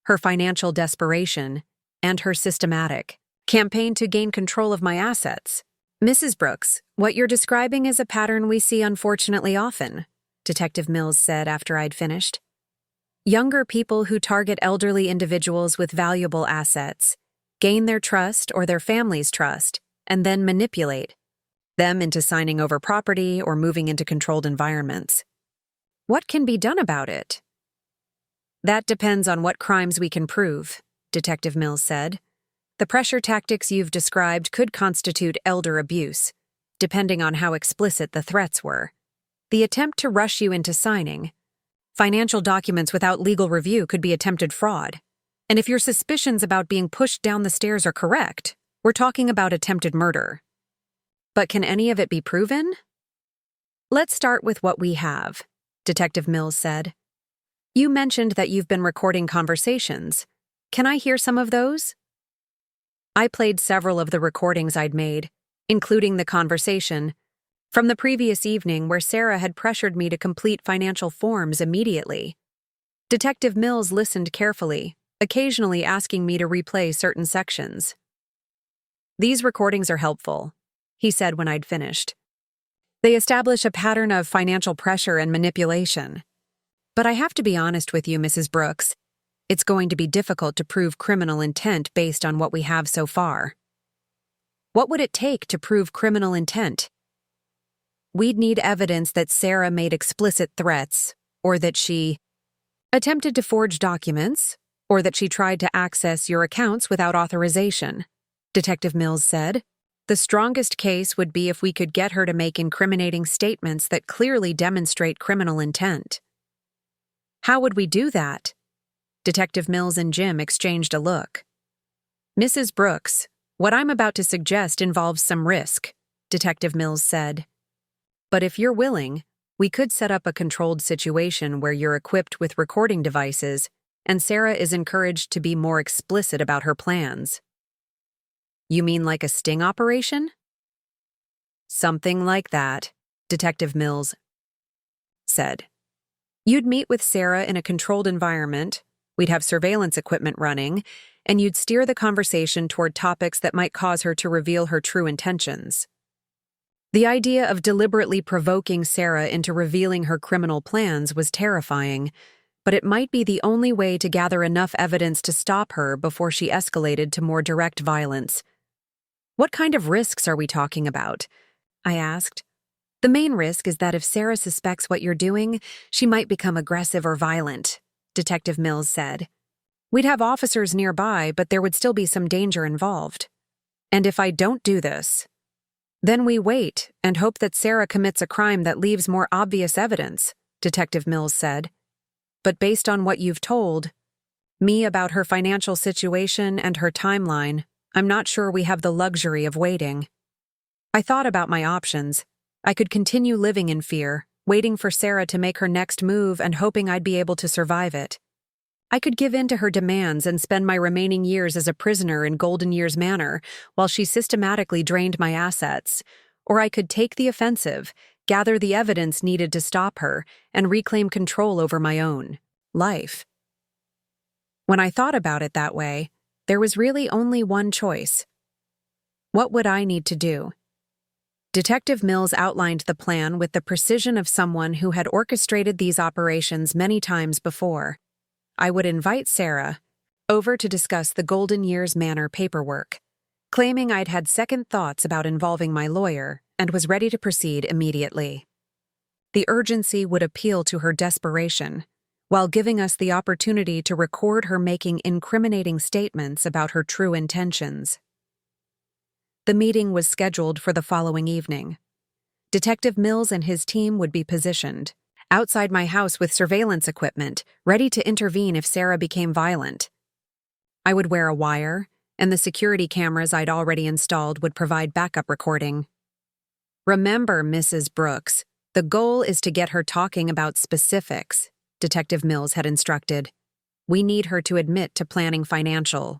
her financial desperation, and her systematic campaign to gain control of my assets. Mrs. Brooks, what you're describing is a pattern we see unfortunately often, Detective Mills said after I'd finished. Younger people who target elderly individuals with valuable assets, gain their trust or their family's trust, and then manipulate them into signing over property or moving into controlled environments. What can be done about it? That depends on what crimes we can prove, Detective Mills said. The pressure tactics you've described could constitute elder abuse, depending on how explicit the threats were. The attempt to rush you into signing financial documents without legal review could be attempted fraud. And if your suspicions about being pushed down the stairs are correct, we're talking about attempted murder. But can any of it be proven? Let's start with what we have, Detective Mills said. You mentioned that you've been recording conversations. Can I hear some of those? I played several of the recordings I'd made, including the conversation from the previous evening where Sarah had pressured me to complete financial forms immediately. Detective Mills listened carefully, occasionally asking me to replay certain sections. These recordings are helpful, he said when I'd finished. They establish a pattern of financial pressure and manipulation. But I have to be honest with you, Mrs. Brooks. It's going to be difficult to prove criminal intent based on what we have so far. What would it take to prove criminal intent? We'd need evidence that Sarah made explicit threats, or that she attempted to forge documents, or that she tried to access your accounts without authorization, Detective Mills said. The strongest case would be if we could get her to make incriminating statements that clearly demonstrate criminal intent. How would we do that? Detective Mills and Jim exchanged a look. Mrs. Brooks, what I'm about to suggest involves some risk, Detective Mills said. But if you're willing, we could set up a controlled situation where you're equipped with recording devices and Sarah is encouraged to be more explicit about her plans. You mean like a sting operation? Something like that, Detective Mills said. You'd meet with Sarah in a controlled environment, we'd have surveillance equipment running, and you'd steer the conversation toward topics that might cause her to reveal her true intentions. The idea of deliberately provoking Sarah into revealing her criminal plans was terrifying, but it might be the only way to gather enough evidence to stop her before she escalated to more direct violence. What kind of risks are we talking about? I asked. The main risk is that if Sarah suspects what you're doing, she might become aggressive or violent, Detective Mills said. We'd have officers nearby, but there would still be some danger involved. And if I don't do this, then we wait and hope that Sarah commits a crime that leaves more obvious evidence, Detective Mills said. But based on what you've told me about her financial situation and her timeline, I'm not sure we have the luxury of waiting. I thought about my options. I could continue living in fear, waiting for Sarah to make her next move and hoping I'd be able to survive it. I could give in to her demands and spend my remaining years as a prisoner in Golden Years Manor while she systematically drained my assets. Or I could take the offensive, gather the evidence needed to stop her, and reclaim control over my own life. When I thought about it that way, there was really only one choice. What would I need to do? Detective Mills outlined the plan with the precision of someone who had orchestrated these operations many times before. I would invite Sarah over to discuss the Golden Years Manor paperwork, claiming I'd had second thoughts about involving my lawyer and was ready to proceed immediately. The urgency would appeal to her desperation, while giving us the opportunity to record her making incriminating statements about her true intentions. The meeting was scheduled for the following evening. Detective Mills and his team would be positioned outside my house with surveillance equipment, ready to intervene if Sarah became violent. I would wear a wire, and the security cameras I'd already installed would provide backup recording. Remember, Mrs. Brooks, the goal is to get her talking about specifics, Detective Mills had instructed. We need her to admit to planning financial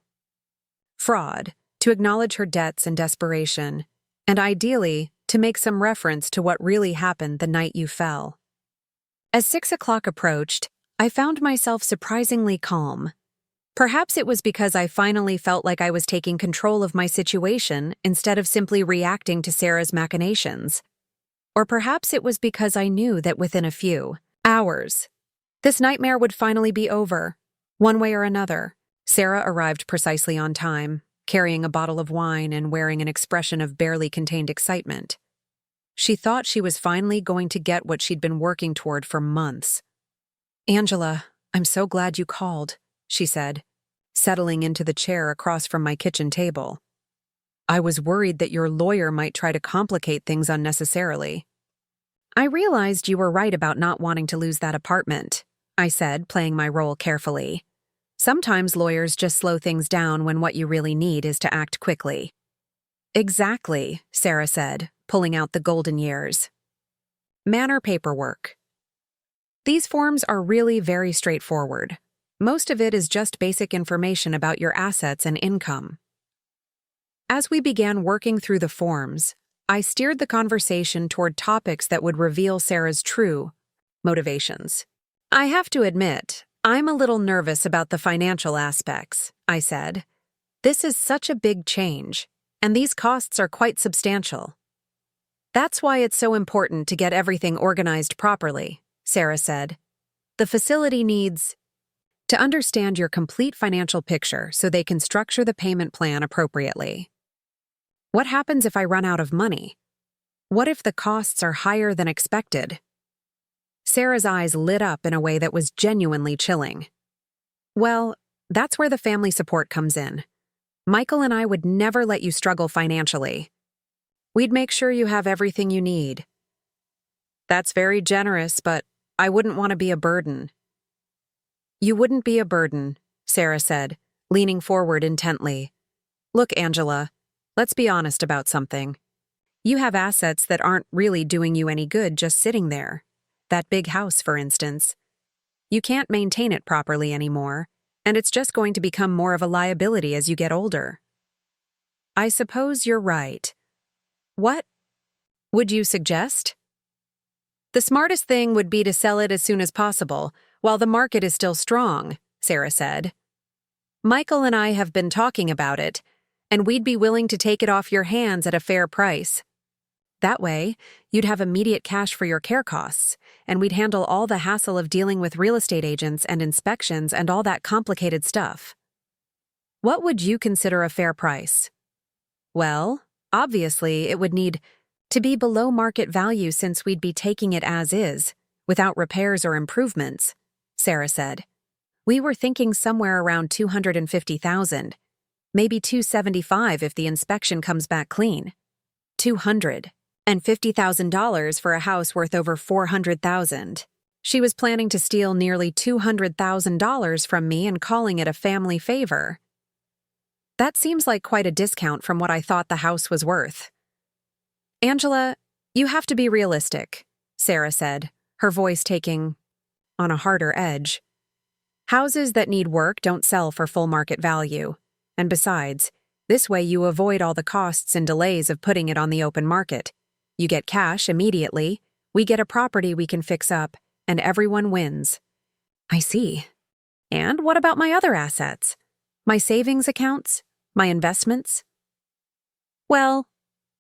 fraud, to acknowledge her debts and desperation, and ideally, to make some reference to what really happened the night you fell. As 6 o'clock approached, I found myself surprisingly calm. Perhaps it was because I finally felt like I was taking control of my situation instead of simply reacting to Sarah's machinations. Or perhaps it was because I knew that within a few hours, this nightmare would finally be over, one way or another. Sarah arrived precisely on time, carrying a bottle of wine and wearing an expression of barely contained excitement. She thought she was finally going to get what she'd been working toward for months. "Angela, I'm so glad you called," she said, settling into the chair across from my kitchen table. "I was worried that your lawyer might try to complicate things unnecessarily." "I realized you were right about not wanting to lose that apartment," I said, playing my role carefully. "Sometimes lawyers just slow things down when what you really need is to act quickly." "Exactly," Sarah said, pulling out the Golden Years Manor paperwork. These forms are really very straightforward. Most of it is just basic information about your assets and income. As we began working through the forms, I steered the conversation toward topics that would reveal Sarah's true motivations. "I have to admit, I'm a little nervous about the financial aspects," I said. "This is such a big change, and these costs are quite substantial." "That's why it's so important to get everything organized properly," Sarah said. "The facility needs to understand your complete financial picture so they can structure the payment plan appropriately. What happens if I run out of money? What if the costs are higher than expected?" Sarah's eyes lit up in a way that was genuinely chilling. "Well, that's where the family support comes in. Michael and I would never let you struggle financially. We'd make sure you have everything you need." "That's very generous, but I wouldn't want to be a burden." "You wouldn't be a burden," Sarah said, leaning forward intently. "Look, Angela, let's be honest about something. You have assets that aren't really doing you any good just sitting there. That big house, for instance. You can't maintain it properly anymore, and it's just going to become more of a liability as you get older." "I suppose you're right. What would you suggest?" "The smartest thing would be to sell it as soon as possible, while the market is still strong," Sarah said. "Michael and I have been talking about it, and we'd be willing to take it off your hands at a fair price. That way, you'd have immediate cash for your care costs, and we'd handle all the hassle of dealing with real estate agents and inspections and all that complicated stuff." "What would you consider a fair price?" "Well, obviously, it would need to be below market value since we'd be taking it as is, without repairs or improvements," Sarah said. "We were thinking somewhere around $250,000, maybe $275 if the inspection comes back clean. $250,000 for a house worth over $400,000. She was planning to steal nearly $200,000 from me and calling it a family favor. That seems like quite a discount from what I thought the house was worth." "Angela, you have to be realistic," Sarah said, her voice taking on a harder edge. Houses that need work don't sell for full market value. And besides, this way you avoid all the costs and delays of putting it on the open market. You get cash immediately, we get a property we can fix up, and everyone wins. I see. And what about my other assets? My savings accounts? My investments? Well,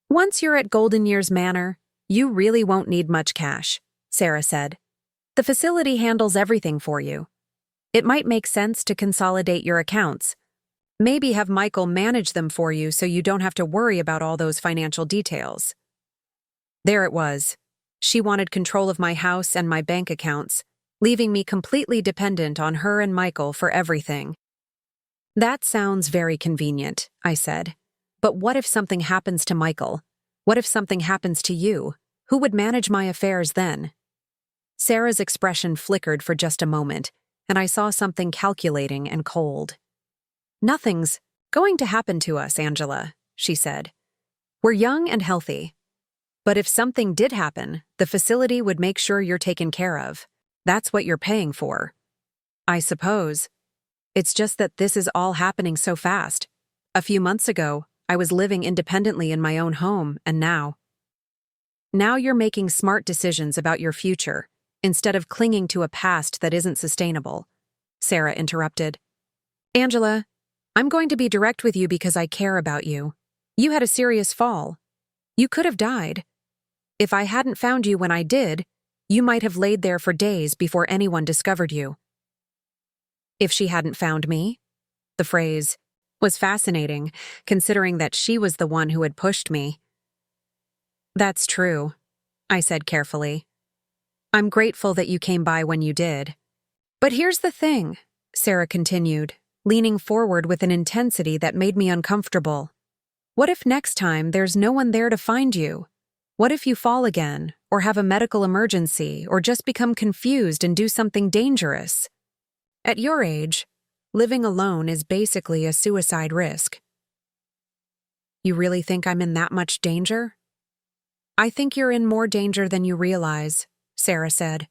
once you're at Golden Years Manor, you really won't need much cash, Sarah said. The facility handles everything for you. It might make sense to consolidate your accounts. Maybe have Michael manage them for you so you don't have to worry about all those financial details. There it was. She wanted control of my house and my bank accounts, leaving me completely dependent on her and Michael for everything. That sounds very convenient, I said. But what if something happens to Michael? What if something happens to you? Who would manage my affairs then? Sarah's expression flickered for just a moment, and I saw something calculating and cold. Nothing's going to happen to us, Angela, she said. We're young and healthy. But if something did happen, the facility would make sure you're taken care of. That's what you're paying for. I suppose. It's just that this is all happening so fast. A few months ago, I was living independently in my own home, and now you're making smart decisions about your future, instead of clinging to a past that isn't sustainable, Sarah interrupted. Angela, I'm going to be direct with you because I care about you. You had a serious fall. You could have died. If I hadn't found you when I did, you might have laid there for days before anyone discovered you. If she hadn't found me? The phrase was fascinating, considering that she was the one who had pushed me. That's true, I said carefully. I'm grateful that you came by when you did. But here's the thing, Sarah continued, leaning forward with an intensity that made me uncomfortable. What if next time there's no one there to find you? What if you fall again, or have a medical emergency, or just become confused and do something dangerous? At your age, living alone is basically a suicide risk. You really think I'm in that much danger? I think you're in more danger than you realize, Sarah said.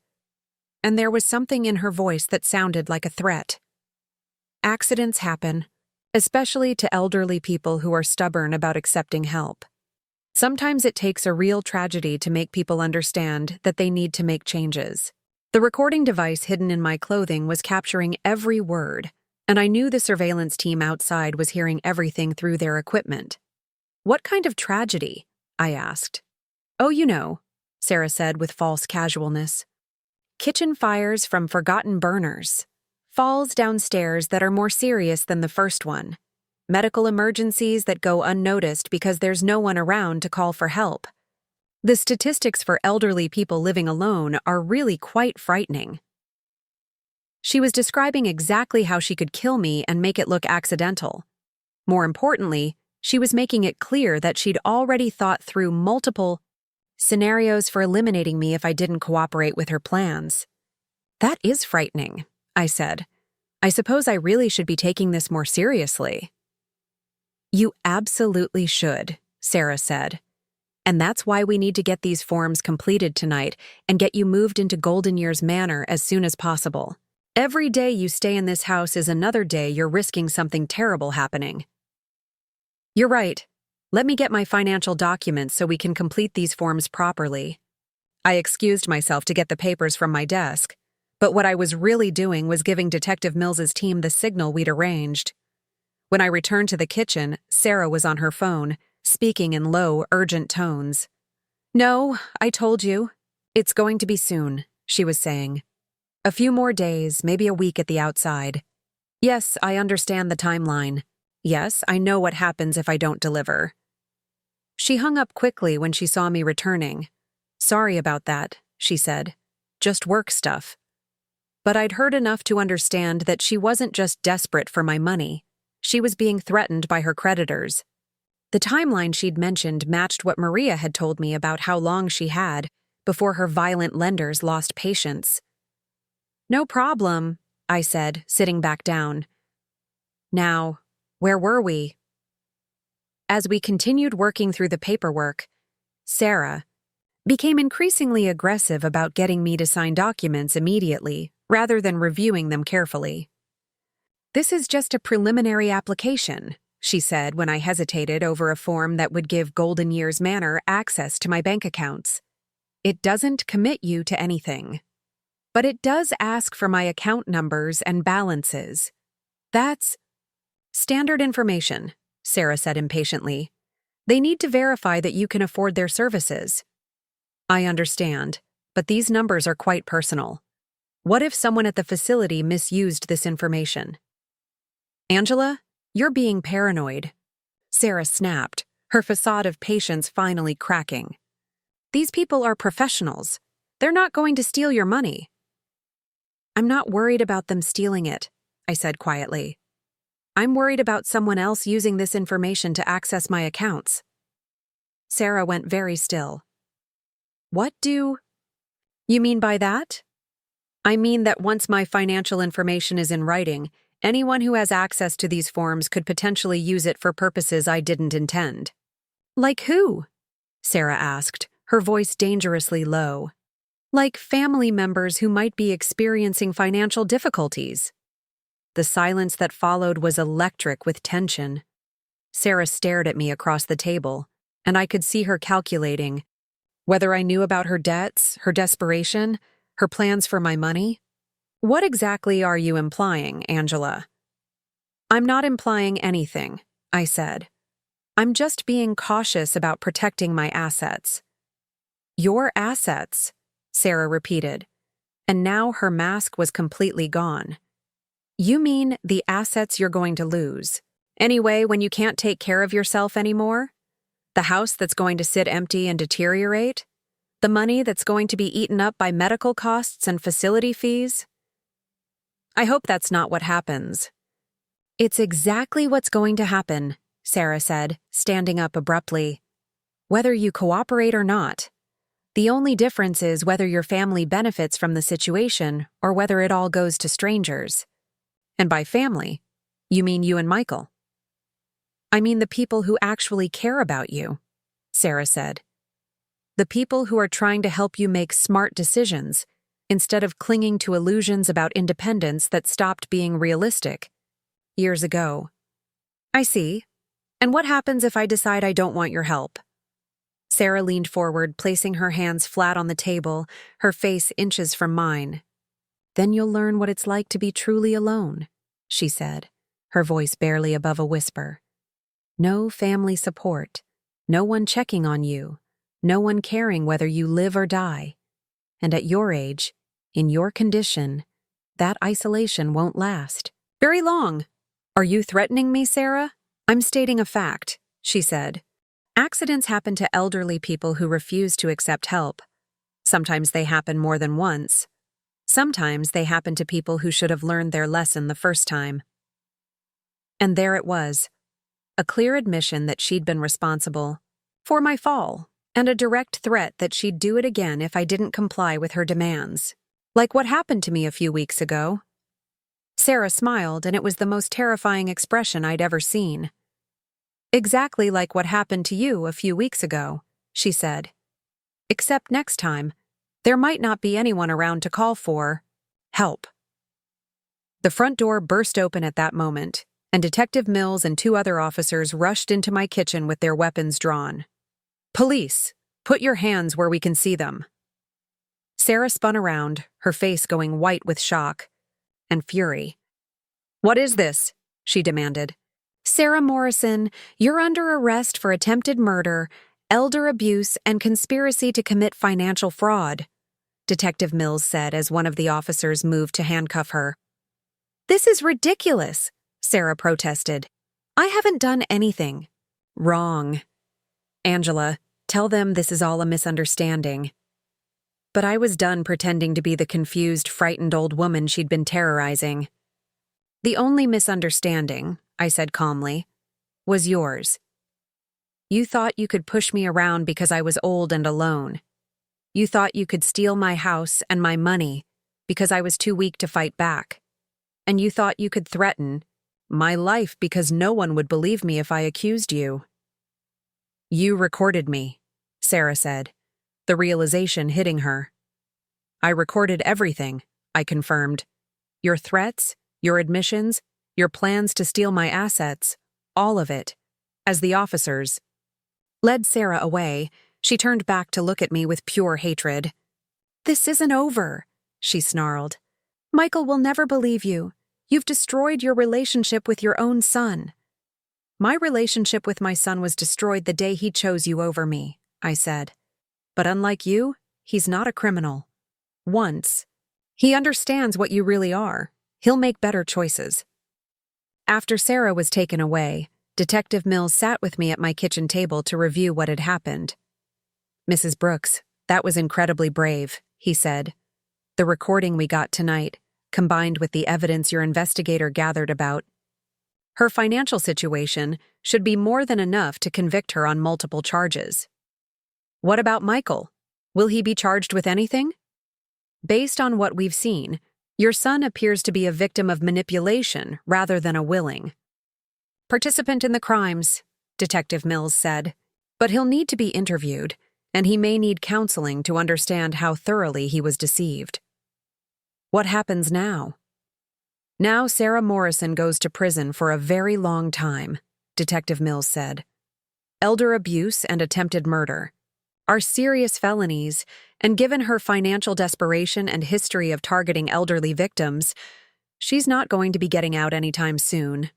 And there was something in her voice that sounded like a threat. Accidents happen, especially to elderly people who are stubborn about accepting help. Sometimes it takes a real tragedy to make people understand that they need to make changes. The recording device hidden in my clothing was capturing every word, and I knew the surveillance team outside was hearing everything through their equipment. What kind of tragedy? I asked. Oh, you know, Sarah said with false casualness. Kitchen fires from forgotten burners. Falls downstairs that are more serious than the first one. Medical emergencies that go unnoticed because there's no one around to call for help. The statistics for elderly people living alone are really quite frightening. She was describing exactly how she could kill me and make it look accidental. More importantly, she was making it clear that she'd already thought through multiple scenarios for eliminating me if I didn't cooperate with her plans. That is frightening, I said. I suppose I really should be taking this more seriously. You absolutely should, Sarah said. And that's why we need to get these forms completed tonight and get you moved into Golden Years Manor as soon as possible. Every day you stay in this house is another day you're risking something terrible happening. You're right. Let me get my financial documents so we can complete these forms properly. I excused myself to get the papers from my desk, but what I was really doing was giving Detective Mills's team the signal we'd arranged. When I returned to the kitchen, Sarah was on her phone, speaking in low, urgent tones. No, I told you. It's going to be soon, she was saying. A few more days, maybe a week at the outside. Yes, I understand the timeline. Yes, I know what happens if I don't deliver. She hung up quickly when she saw me returning. Sorry about that, she said. Just work stuff. But I'd heard enough to understand that she wasn't just desperate for my money. She was being threatened by her creditors. The timeline she'd mentioned matched what Maria had told me about how long she had before her violent lenders lost patience. No problem, I said, sitting back down. Now, where were we? As we continued working through the paperwork, Sarah became increasingly aggressive about getting me to sign documents immediately rather than reviewing them carefully. This is just a preliminary application, she said when I hesitated over a form that would give Golden Years Manor access to my bank accounts. It doesn't commit you to anything. But it does ask for my account numbers and balances. That's standard information, Sarah said impatiently. They need to verify that you can afford their services. I understand, but these numbers are quite personal. What if someone at the facility misused this information? Angela, you're being paranoid. Sarah snapped, her facade of patience finally cracking. These people are professionals. They're not going to steal your money. I'm not worried about them stealing it, I said quietly. I'm worried about someone else using this information to access my accounts. Sarah went very still. What do you mean by that? I mean that once my financial information is in writing, anyone who has access to these forms could potentially use it for purposes I didn't intend. Like who? Sarah asked, her voice dangerously low. Like family members who might be experiencing financial difficulties. The silence that followed was electric with tension. Sarah stared at me across the table, and I could see her calculating whether I knew about her debts, her desperation, her plans for my money. What exactly are you implying, Angela? I'm not implying anything, I said. I'm just being cautious about protecting my assets. Your assets? Sarah repeated, and now her mask was completely gone. You mean the assets you're going to lose? Anyway, when you can't take care of yourself anymore? The house that's going to sit empty and deteriorate? The money that's going to be eaten up by medical costs and facility fees? I hope that's not what happens. It's exactly what's going to happen, Sarah said, standing up abruptly. Whether you cooperate or not. The only difference is whether your family benefits from the situation or whether it all goes to strangers. And by family, you mean you and Michael. I mean the people who actually care about you, Sarah said. The people who are trying to help you make smart decisions instead of clinging to illusions about independence that stopped being realistic years ago. I see. And what happens if I decide I don't want your help? Sarah leaned forward, placing her hands flat on the table, her face inches from mine. Then you'll learn what it's like to be truly alone, she said, her voice barely above a whisper. No family support, no one checking on you, no one caring whether you live or die. And at your age, in your condition, that isolation won't last very long. Are you threatening me, Sarah? I'm stating a fact, she said. Accidents happen to elderly people who refuse to accept help. Sometimes they happen more than once. Sometimes they happen to people who should have learned their lesson the first time. And there it was, a clear admission that she'd been responsible for my fall, and a direct threat that she'd do it again if I didn't comply with her demands. Like what happened to me a few weeks ago. Sarah smiled, and it was the most terrifying expression I'd ever seen. Exactly like what happened to you a few weeks ago, she said. Except next time, there might not be anyone around to call for help. The front door burst open at that moment, and Detective Mills and 2 other officers rushed into my kitchen with their weapons drawn. Police, put your hands where we can see them. Sarah spun around, her face going white with shock and fury. What is this? She demanded. Sarah Morrison, you're under arrest for attempted murder, elder abuse, and conspiracy to commit financial fraud, Detective Mills said as one of the officers moved to handcuff her. This is ridiculous, Sarah protested. I haven't done anything. Wrong. Angela, tell them this is all a misunderstanding. But I was done pretending to be the confused, frightened old woman she'd been terrorizing. The only misunderstanding, I said calmly, was yours. You thought you could push me around because I was old and alone. You thought you could steal my house and my money because I was too weak to fight back. And you thought you could threaten my life because no one would believe me if I accused you. You recorded me, Sarah said, the realization hitting her. I recorded everything, I confirmed. Your threats, your admissions, Your plans to steal my assets, all of it, as the officers led Sarah away. She turned back to look at me with pure hatred. "This isn't over," she snarled. "Michael will never believe you. You've destroyed your relationship with your own son." "My relationship with my son was destroyed the day he chose you over me," I said. "But unlike you, he's not a criminal. Once he understands what you really are, he'll make better choices." After Sarah was taken away, Detective Mills sat with me at my kitchen table to review what had happened. "Mrs. Brooks, that was incredibly brave," he said. "The recording we got tonight, combined with the evidence your investigator gathered about her financial situation, should be more than enough to convict her on multiple charges." "What about Michael? Will he be charged with anything?" "Based on what we've seen, your son appears to be a victim of manipulation rather than a willing participant in the crimes," Detective Mills said. "But he'll need to be interviewed, and he may need counseling to understand how thoroughly he was deceived." "What happens now?" "Now Sarah Morrison goes to prison for a very long time," Detective Mills said. "Elder abuse and attempted murder are serious felonies, and given her financial desperation and history of targeting elderly victims, she's not going to be getting out anytime soon."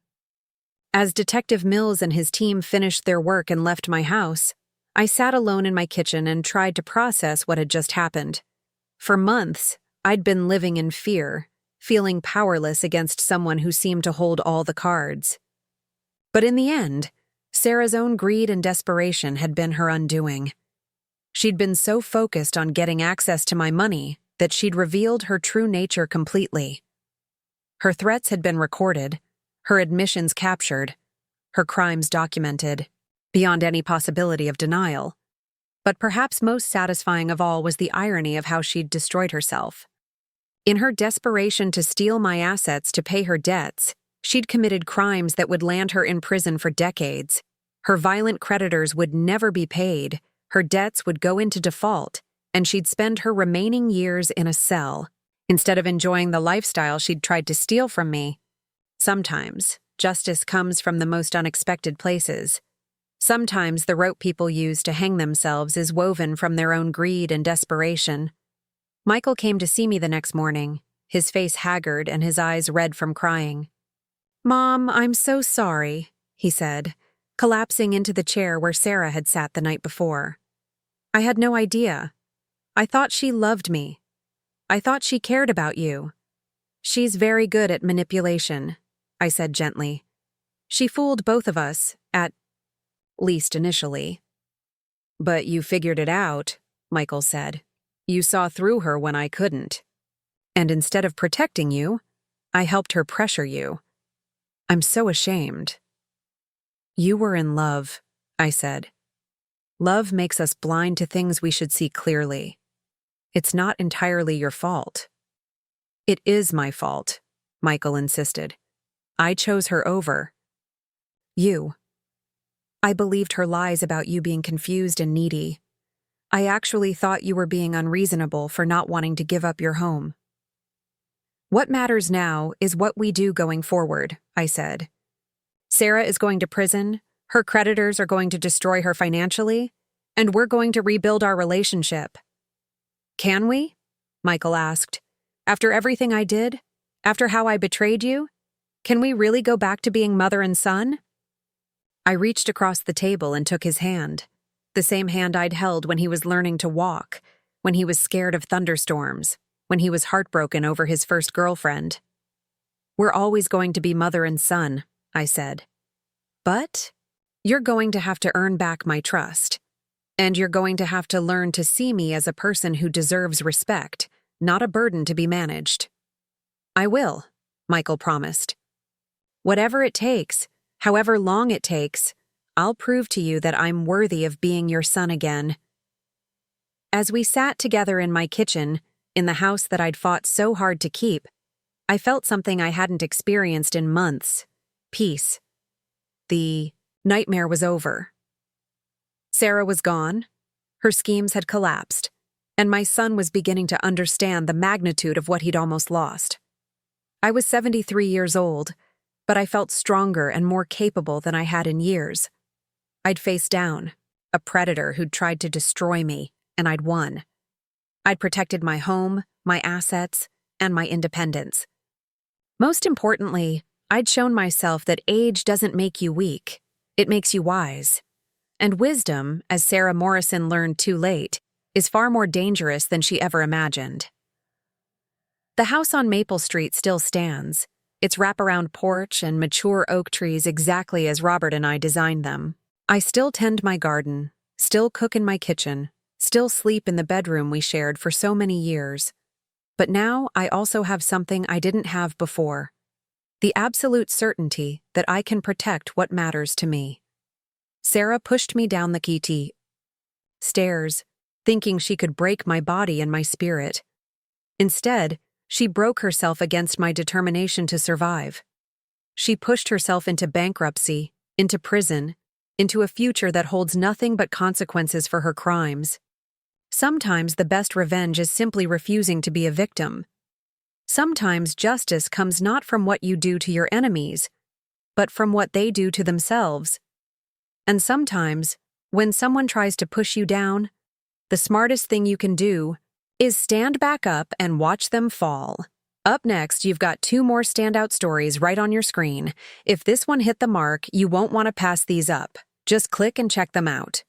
As Detective Mills and his team finished their work and left my house, I sat alone in my kitchen and tried to process what had just happened. For months, I'd been living in fear, feeling powerless against someone who seemed to hold all the cards. But in the end, Sarah's own greed and desperation had been her undoing. She'd been so focused on getting access to my money that she'd revealed her true nature completely. Her threats had been recorded, her admissions captured, her crimes documented, beyond any possibility of denial. But perhaps most satisfying of all was the irony of how she'd destroyed herself. In her desperation to steal my assets to pay her debts, she'd committed crimes that would land her in prison for decades. Her violent creditors would never be paid, her debts would go into default, and she'd spend her remaining years in a cell, instead of enjoying the lifestyle she'd tried to steal from me. Sometimes, justice comes from the most unexpected places. Sometimes the rope people use to hang themselves is woven from their own greed and desperation. Michael came to see me the next morning, his face haggard and his eyes red from crying. "Mom, I'm so sorry," he said, collapsing into the chair where Sarah had sat the night before. "I had no idea. I thought she loved me. I thought she cared about you. She's very good at manipulation," I said gently. "She fooled both of us, at least initially." "But you figured it out," Michael said. "You saw through her when I couldn't. And instead of protecting you, I helped her pressure you. I'm so ashamed." "You were in love," I said. "Love makes us blind to things we should see clearly. It's not entirely your fault." "It is my fault," Michael insisted. "I chose her over you. I believed her lies about you being confused and needy. I actually thought you were being unreasonable for not wanting to give up your home." "What matters now is what we do going forward," I said. "Sarah is going to prison, her creditors are going to destroy her financially, and we're going to rebuild our relationship." "Can we?" Michael asked. "After everything I did? After how I betrayed you? Can we really go back to being mother and son?" I reached across the table and took his hand, the same hand I'd held when he was learning to walk, when he was scared of thunderstorms, when he was heartbroken over his first girlfriend. "We're always going to be mother and son," I said. "But you're going to have to earn back my trust, and you're going to have to learn to see me as a person who deserves respect, not a burden to be managed." "I will," Michael promised. "Whatever it takes, however long it takes, I'll prove to you that I'm worthy of being your son again." As we sat together in my kitchen, in the house that I'd fought so hard to keep, I felt something I hadn't experienced in months: peace. The nightmare was over. Sarah was gone, her schemes had collapsed, and my son was beginning to understand the magnitude of what he'd almost lost. I was 73 years old, but I felt stronger and more capable than I had in years. I'd faced down a predator who'd tried to destroy me, and I'd won. I'd protected my home, my assets, and my independence. Most importantly, I'd shown myself that age doesn't make you weak, it makes you wise. And wisdom, as Sarah Morrison learned too late, is far more dangerous than she ever imagined. The house on Maple Street still stands, its wraparound porch and mature oak trees exactly as Robert and I designed them. I still tend my garden, still cook in my kitchen, still sleep in the bedroom we shared for so many years. But now I also have something I didn't have before: the absolute certainty that I can protect what matters to me. Sarah pushed me down the kitty stairs, thinking she could break my body and my spirit. Instead, she broke herself against my determination to survive. She pushed herself into bankruptcy, into prison, into a future that holds nothing but consequences for her crimes. Sometimes the best revenge is simply refusing to be a victim. Sometimes justice comes not from what you do to your enemies, but from what they do to themselves. And sometimes, when someone tries to push you down, the smartest thing you can do is stand back up and watch them fall. Up next, you've got 2 more standout stories right on your screen. If this one hit the mark, you won't want to pass these up. Just click and check them out.